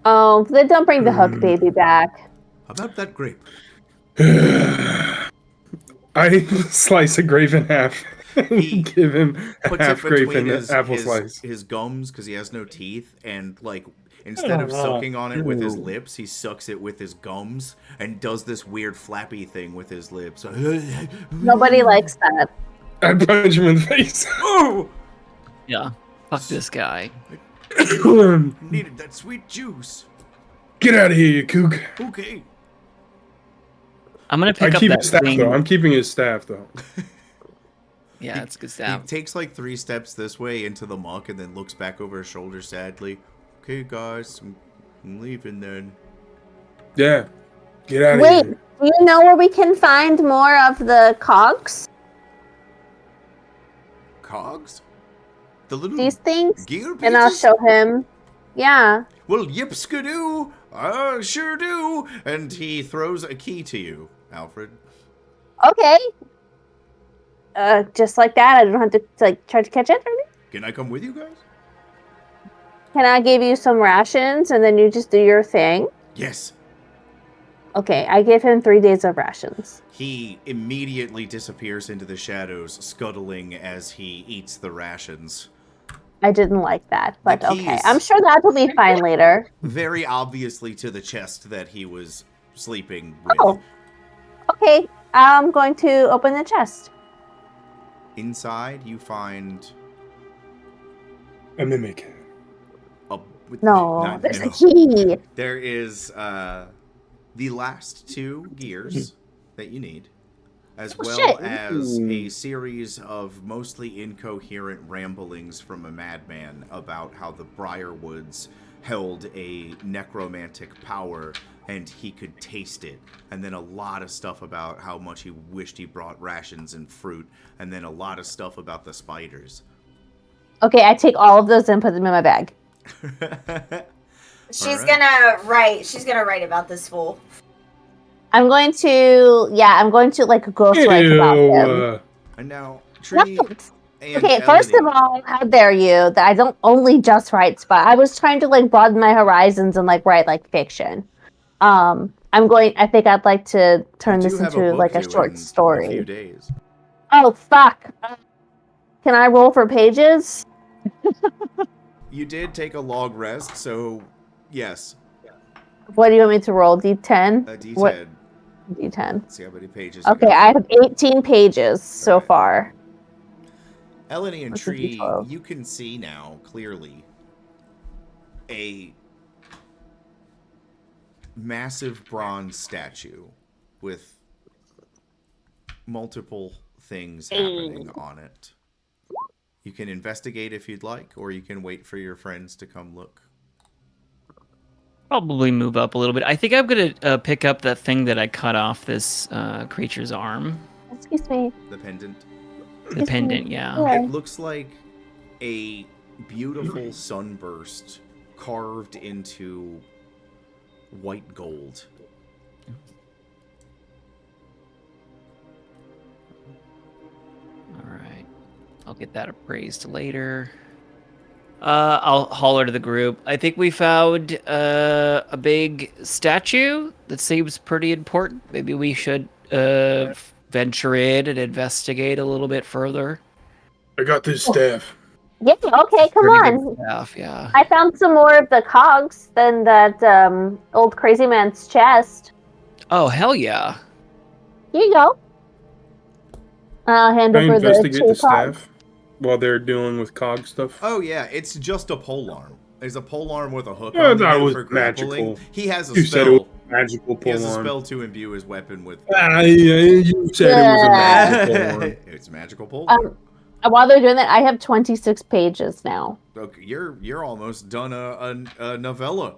Oh, then don't bring the hook baby back. How about that grape? I slice a grape in half. He And give him a Puts half it grape between and an apple slice. his gums because he has no teeth, and instead of sucking on it with his lips, he sucks it with his gums and does this weird flappy thing with his lips. Nobody likes that. I punch him in the face. Oh! Yeah. Fuck this guy. Needed that sweet juice. Get out of here, you kook. Okay. I'm gonna I pick up keep that his staff thing. though. I'm keeping his staff though. Yeah, that's good He stuff. takes 3 steps this way into the muck and then looks back over his shoulder sadly. Okay, guys, I'm leaving then. Yeah. Get out of Wait, here. do you know where we can find more of the cogs? Cogs? The little These things? gear pieces? And I'll show him. Yeah. Well, yip skidoo, I sure do. And he throws a key to you, Alfred. Okay. Just like that. I don't have to try to catch it. Can I come with you guys? Can I give you some rations and then you just do your thing? Yes. Okay, I give him 3 days of rations. He immediately disappears into the shadows, scuttling as he eats the rations. I didn't like that, but okay. keys. I'm sure that will be fine later. Very obviously to the chest that he was sleeping with. Oh. Okay, I'm going to open the chest. Inside, you find A mimic. No, there's a key. There is the last 2 gears that you need, as well shit. as a series of mostly incoherent ramblings from a madman about how the Briarwoods held a necromantic power and he could taste it, and then a lot of stuff about how much he wished he brought rations and fruit, and then a lot of stuff about the spiders. Okay, I take all of those and put them in my bag. She's Alright. gonna write about this fool. I'm going to ghostwrite about him. And now, Tree What? and Okay, first of Elodie- all, how dare you that I don't only just write spot. I was trying to broaden my horizons and write fiction. I think I'd like to turn You this do have into book a due short in A few story. days. Oh fuck. Can I roll for pages? You did take a long rest, so yes, What do you want me to roll? D10? a D10. What? D10. Let's see how many pages. you Okay, got. I have 18 pages so Alright. far. Eleni and What's the Tree, D12? you can see now clearly a massive bronze statue with multiple things happening on it. You can investigate if you'd like, or you can wait for your friends to come look. Probably move up a little bit. I think I'm gonna pick up that thing that I cut off this creature's arm. Excuse me. The pendant. The pendant, yeah. Yeah. It looks like a beautiful sunburst carved into white gold. All right. I'll get that appraised later. I'll holler to the group. I think we found a big statue that seems pretty important. Maybe we should venture in and investigate a little bit further. I got this staff. Yeah, okay, come Pretty on. good stuff, yeah. I found some more of the cogs than that old crazy man's chest. Oh, hell yeah. Here you go. I'll hand I over the investigate two the cogs. staff while they're dealing with cog stuff. Oh yeah, it's just a polearm. There's a polearm with a hook Yeah, on the that end was for grappling. magical. He has a You said it was spell. a magical He has a polearm. spell to imbue his weapon with. You said it was a magical polearm. It's a magical polearm. While they're doing that, I have 26 pages now. Okay, you're almost done a novella.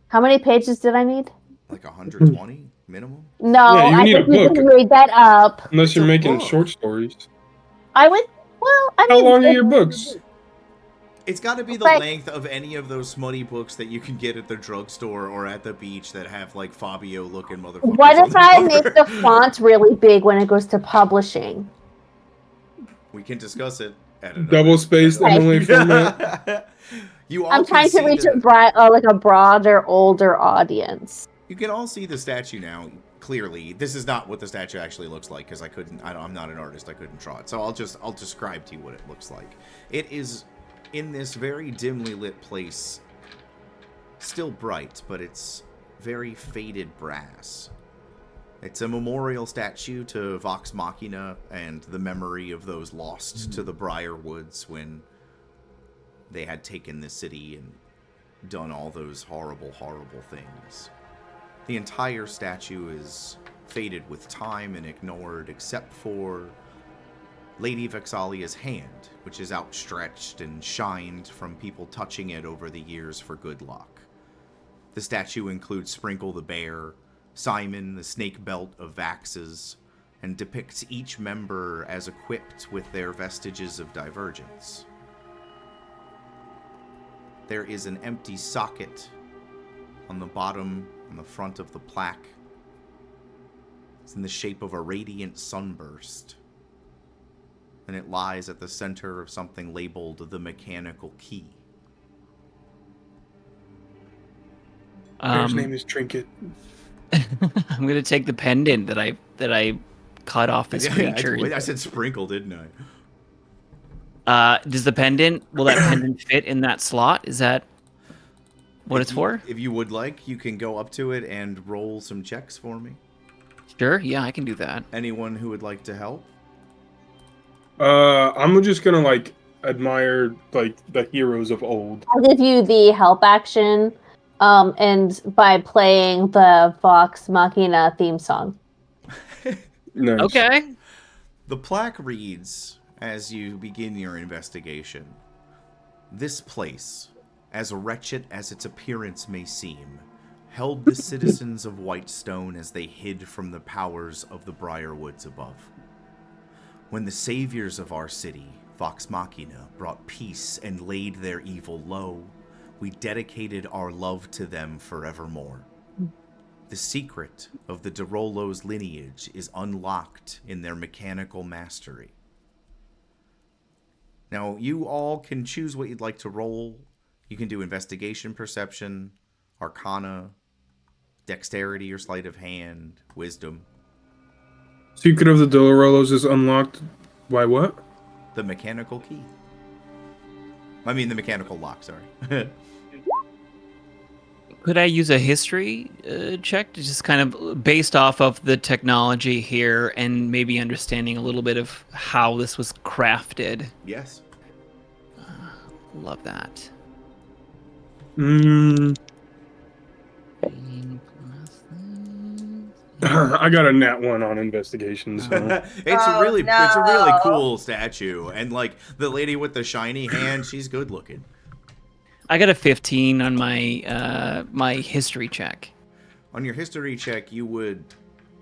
How many pages did I need? Like 120 minimum. No, Yeah, you I need think a you book. just made that up. Unless It's you're a making book. short stories. I would. Well, I How mean, long are your books? It's got to be the Like- length of any of those smutty books that you can get at the drugstore or at the beach that have like Fabio looking motherfuckers. What on if the I cover. make the font really big when it goes to publishing? We can discuss it at another. Double-spaced at MLA format. You all I'm can trying to see reach the- like a broader, older audience. You can all see the statue now clearly. This is not what the statue actually looks like because I'm not an artist. I couldn't draw it. So I'll describe to you what it looks like. It is in this very dimly lit place, still bright, but it's very faded brass. It's a memorial statue to Vox Machina and the memory of those lost to the Briar Woods when they had taken the city and done all those horrible, horrible things. The entire statue is faded with time and ignored, except for Lady Vexalia's hand, which is outstretched and shined from people touching it over the years for good luck. The statue includes Sprinkle the Bear, Simon, the snake belt of Vaxes, and depicts each member as equipped with their vestiges of divergence. There is an empty socket on the bottom, on the front of the plaque. It's in the shape of a radiant sunburst. And it lies at the center of something labeled the mechanical key. His name is Trinket. I'm gonna take the pendant that I cut off this creature. I said sprinkle, didn't I? Does the pendant? Will that pendant fit in that slot? Is that what it's for? If you would like, you can go up to it and roll some checks for me. Sure. Yeah, I can do that. Anyone who would like to help? I'm just gonna like admire like the heroes of old. I'll give you the help action, and by playing the Vox Machina theme song. Nice. Okay. The plaque reads, as you begin your investigation, "This place, as wretched as its appearance may seem, held the citizens of Whitestone as they hid from the powers of the Briarwoods above. When the saviors of our city, Vox Machina, brought peace and laid their evil low, we dedicated our love to them forevermore. The secret of the DeRollo's lineage is unlocked in their mechanical mastery." Now, you all can choose what you'd like to roll. You can do investigation, perception, arcana, dexterity or sleight of hand, wisdom. Secret of the Dolorelos is unlocked by what? The mechanical key. I mean, the mechanical lock, sorry. Could I use a history check to just kind of based off of the technology here and maybe understanding a little bit of how this was crafted? Yes. Love that. I got a nat 1 on investigation, so It's Oh, it's a really no. cool statue, and like the lady with the shiny hand, she's good looking. I got a 15 on my my history check. On your history check, you would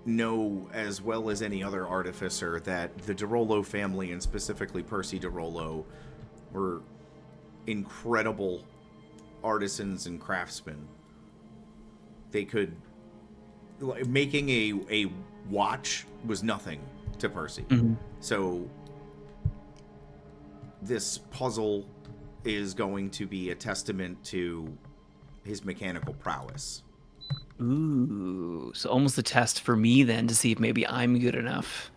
know as well as any other artificer that the DeRollo family, and specifically Percy DeRollo, were incredible artisans and craftsmen. They could... making a watch was nothing to Percy. Mm-hmm. So this puzzle is going to be a testament to his mechanical prowess. Ooh, so almost a test for me then to see if maybe I'm good enough.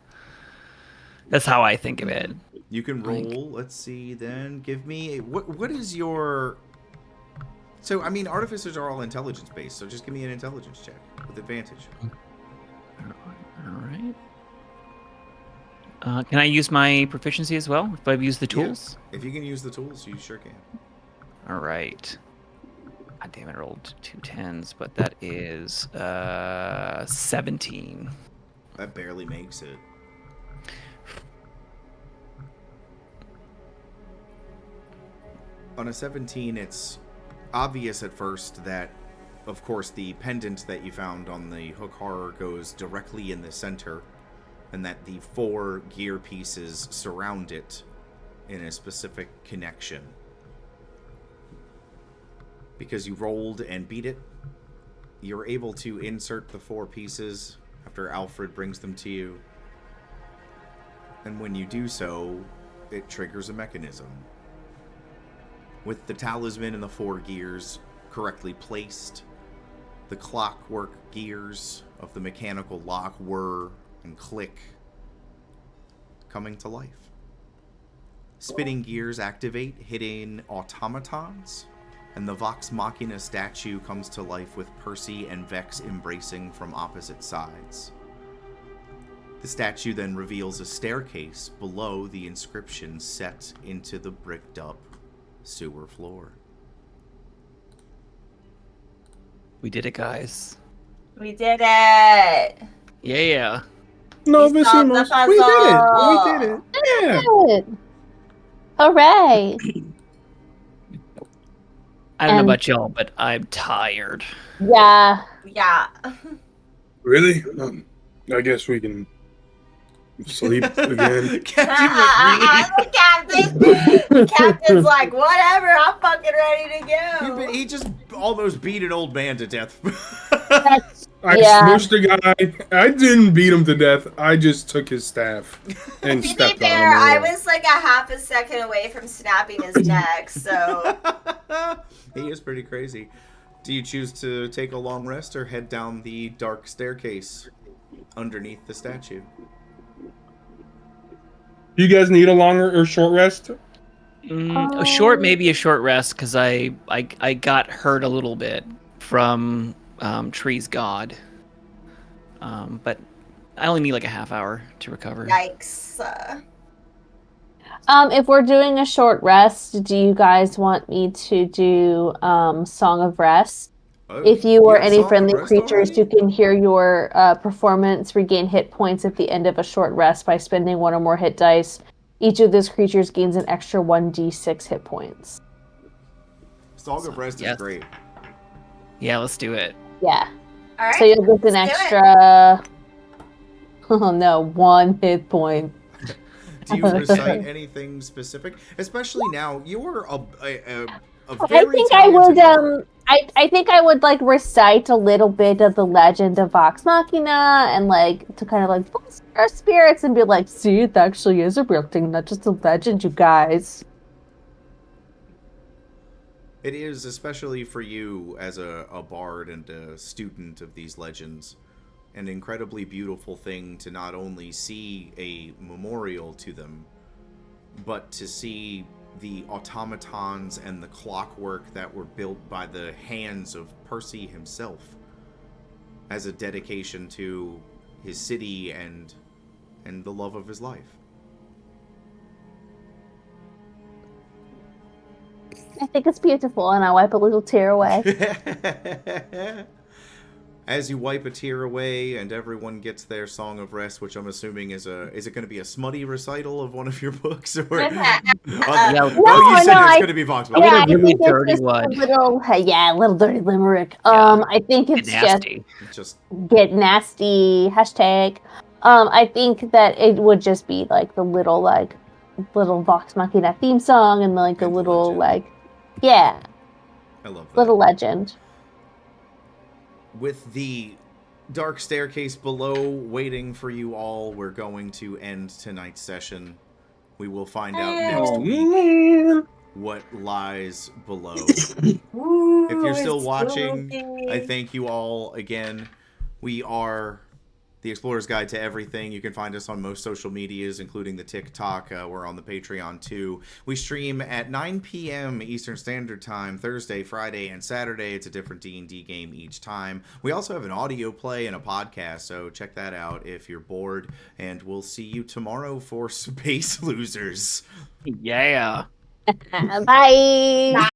That's how I think of it. You can roll. Let's see. Then give me what is your... So I mean, artificers are all intelligence based. So just give me an intelligence check with advantage. All right. Can I use my proficiency as well if I use the tools? Yeah. If you can use the tools, you sure can. All right. God damn it, I rolled 2 10s, but that is 17. That barely makes it. On a 17, it's obvious at first that, of course, the pendant that you found on the hook horror goes directly in the center, and that the 4 gear pieces surround it in a specific connection. Because you rolled and beat it, you're able to insert the 4 pieces after Alfred brings them to you. And when you do so, it triggers a mechanism. With the talisman and the 4 gears correctly placed, the clockwork gears of the mechanical lock whir and click, coming to life. Spinning gears activate hidden automatons, and the Vox Machina statue comes to life with Percy and Vex embracing from opposite sides. The statue then reveals a staircase below the inscription set into the bricked-up sewer floor. We did it, guys. We did it. Yeah. no, We solved the Vicimos. We did it. We did it. Yeah. Good. Hooray! I don't know And- about y'all, but I'm tired. Yeah. Yeah. Really? I guess we can sleep again. Captain McReed. The captain. The captain's like, whatever, I'm fucking ready to go. He just almost beat an old man to death. That's, I yeah. smushed a guy. I didn't beat him to death. I just took his staff and To be stepped on fair, him. I was like a half a second away from snapping his neck, so He is pretty crazy. Do you choose to take a long rest or head down the dark staircase underneath the statue? You guys need a longer or short rest? A short, maybe a short rest, because I got hurt a little bit from Tree's God. But I only need like a half hour to recover. yikes. If we're doing a short rest, do you guys want me to do Song of Rest? Oh, If you or have any Song of friendly Rest creatures, already? you can hear your performance regain hit points at the end of a short rest by spending 1 or more hit dice. Each of those creatures gains an extra 1d6 hit points. Song of Rest Yes. is great. Yeah, let's do it. Yeah. All right. So you'll get an let's do it. extra. Oh no, 1 hit point. Do you recite anything specific? Especially now, you're a very I think I would. talented bard. I think I would like recite a little bit of the legend of Vox Machina and like to kind of like boost our spirits and be like, see, it actually is a real thing, not just a legend, you guys. It is, especially for you as a bard and a student of these legends, an incredibly beautiful thing to not only see a memorial to them, but to see the automatons and the clockwork that were built by the hands of Percy himself as a dedication to his city and the love of his life. I think it's beautiful, and I wipe a little tear away. As you wipe a tear away and everyone gets their song of rest, which I'm assuming is it going to be a smutty recital of one of your books? Or Yeah, you said it's going to be Vox. I Yeah, got I a really think it's dirty just one. a little dirty limerick. Yeah. I think Get it's nasty. Just get nasty hashtag. I think that it would just be like the little Vox Machina theme song and like a And the little legend. yeah, I love that. little legend. With the dark staircase below waiting for you all, we're going to end tonight's session. We will find out next Oh, week man. what lies below. Ooh, If you're still it's watching, spooky. I thank you all again. We are the Explorer's Guide to Everything. You can find us on most social medias, including the TikTok. We're on the Patreon, too. We stream at 9 p.m. Eastern Standard Time, Thursday, Friday, and Saturday. It's a different D&D game each time. We also have an audio play and a podcast, so check that out if you're bored. And we'll see you tomorrow for Space Losers. Yeah. Bye.